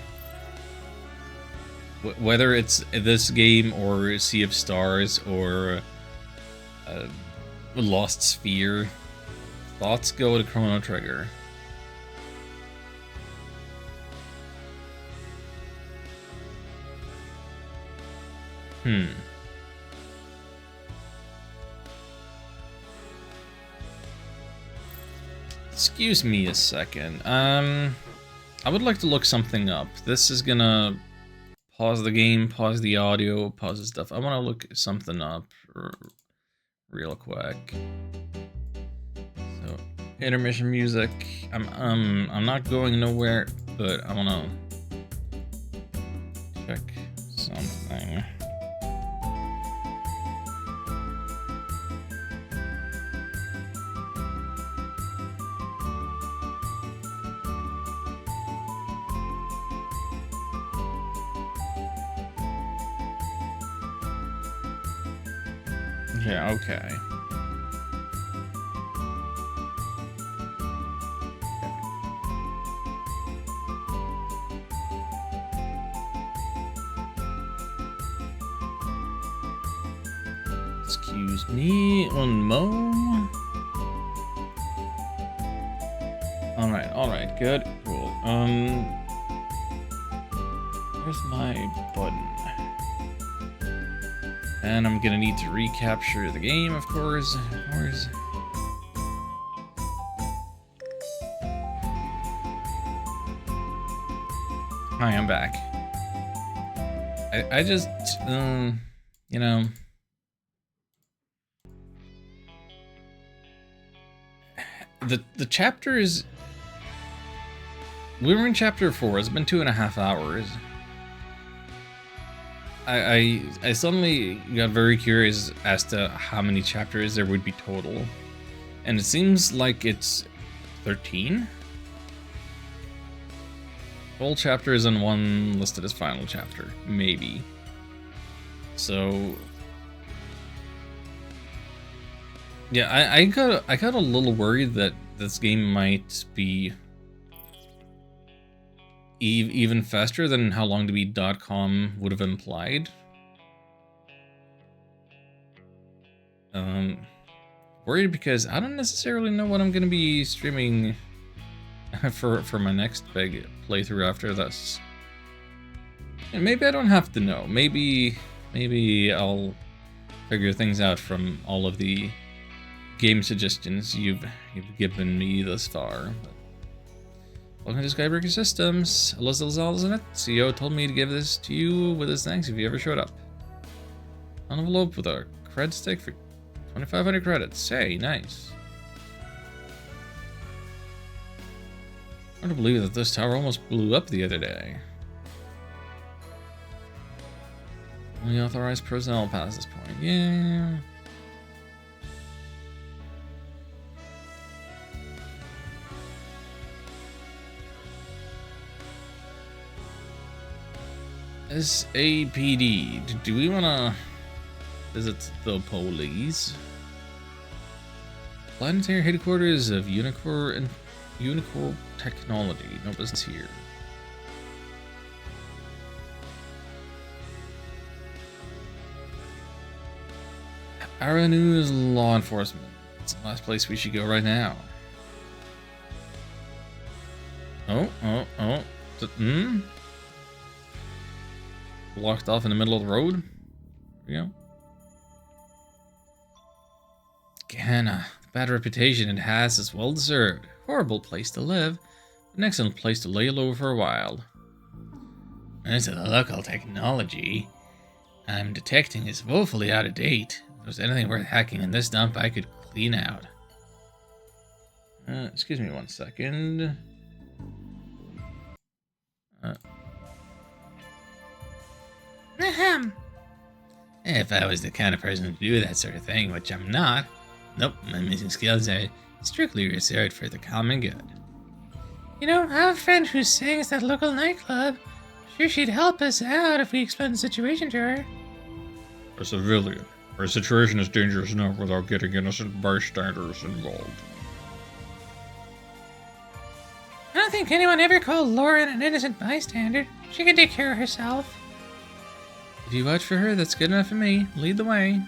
Whether it's this game or Sea of Stars or Lost Sphere, thoughts go to Chrono Trigger. Excuse me a second. I would like to look something up. This is gonna pause the game, pause the audio, pause the stuff. I want to look something up real quick. So, intermission music. I'm not going nowhere, but I want to check something. Yeah, okay. Excuse me, un mo. Alright, good, cool. Where's my button? And I'm gonna need to recapture the game, of course. Hi, I'm back. I just, you know, the chapters. We were in chapter 4. It's been 2.5 hours. I suddenly got very curious as to how many chapters there would be total, and it seems like it's 13. Full chapters and one listed as final chapter, maybe. So, yeah, I got a little worried that this game might be even faster than how long to beat.com would have implied. Worried because I don't necessarily know what I'm gonna be streaming for my next big playthrough after this. And maybe I don't have to know. Maybe I'll figure things out from all of the game suggestions you've given me thus far. But Welcome to Skybreaker Systems. Alyssa Lazal's in it. CEO told me to give this to you with his thanks if you ever showed up. An envelope with a cred stick for 2,500 credits. Hey, nice. Hard to believe that this tower almost blew up the other day. Only authorized personnel past this point. Yeah. SAPD. Do we want to visit the police? Planetary headquarters of Unicorn and Unicorn Technology. No business here. Aranu's law enforcement. It's the last place we should go right now. Oh. Blocked off in the middle of the road. There we go. Gehenna. The bad reputation it has is well deserved. Horrible place to live, but an excellent place to lay low for a while. As to the local technology I'm detecting is woefully out of date. If there's anything worth hacking in this dump, I could clean out. Excuse me 1 second. Ahem. If I was the kind of person to do that sort of thing, which I'm not, nope, my missing skills are strictly reserved for the common good. You know, I have a friend who sings at local nightclub. Sure, she'd help us out if we explained the situation to her. A civilian. Our situation is dangerous enough without getting innocent bystanders involved. I don't think anyone ever called Lauren an innocent bystander. She can take care of herself. If you vouch for her, that's good enough for me. Lead the way.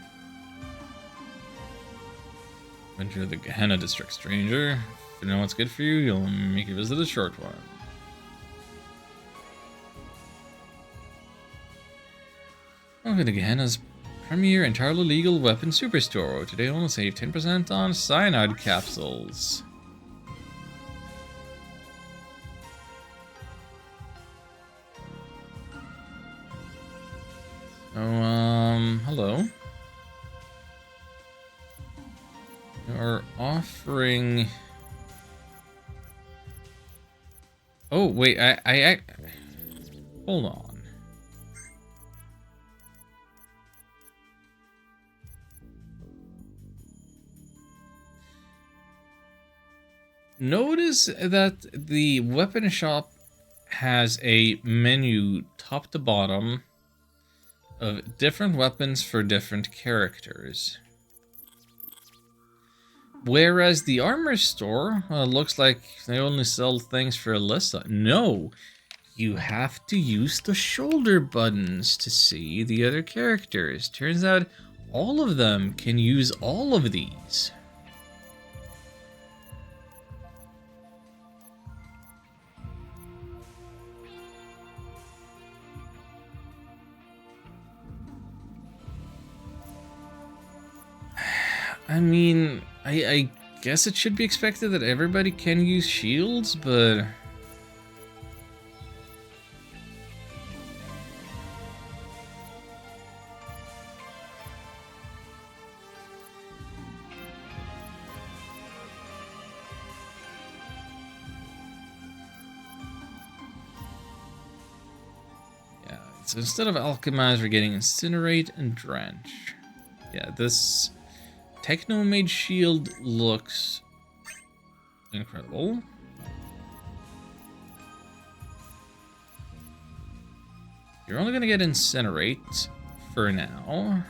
Venture the Gehenna District, stranger. If you know what's good for you, you'll make your visit a short one. Welcome to Gehenna's premier entirely legal weapon superstore. Today we'll save 10% on cyanide capsules. So, hello. You're offering... Oh, wait, I... Hold on. Notice that the weapon shop has a menu top to bottom of different weapons for different characters. Whereas the armor store looks like they only sell things for Alyssa. No, you have to use the shoulder buttons to see the other characters. Turns out all of them can use all of these. I mean, I guess it should be expected that everybody can use shields, but... yeah, so instead of alchemize, we're getting incinerate and drench. Yeah, this... Techno-made shield looks incredible. You're only gonna get incinerate for now,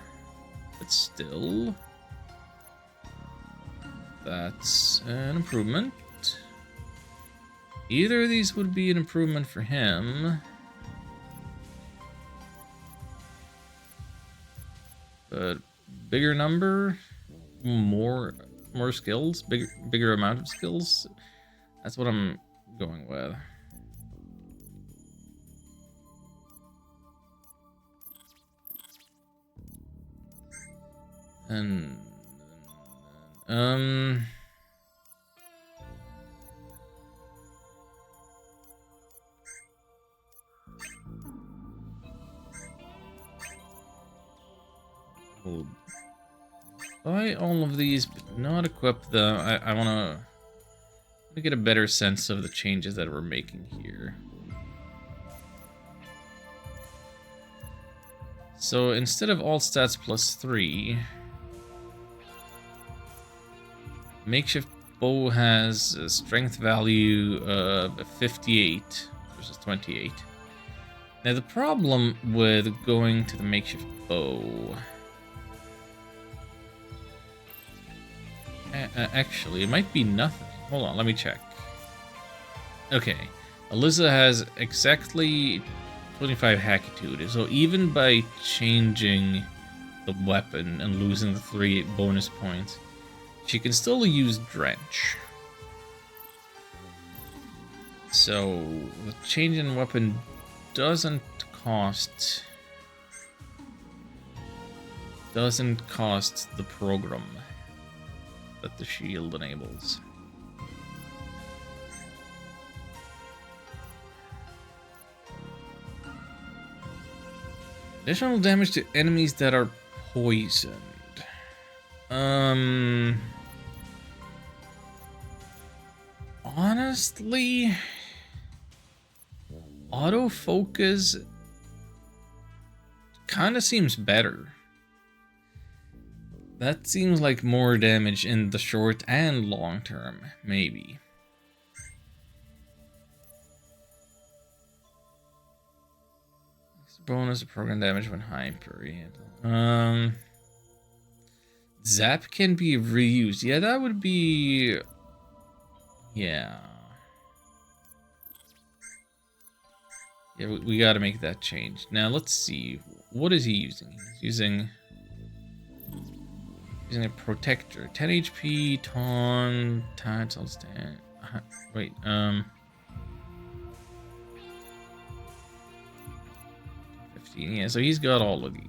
but still, that's an improvement. Either of these would be an improvement for him. But bigger number, more skills, bigger amount of skills. That's what I'm going with. And buy all of these, but not equip them. I want to get a better sense of the changes that we're making here. So instead of all stats +3, makeshift bow has a strength value of 58 versus 28. Now the problem with going to the makeshift bow... actually, it might be nothing. Hold on, let me check. Okay, Alyssa has exactly 25 hackitude, so even by changing the weapon and losing the 3 bonus points, she can still use Drench. So the change in weapon doesn't cost the program that the shield enables. Additional damage to enemies that are poisoned. Honestly, autofocus kind of seems better. That seems like more damage in the short and long term, maybe. Bonus of program damage when hyper. Zap can be reused. Yeah, that would be... Yeah. Yeah, we gotta make that change. Now, let's see. What is he using? He's using a protector. 10 HP, taunt, I'll stand. Wait, 15. Yeah, so he's got all of these.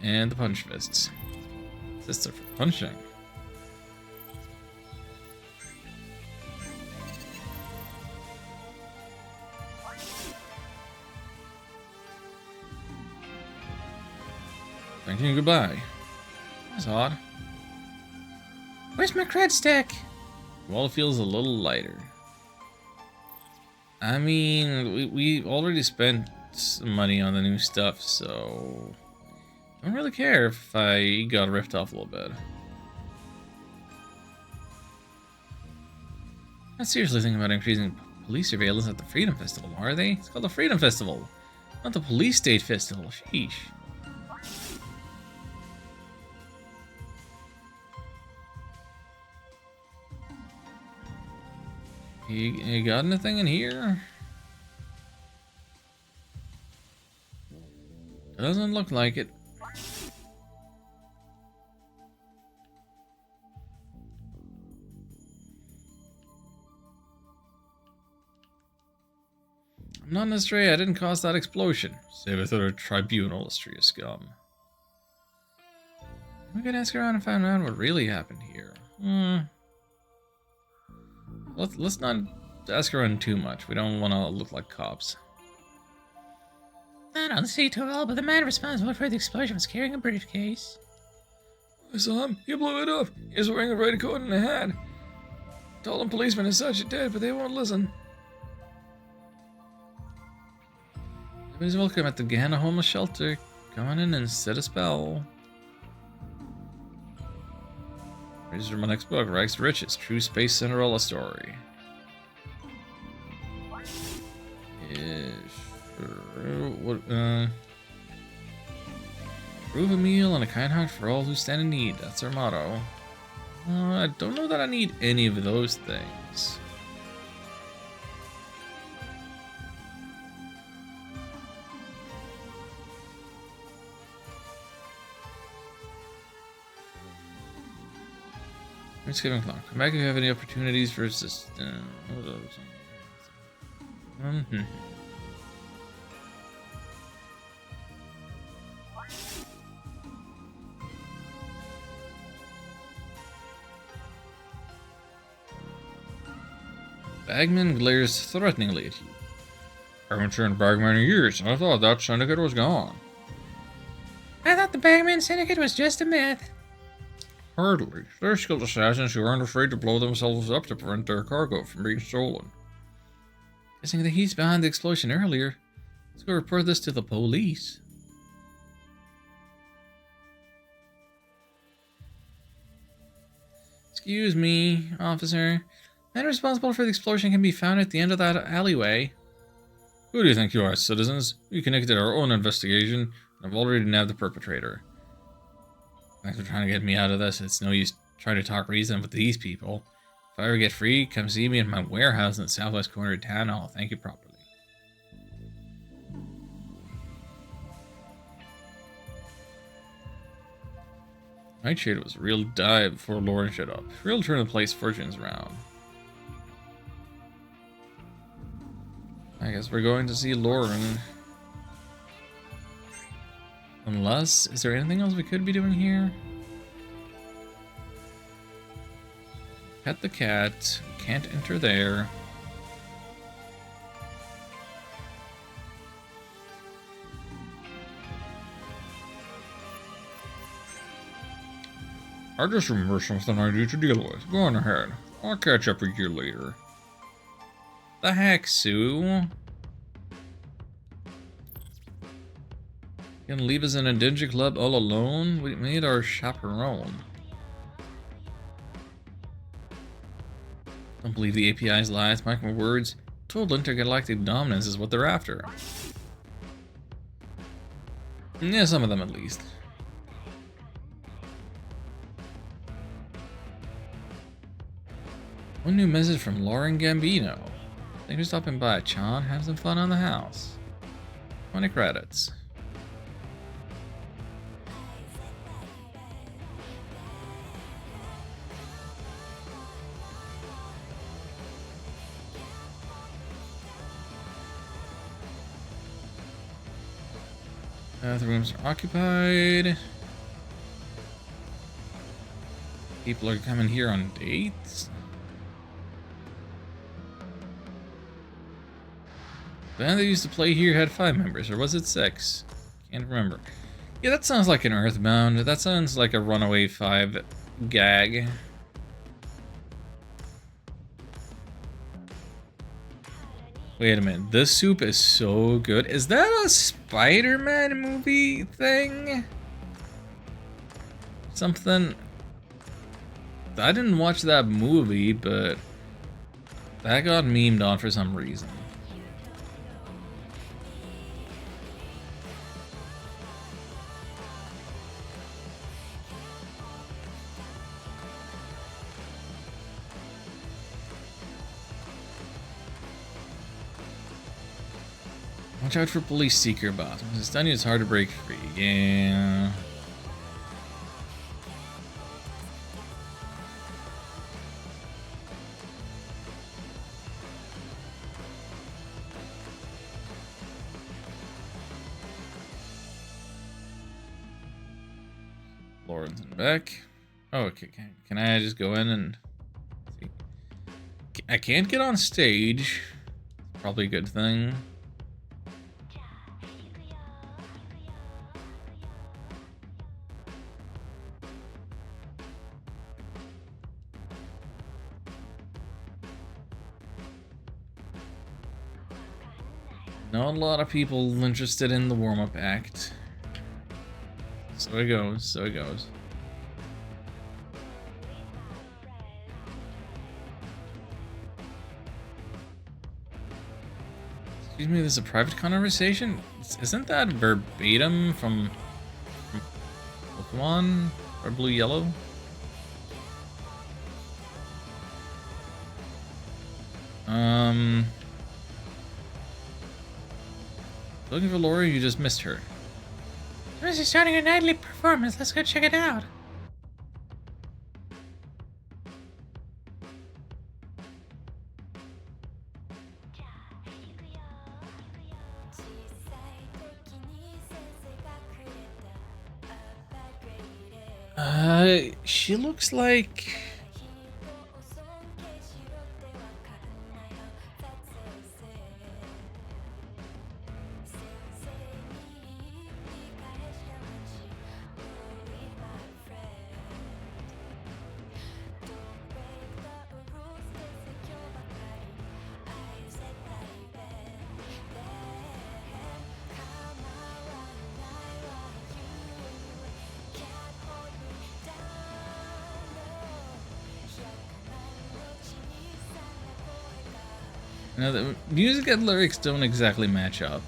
And the punch fists. Fists are for punching. Thank you and goodbye. That's odd. Where's my cred stack? Well, it feels a little lighter. I mean, we already spent some money on the new stuff, so I don't really care if I got ripped off a little bit. I'm seriously thinking about increasing police surveillance at the Freedom Festival, are they? It's called the Freedom Festival, not the Police State Festival. Sheesh. You got anything in here? Doesn't look like it. I'm not an Astrea, I didn't cause that explosion. Save it to the tribunal, Astrea scum. We could ask around and find out what really happened here. Let's not ask around too much. We don't want to look like cops. I don't see too well, but the man responsible for the explosion was carrying a briefcase. I saw him. He blew it up. He was wearing a red coat and a hat. Told them policemen and such it did, but they won't listen. Everybody's welcome at the Gehenna Homeless Shelter. Come on in and set a spell. Here's my next book, Rags to Riches, True Space Cinderella Story. Yeah, sure. What, prove a meal and a kind heart for all who stand in need. That's our motto. I don't know that I need any of those things. Thanksgiving clock. Come back if you have any opportunities for assistance. Bagman glares threateningly at you. Haven't seen Bagman in years. I thought that syndicate was gone. I thought the Bagman Syndicate was just a myth. Hardly. They're skilled assassins who aren't afraid to blow themselves up to prevent their cargo from being stolen. Guessing that he's behind the explosion earlier. Let's go report this to the police. Excuse me, officer. The man responsible for the explosion can be found at the end of that alleyway. Who do you think you are, citizens? We conducted our own investigation, and have already nabbed the perpetrator. Thanks for trying to get me out of this. It's no use trying to talk reason with these people. If I ever get free, come see me in my warehouse in the southwest corner of town. I'll thank you properly. Nightshade was a real dive before Lauren showed up. Real turn the place fortunes around. I guess we're going to see Lauren. Unless, is there anything else we could be doing here? Pet the cat. Can't enter there. I just remember something I need to deal with. Go on ahead. I'll catch up with you later. The heck, Sue? You gonna leave us in a dingy club all alone? We need our chaperone. Don't believe the API's lies, mark my words. Total intergalactic dominance is what they're after. Yeah, some of them at least. One new message from Lauren Gambino. Thanks for stopping by, Chan. Have some fun on the house. 20 credits. Bathrooms are occupied. People are coming here on dates. The band that used to play here had 5 members, or was it 6? Can't remember. Yeah, that sounds like an Earthbound. That sounds like a Runaway 5 gag. Wait a minute, this soup is so good. Is that a Spider-Man movie thing? Something... I didn't watch that movie, but that got memed on for some reason. Watch out for police seeker boss. When it's done, it's hard to break free. Yeah. Lauren's in the back. Oh, okay. Can I just go in and see? I can't get on stage. Probably a good thing. Not a lot of people interested in the warm-up act. So it goes, so it goes. Excuse me, this is a private conversation? Isn't that verbatim from Pokemon? Or Blue Yellow? Looking for Laura, you just missed her. She's starting a nightly performance. Let's go check it out. She looks like... Now, the music and lyrics don't exactly match up.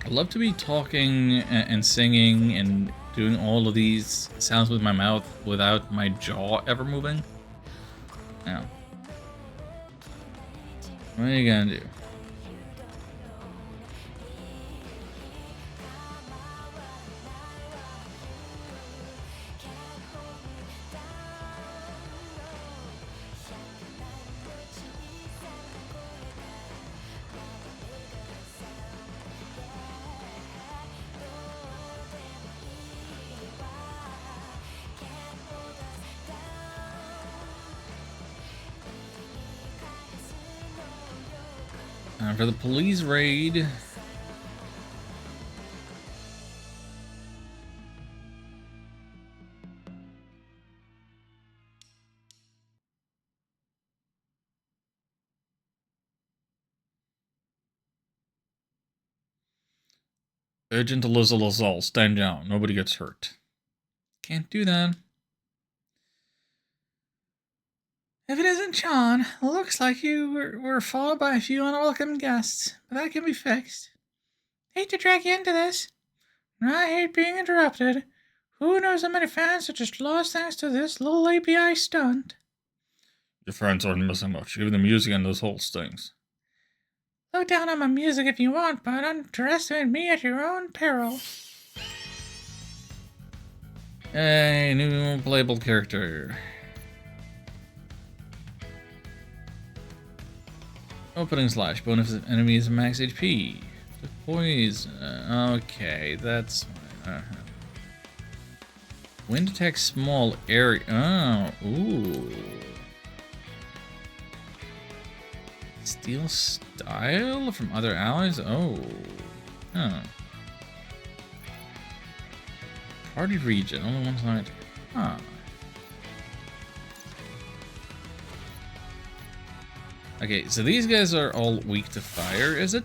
I love to be talking and singing and doing all of these sounds with my mouth without my jaw ever moving. Now, what are you gonna do? For the police raid. Agent Eliza Lazal, stand down. Nobody gets hurt. Can't do that. If it isn't Sean, looks like you were followed by a few unwelcome guests, but that can be fixed. Hate to drag you into this. I hate being interrupted. Who knows how many fans are just lost thanks to this little API stunt? Your fans aren't missing much. Even the music and those whole stings. Look down on my music if you want, but underestimate me at your own peril. A new playable character. Opening slash. Bonus enemies max HP. Poison. Okay, that's fine. Wind attack small area. Oh, ooh. Steal style from other allies? Oh. Huh. Party region. Only one side. Huh. Okay, so these guys are all weak to fire, is it?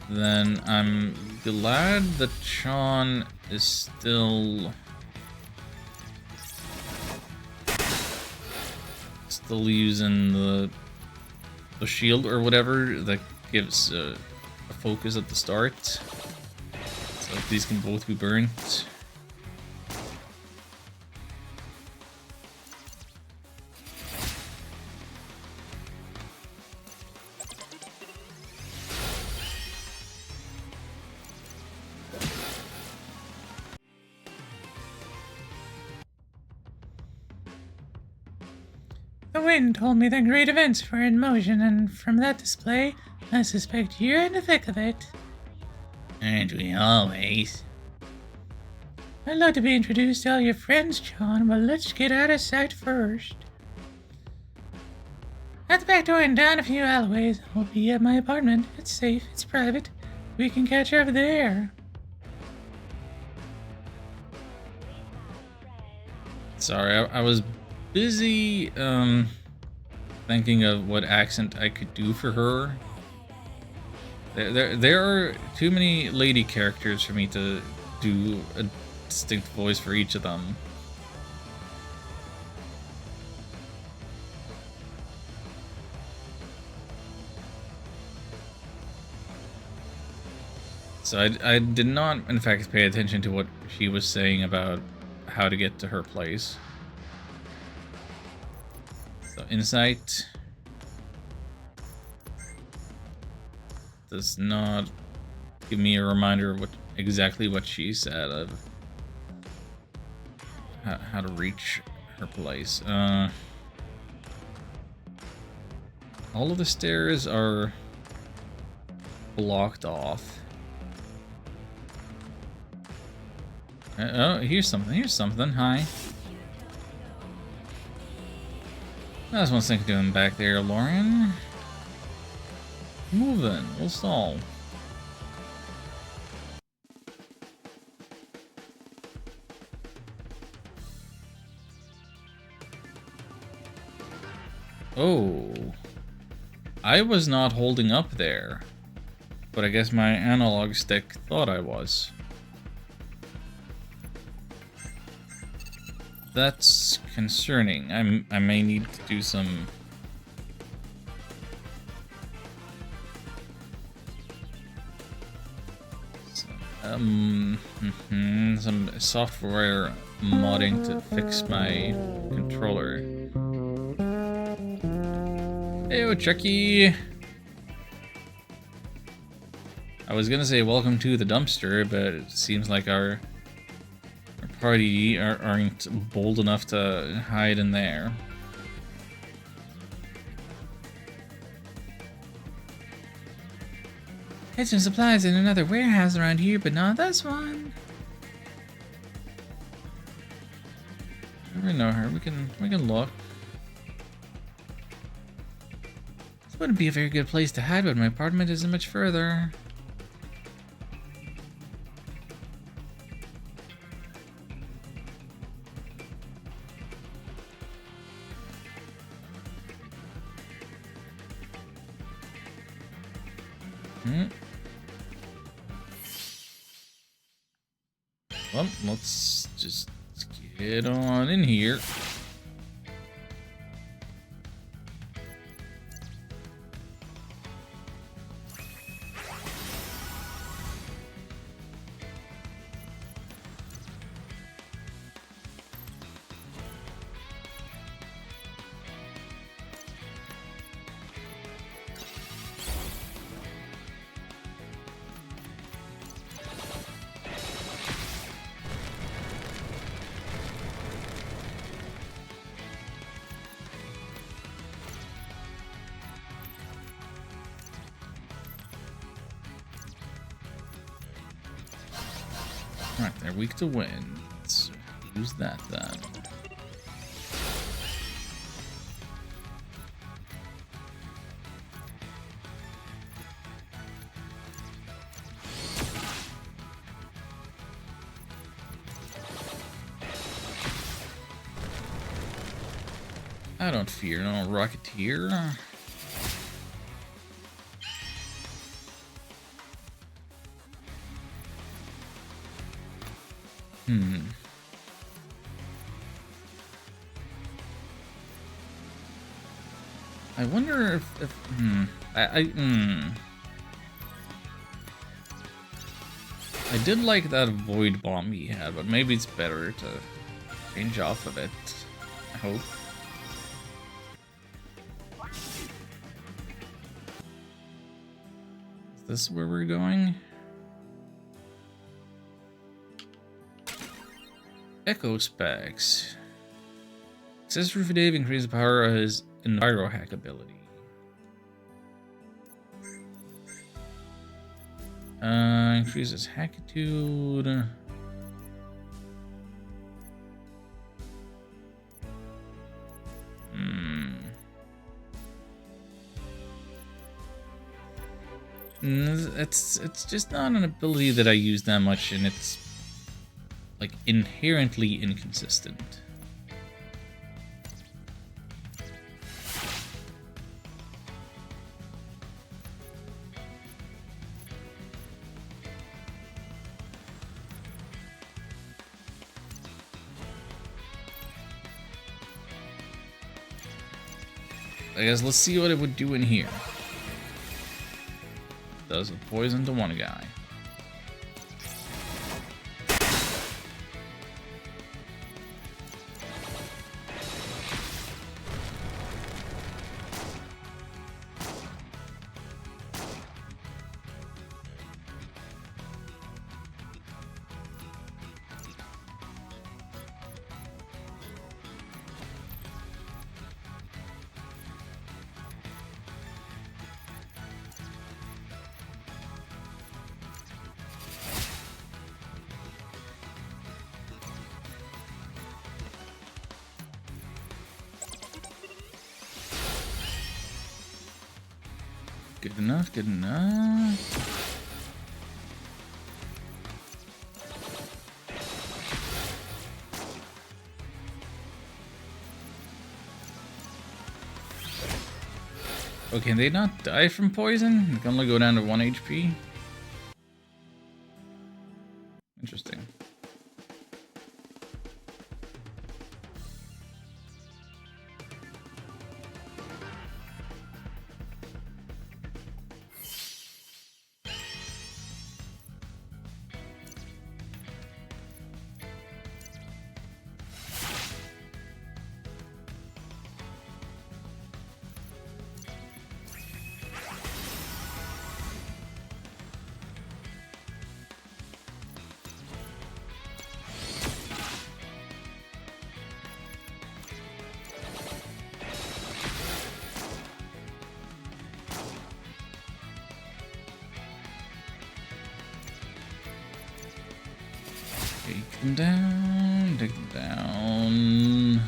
Then I'm glad that Sean is still using the shield or whatever that gives a focus at the start. So these can both be burnt. The wind told me that great events were in motion, and from that display, I suspect you're in the thick of it. Aren't we always? I'd love to be introduced to all your friends, John, but let's get out of sight first. At the back door and down a few alleyways, I'll be at my apartment. It's safe, it's private. We can catch up there. Sorry, I was busy thinking of what accent I could do for her. There are too many lady characters for me to do a distinct voice for each of them. So I did not, in fact, pay attention to what she was saying about how to get to her place. So insight does not give me a reminder of exactly what she said of how to reach her place. All of the stairs are blocked off. Oh, here's something. Here's something. Hi. That's one thing doing back there, Lauren. Move then. We'll stall. Oh. I was not holding up there. But I guess my analog stick thought I was. That's concerning. I may need to do some... some software modding to fix my controller. Heyo, Chucky! I was gonna say welcome to the dumpster, but it seems like our party aren't bold enough to hide in there. Had some supplies in another warehouse around here, but not this one. We know her. We can look. This wouldn't be a very good place to hide, but my apartment isn't much further. Well, let's just get on in here. Alright, they're weak to wind. Let's use that then. I don't fear no Rocketeer. I wonder if I did like that void bomb he had, but maybe it's better to change off of it. I hope. Is this where we're going? Echo specs. Accessory for Dave increases the power of his Enviro hack ability. Increases hackitude. It's just not an ability that I use that much, and it's like inherently inconsistent. I guess let's see what it would do in here. Does a poison to one guy. Good enough, good enough. Oh, can they not die from poison? They can only go down to 1 HP? Interesting. Take them down, take them down.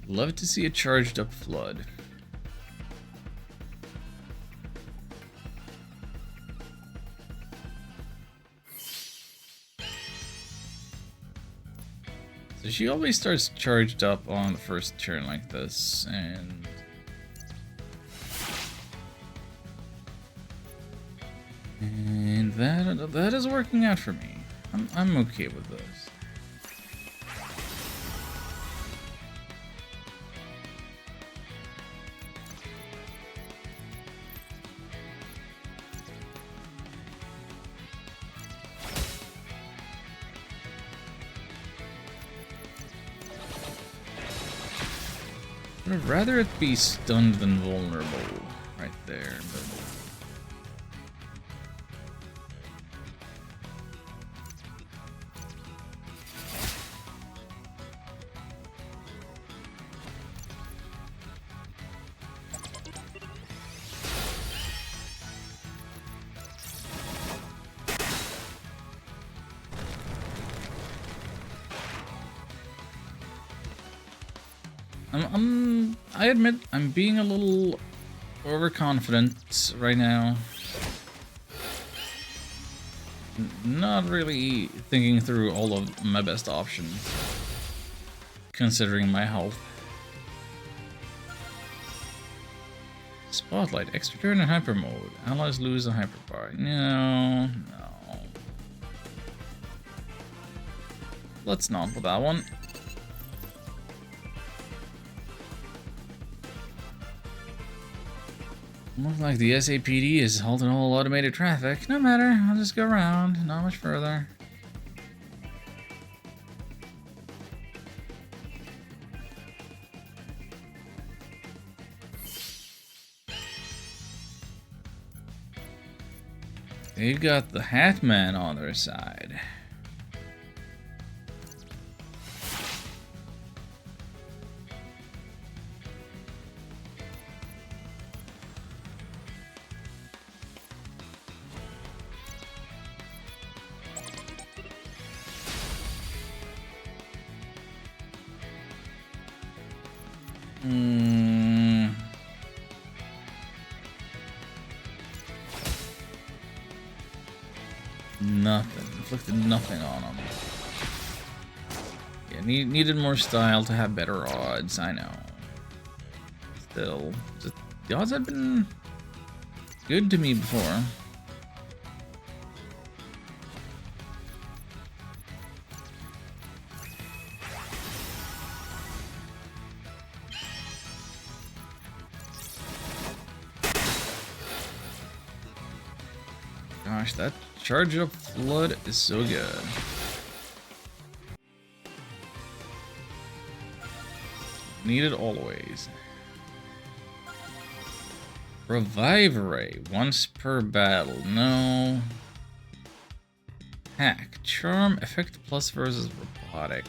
Love to see a charged up flood. So she always starts charged up on the first turn like this, and that is working out for me. I'm okay with this. I'd rather it be stunned than vulnerable right there, but... I admit I'm being a little overconfident right now. Not really thinking through all of my best options, considering my health. Spotlight, extra turn in hyper mode. Allies lose a hyper bar. No. Let's not with that one. Looks like the SAPD is halting all automated traffic. No matter, I'll just go around, not much further. They've got the Hat Man on their side. Nothing. Inflicted nothing on him. Yeah, needed more style to have better odds, I know. Still, the odds have been good to me before. Gosh, that charge up flood is so good. Needed always. Revive Ray, once per battle. No. Hack. Charm, effect plus versus robotic.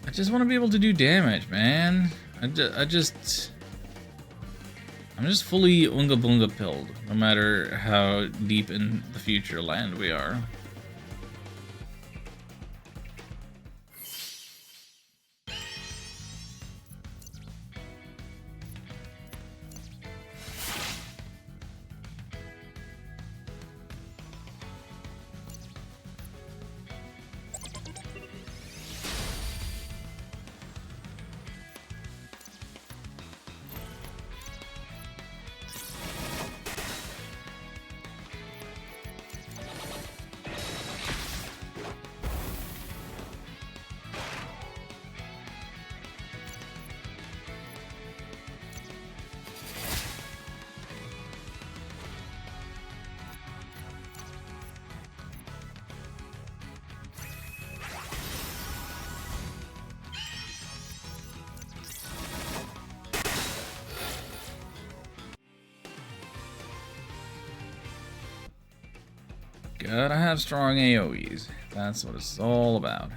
I just want to be able to do damage, man. I'm just fully Unga Bunga pilled, no matter how deep in the future land we are. Gotta have strong AoEs. That's what it's all about.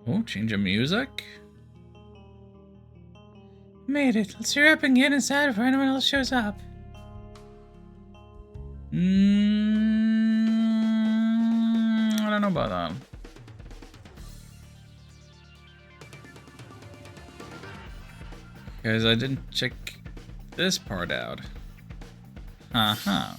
Oh, change of music? Made it. Let's hurry up and get inside before anyone else shows up. I don't know about that. Because I didn't check this part out. Uh-huh.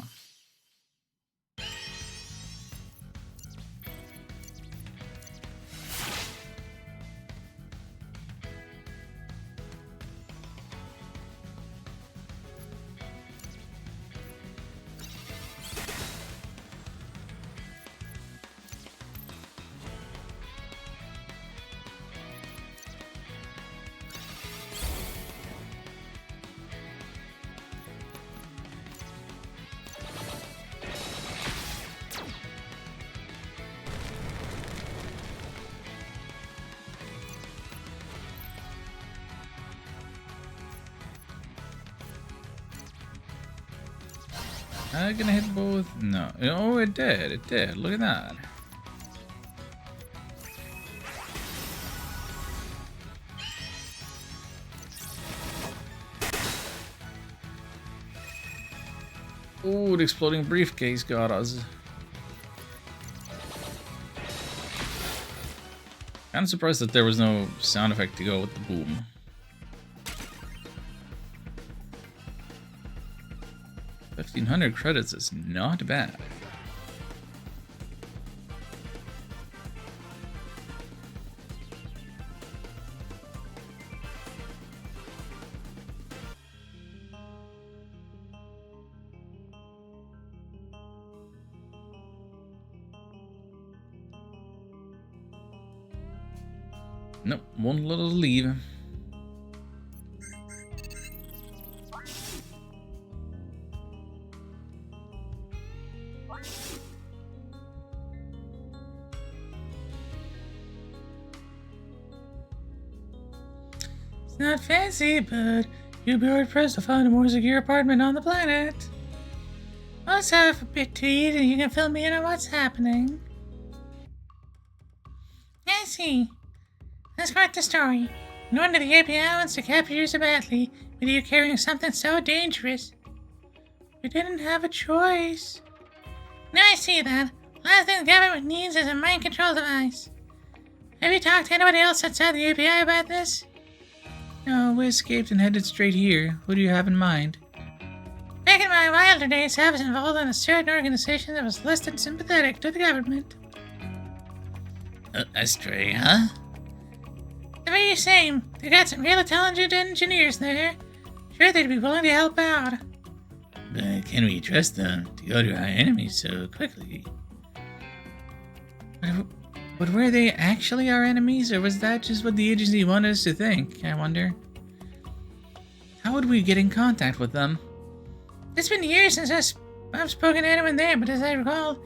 Gonna hit both? No. Oh, it did. It did. Look at that. Oh, the exploding briefcase got us. Kind of surprised that there was no sound effect to go with the boom. 1,500 credits is not bad. Nope, won't let us leave. It's not fancy, but you'll be hard pressed to find a more secure apartment on the planet. Let's have a bit to eat and you can fill me in on what's happening. I see. That's quite the story. No wonder the API wants to capture you so badly, with you carrying something so dangerous. We didn't have a choice. Now I see that. Last thing the government needs is a mind control device. Have you talked to anybody else outside the API about this? No, we escaped and headed straight here. Who do you have in mind? Back in my wilder days, I was involved in a certain organization that was less than sympathetic to the government. Astray, huh? The very same. They got some real intelligent engineers there. Sure, they'd be willing to help out. But can we trust them to go to our enemies so quickly? But were they actually our enemies, or was that just what the agency wanted us to think, I wonder? How would we get in contact with them? It's been years since I've spoken to anyone there, but as I recall,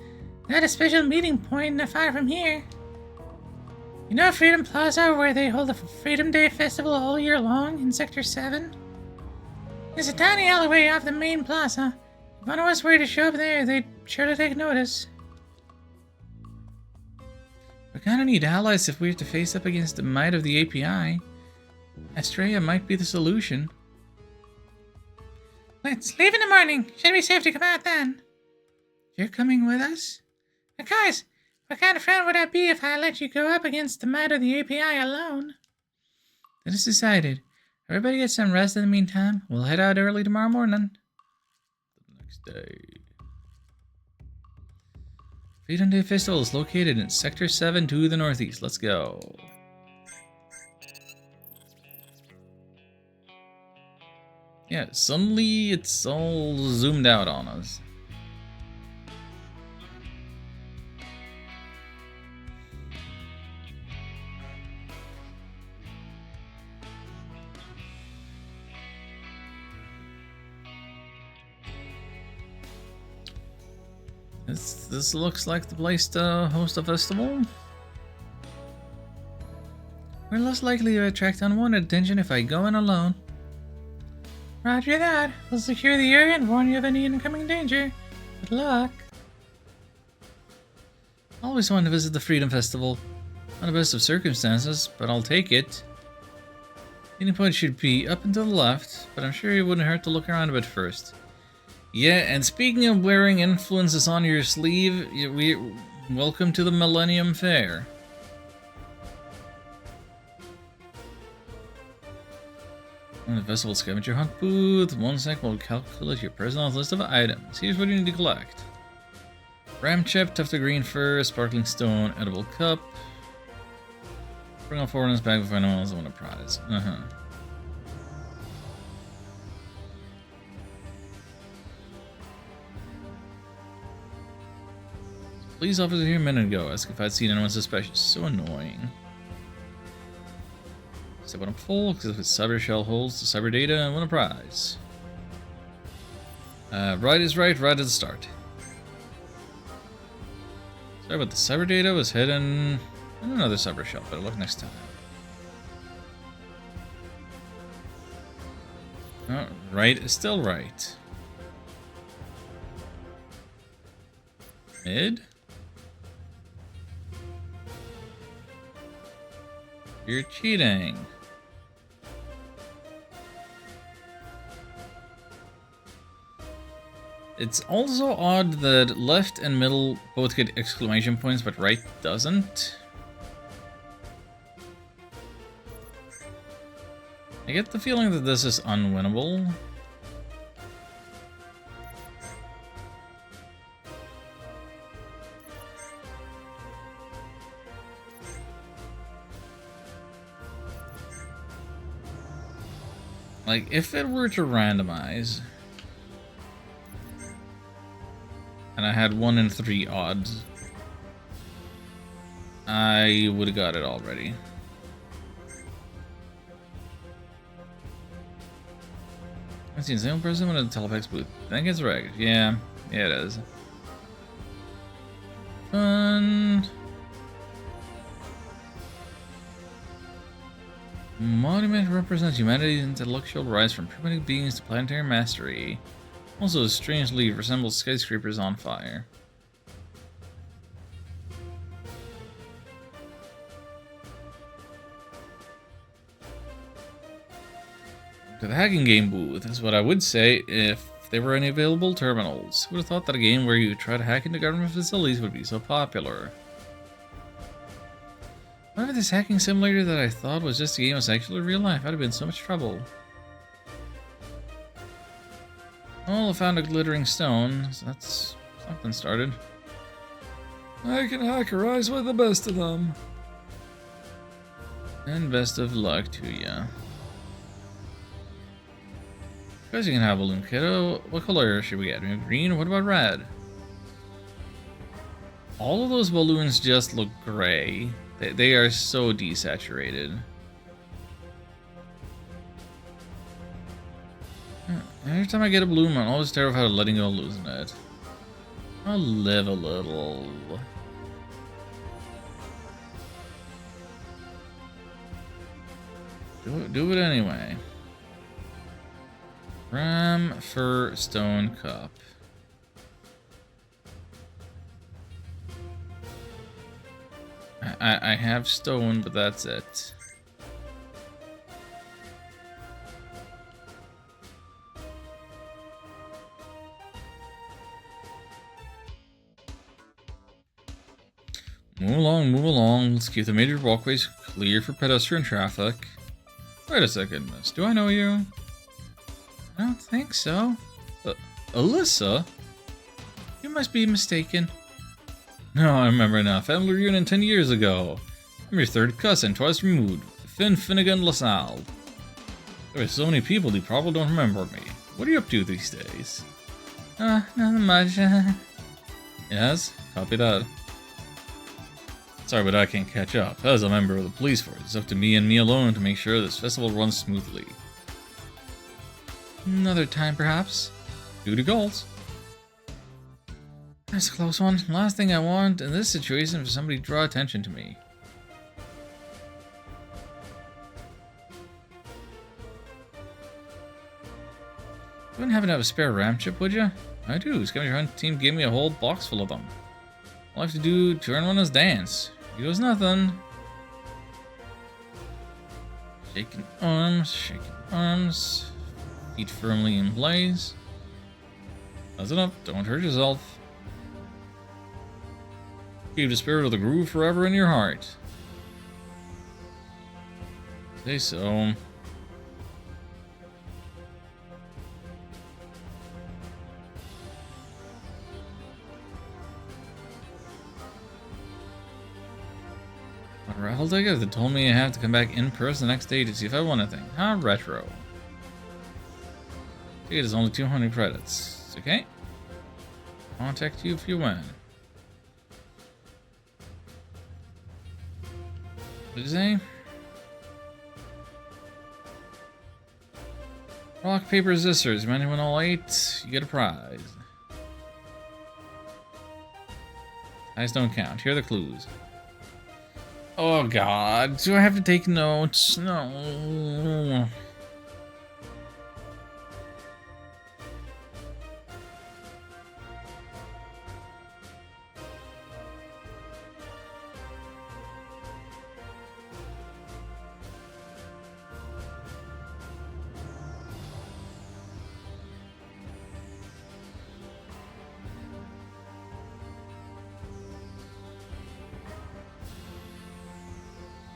they had a special meeting point not far from here. You know Freedom Plaza, where they hold a Freedom Day festival all year long in Sector 7? There's a tiny alleyway off the main plaza. If one of us were to show up there, they'd surely take notice. We kinda need allies if we have to face up against the might of the API. Estrella might be the solution. Let's leave in the morning. Should be safe to come out then. You're coming with us? Of course. What kind of friend would I be if I let you go up against the might of the API alone? That is decided. Everybody get some rest in the meantime. We'll head out early tomorrow morning. The next day. Freedom Day Festival is located in Sector 7 to the northeast. Let's go. Yeah, suddenly it's all zoomed out on us. This looks like the place to host a festival. We're less likely to attract unwanted attention if I go in alone. Roger that. We'll secure the area and warn you of any incoming danger. Good luck. Always wanted to visit the Freedom Festival. Not the best of circumstances, but I'll take it. Meeting point should be up and to the left, but I'm sure it wouldn't hurt to look around a bit first. Yeah, and speaking of wearing influences on your sleeve, welcome to the Millennium Fair. On the festival scavenger hunt booth, 1 sec will calculate your personal list of items. Here's what you need to collect. Ram chip, tuft of green fur, sparkling stone, edible cup. Bring on forward in this bag if anyone else wants a prize. Police officer here a minute ago. Ask if I'd seen anyone suspicious. So annoying. Step on a full, because if it's cyber shell holds the cyber data and win a prize. Right is right at the start. Sorry, but the cyber data was hidden in another cyber shell. Better look next time. Oh, right is still right. Mid? You're cheating. It's also odd that left and middle both get exclamation points, but right doesn't. I get the feeling that this is unwinnable. Like, if it were to randomize, and I had 1 in 3 odds, I would have got it already. I've seen the same person with a telefax booth. I think it's rigged. Yeah, it is. Fun. Monument represents humanity's intellectual rise from primitive beings to planetary mastery. Also, strangely resembles skyscrapers on fire. To the hacking game booth is what I would say if there were any available terminals. Who would have thought that a game where you try to hack into government facilities would be so popular? Whatever this hacking simulator that I thought was just a game was actually real life, I'd have been in so much trouble. Well, I found a glittering stone, so that's something started. I can hackerize with the best of them. And best of luck to ya. Guys, you can have a balloon, kiddo. What color should we get? Green? What about red? All of those balloons just look gray. They are so desaturated. Every time I get a balloon, I'm always terrified of letting go and losing it. I'll live a little. Do it anyway. Ram for stone cup. I have stone, but that's it. Move along, move along. Let's keep the major walkways clear for pedestrian traffic. Wait a second, miss. Do I know you? I don't think so. Alyssa? You must be mistaken. No, I remember now. Family reunion 10 years ago. I'm your third cousin, twice removed. Finn Finnegan LaSalle. There are so many people you probably don't remember me. What are you up to these days? Nothing much. Yes? Copy that. Sorry, but I can't catch up. As a member of the police force, it's up to me and me alone to make sure this festival runs smoothly. Another time, perhaps. Duty calls. That's a close one. Last thing I want in this situation is for somebody to draw attention to me. You wouldn't happen to have a spare ram chip, would you? I do. Scavenger hunt team gave me a whole box full of them. All I have to do to earn one is dance. He goes nothing. Shaking arms. Feet firmly in place. That's enough. Don't hurt yourself. Keep the spirit of the groove forever in your heart. Say so. What raffle ticket? They told me I have to come back in person the next day to see if I won anything. How retro. Ticket is only 200 credits. Okay. Contact you if you win. What did you say? Rock, paper, scissors. If anyone all 8, you get a prize. Ties don't count. Here are the clues. Oh god, do I have to take notes? No.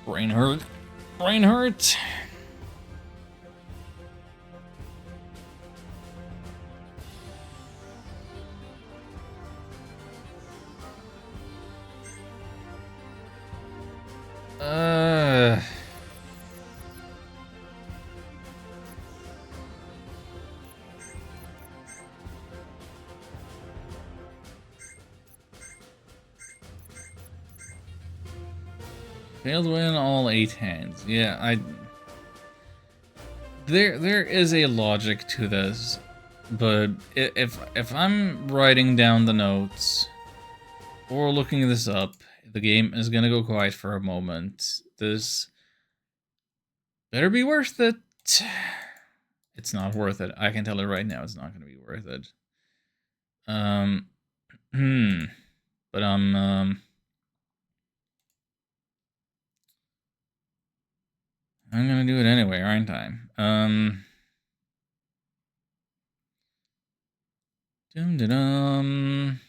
Brain hurt. Brain hurt. Failed to win all 8 hands. Yeah, There is a logic to this, but if I'm writing down the notes or looking this up, the game is gonna go quiet for a moment. This better be worth it. It's not worth it. I can tell it right now. It's not gonna be worth it. But I'm gonna do it anyway, aren't I? Dum-da-dum.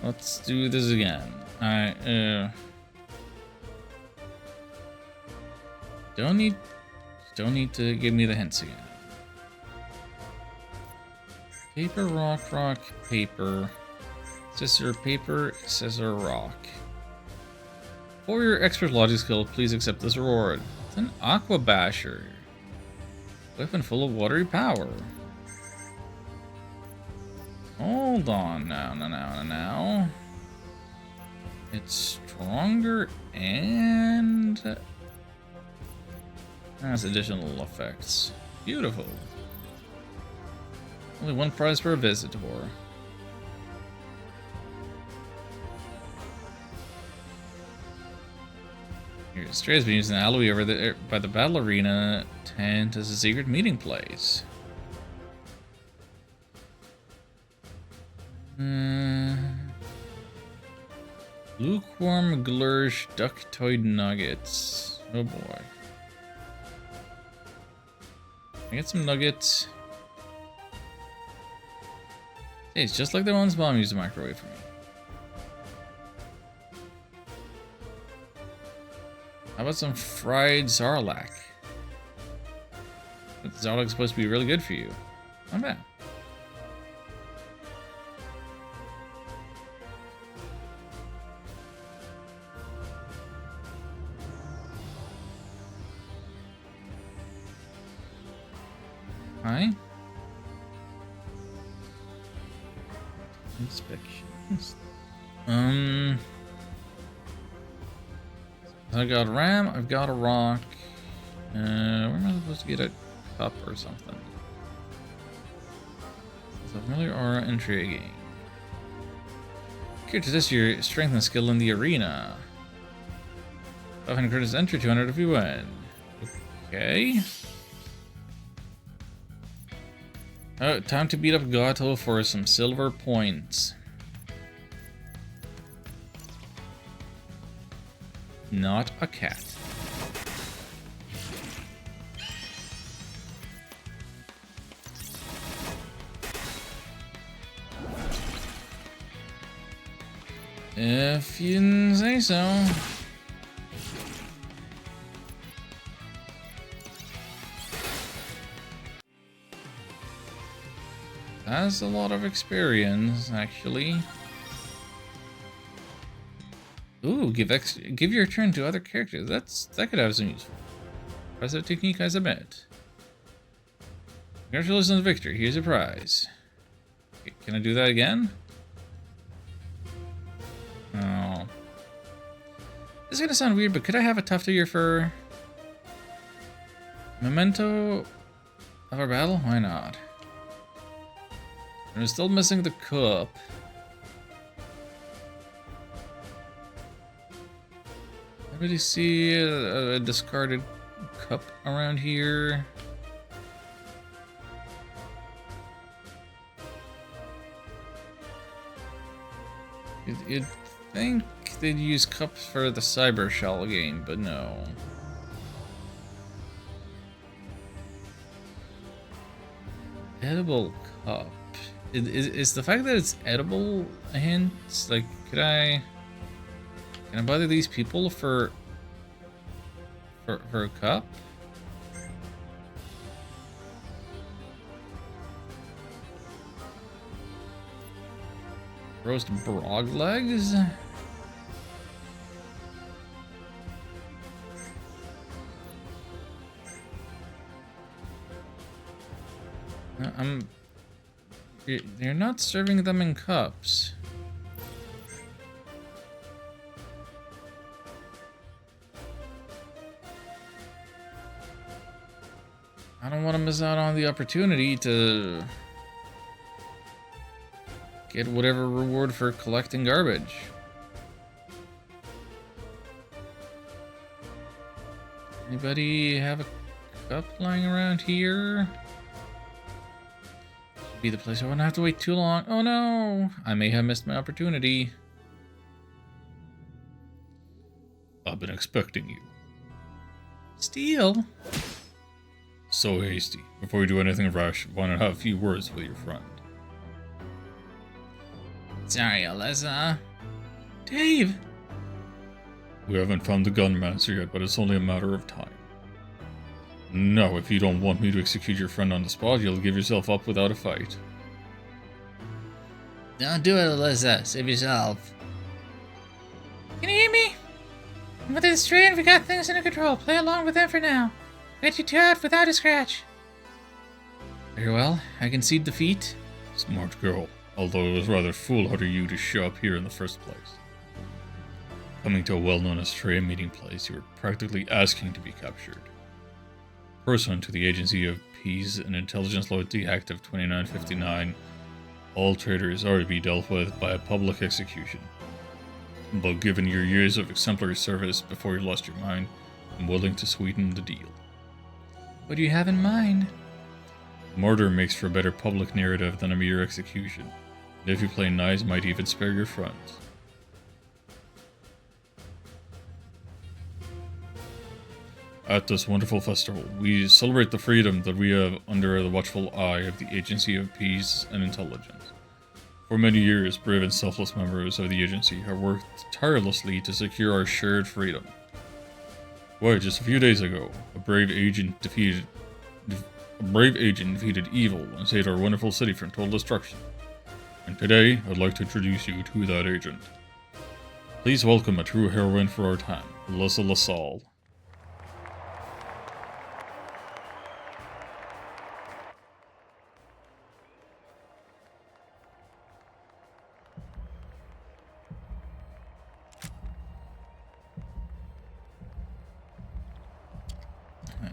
Let's do this again. I don't need to give me the hints again. Paper, rock, rock, paper. Scissor, paper, scissor, rock. For your expert logic skill, please accept this reward. It's an aqua basher. Weapon full of watery power. Hold on now. It's stronger and has additional effects. Beautiful. Only one prize per visitor. Your stray has been using the alleyway over there by the battle arena tent as a secret meeting place. Lukewarm Glursh Ductoid Nuggets. Oh boy. Can I get some nuggets? Hey, it's just like the ones Mom used to microwave for me. How about some fried Zarlak? Zarlak's supposed to be really good for you. Not bad. Hi. Inspections. I got a ram, I've got a rock. Where am I supposed to get a cup or something? It's a familiar aura intriguing. Here to this your strength and skill in the arena. 500 credits enter, 200 if you win. Okay. Oh, time to beat up Gato for some silver points. Not a cat. If you say so. Has a lot of experience, actually. Ooh, give your turn to other characters. That could have some useful. Press that technique as a bet. Congratulations, Victor. Here's a prize. Okay, can I do that again? Oh. This is gonna sound weird, but could I have a tuft of your fur? Memento of our battle? Why not? I'm still missing the cup. Anybody see a discarded cup around here? You'd think they'd use cups for the Cyber Shell game, but no. Edible cup. Is the fact that it's edible a hint? Like, can I bother these people for a cup? Roast brog legs? They're not serving them in cups. I don't want to miss out on the opportunity to get whatever reward for collecting garbage. Anybody have a cup lying around here? Be the place. I won't have to wait too long. Oh no! I may have missed my opportunity. I've been expecting you. Steal? So hasty. Before you do anything rash, want to have a few words with your friend. Sorry, Alyssa. Dave! We haven't found the gunmaster yet, but it's only a matter of time. No, if you don't want me to execute your friend on the spot, you'll give yourself up without a fight. Don't do it, Alyssa. Save yourself. Can you hear me? I'm with the stray and we got things under control. Play along with them for now. Get you two out without a scratch. Very well. I concede defeat. Smart girl. although it was rather foolhardy of you to show up here in the first place. Coming to a well-known Australian meeting place, you were practically asking to be captured. Pursuant to the Agency of Peace and Intelligence Loyalty Act of 2959, all traitors are to be dealt with by a public execution. But given your years of exemplary service before you lost your mind, I'm willing to sweeten the deal. What do you have in mind? Murder makes for a better public narrative than a mere execution, and if you play nice, might even spare your friends. At this wonderful festival, we celebrate the freedom that we have under the watchful eye of the Agency of Peace and Intelligence. For many years, brave and selfless members of the agency have worked tirelessly to secure our shared freedom. Why, just a few days ago, a brave agent defeated evil and saved our wonderful city from total destruction. And today, I'd like to introduce you to that agent. Please welcome a true heroine for our time, Alyssa LaSalle.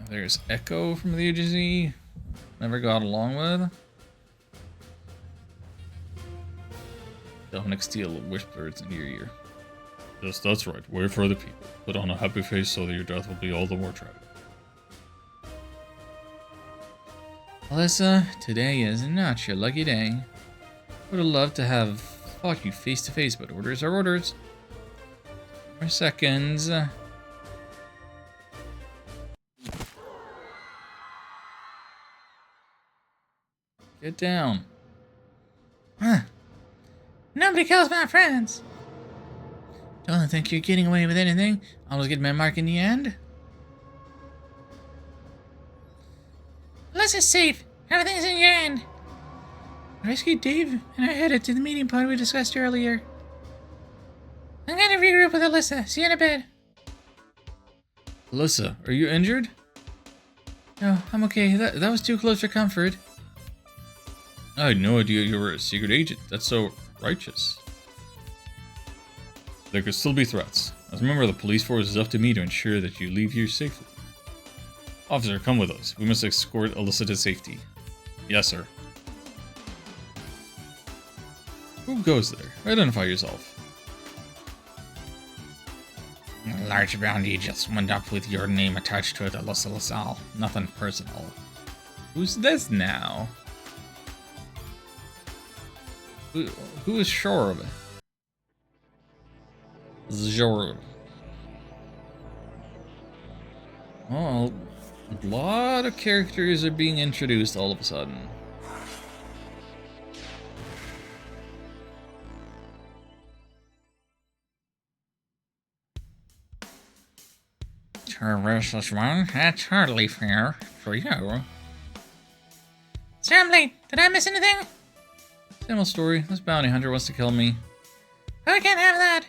There's Echo from the agency. Never got along with. Dominic Steele whispers in your ear. Yes, that's right. Wait for the people. Put on a happy face so that your death will be all the more tragic. Alyssa, today is not your lucky day. Would have loved to have fought you face to face, but orders are orders. For seconds. Get down. Huh. Nobody kills my friends. Don't think you're getting away with anything. Always get my mark in the end. Alyssa's safe. Everything's in your end. I rescued Dave and I headed to the meeting point we discussed earlier. I'm gonna regroup with Alyssa. See you in a bit. Alyssa, are you injured? No, I'm okay. That was too close for comfort. I had no idea you were a secret agent. That's so righteous. There could still be threats. As a member of the police force, it's up to me to ensure that you leave here safely. Officer, come with us. We must escort Alyssa to safety. Yes, sir. Who goes there? Identify yourself. A large bounty just went up with your name attached to it, Alyssa LaSalle. Nothing personal. Who's this now? Who is sure of it? Sure. Well, a lot of characters are being introduced all of a sudden. Restless one, that's hardly fair for you. Sorry I'm late. Did I miss anything? Same old story. This bounty hunter wants to kill me. Oh, I can't have that.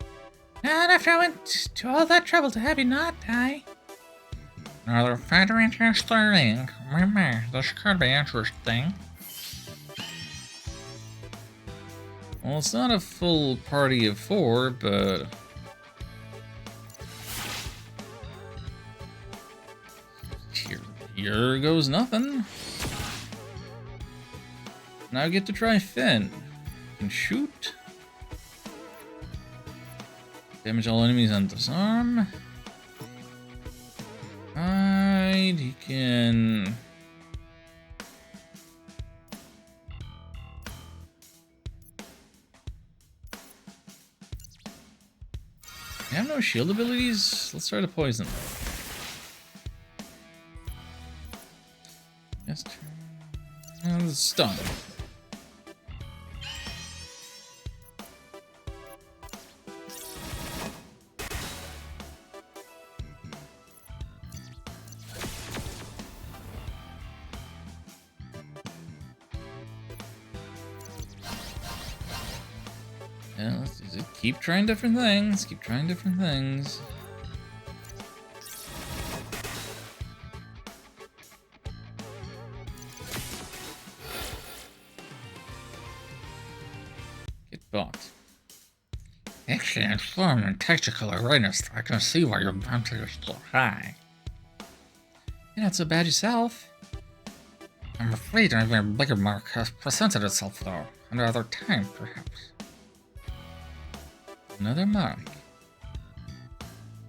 Not after I went to all that trouble to have you not die. Another very interesting. This could be interesting. Well, it's not a full party of 4, but... Here goes nothing. Now I get to try Finn. Can shoot. Damage all enemies on disarm. Hide. He can... I have no shield abilities. Let's try the poison. Yes. Stun. Yeah, let's use it. Keep trying different things. Keep trying different things. but Excellent form and tactical awareness. I can see why your bounty is so high. You're not so bad yourself. I'm afraid a bigger mark has presented itself, though. Another time, perhaps. Another mark.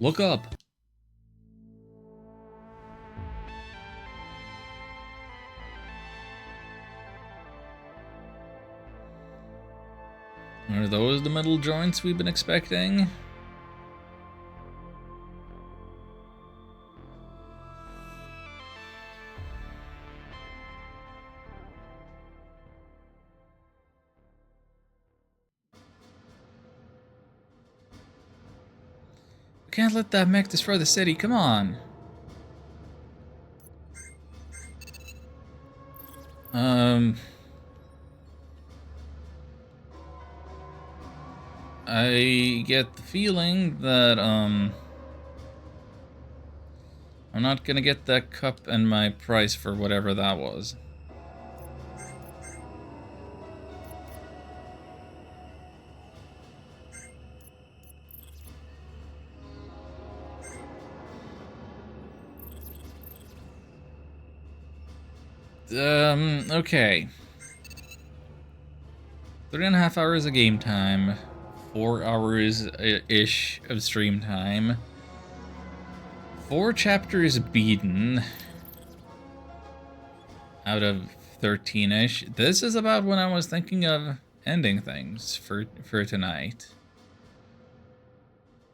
Look up. Are those the metal joints we've been expecting? We can't let that mech destroy the city, come on. I get the feeling that, I'm not gonna get that cup and my price for whatever that was. Okay. 3.5 hours of game time. 4 hours-ish of stream time. 4 chapters beaten. Out of 13-ish. This is about when I was thinking of ending things for tonight.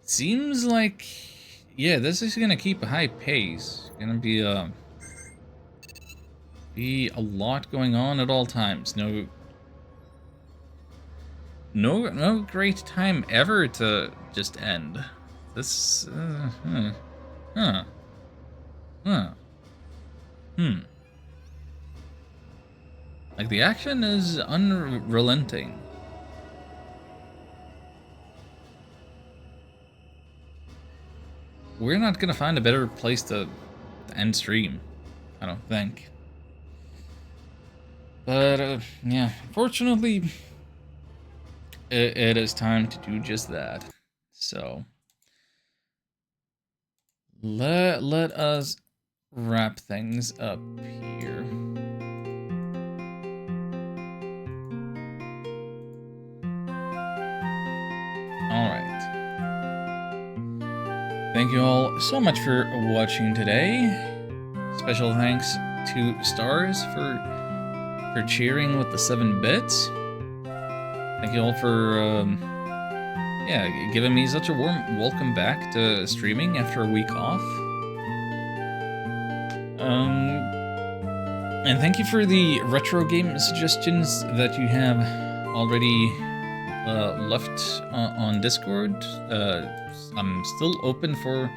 Seems like... yeah, this is gonna keep a high pace. Gonna be a lot going on at all times. No great time ever to just end. This, Like, the action is unrelenting. We're not gonna find a better place to end stream, I don't think. But, yeah, fortunately, it is time to do just that. So, let us wrap things up here. Alright. Thank you all so much for watching today. Special thanks to Stars for cheering with the 7 bits. Thank you all for, yeah, giving me such a warm welcome back to streaming after a week off. And thank you for the retro game suggestions that you have already left on Discord. I'm still open for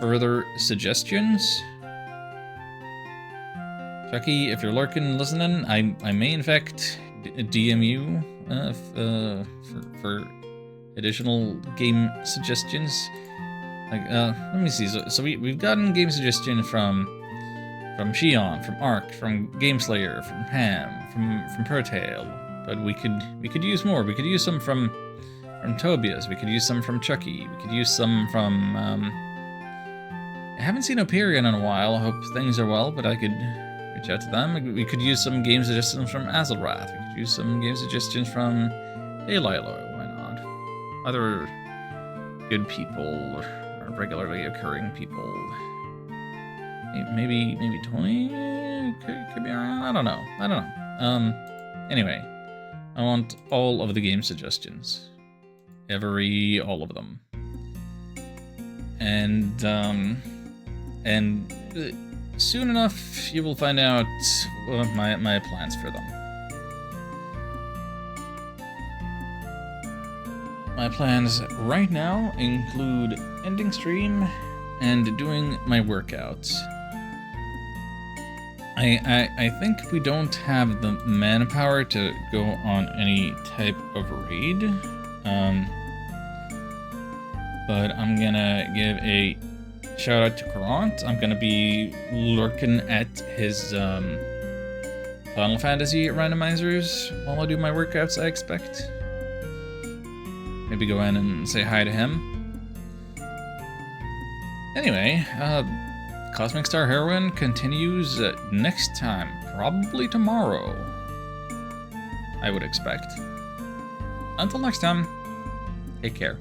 further suggestions. Chucky, if you're lurking, listening, I may in fact DM you for additional game suggestions. Like, let me see. So we've gotten game suggestions from Shion, from Ark, from Gameslayer, from Ham, from Pertale. But we could use more. We could use some from Tobias. We could use some from Chucky. We could use some from I haven't seen Operion in a while. I hope things are well, but I could reach out to them. We could use some game suggestions from Azelrath. We could use some game suggestions from Daylilo. Why not? Other good people or regularly occurring people. Maybe Tony could be around. I don't know. Anyway, I want all of the game suggestions, all of them, and soon enough you will find out my plans for them. My plans right now include ending stream and doing my workouts. I think we don't have the manpower to go on any type of raid. But I'm gonna give a shout out to Courant. I'm gonna be lurking at his Final Fantasy randomizers while I do my workouts, I expect. maybe go in and say hi to him. Anyway, Cosmic Star Heroine continues next time, probably tomorrow, I would expect. Until next time, take care.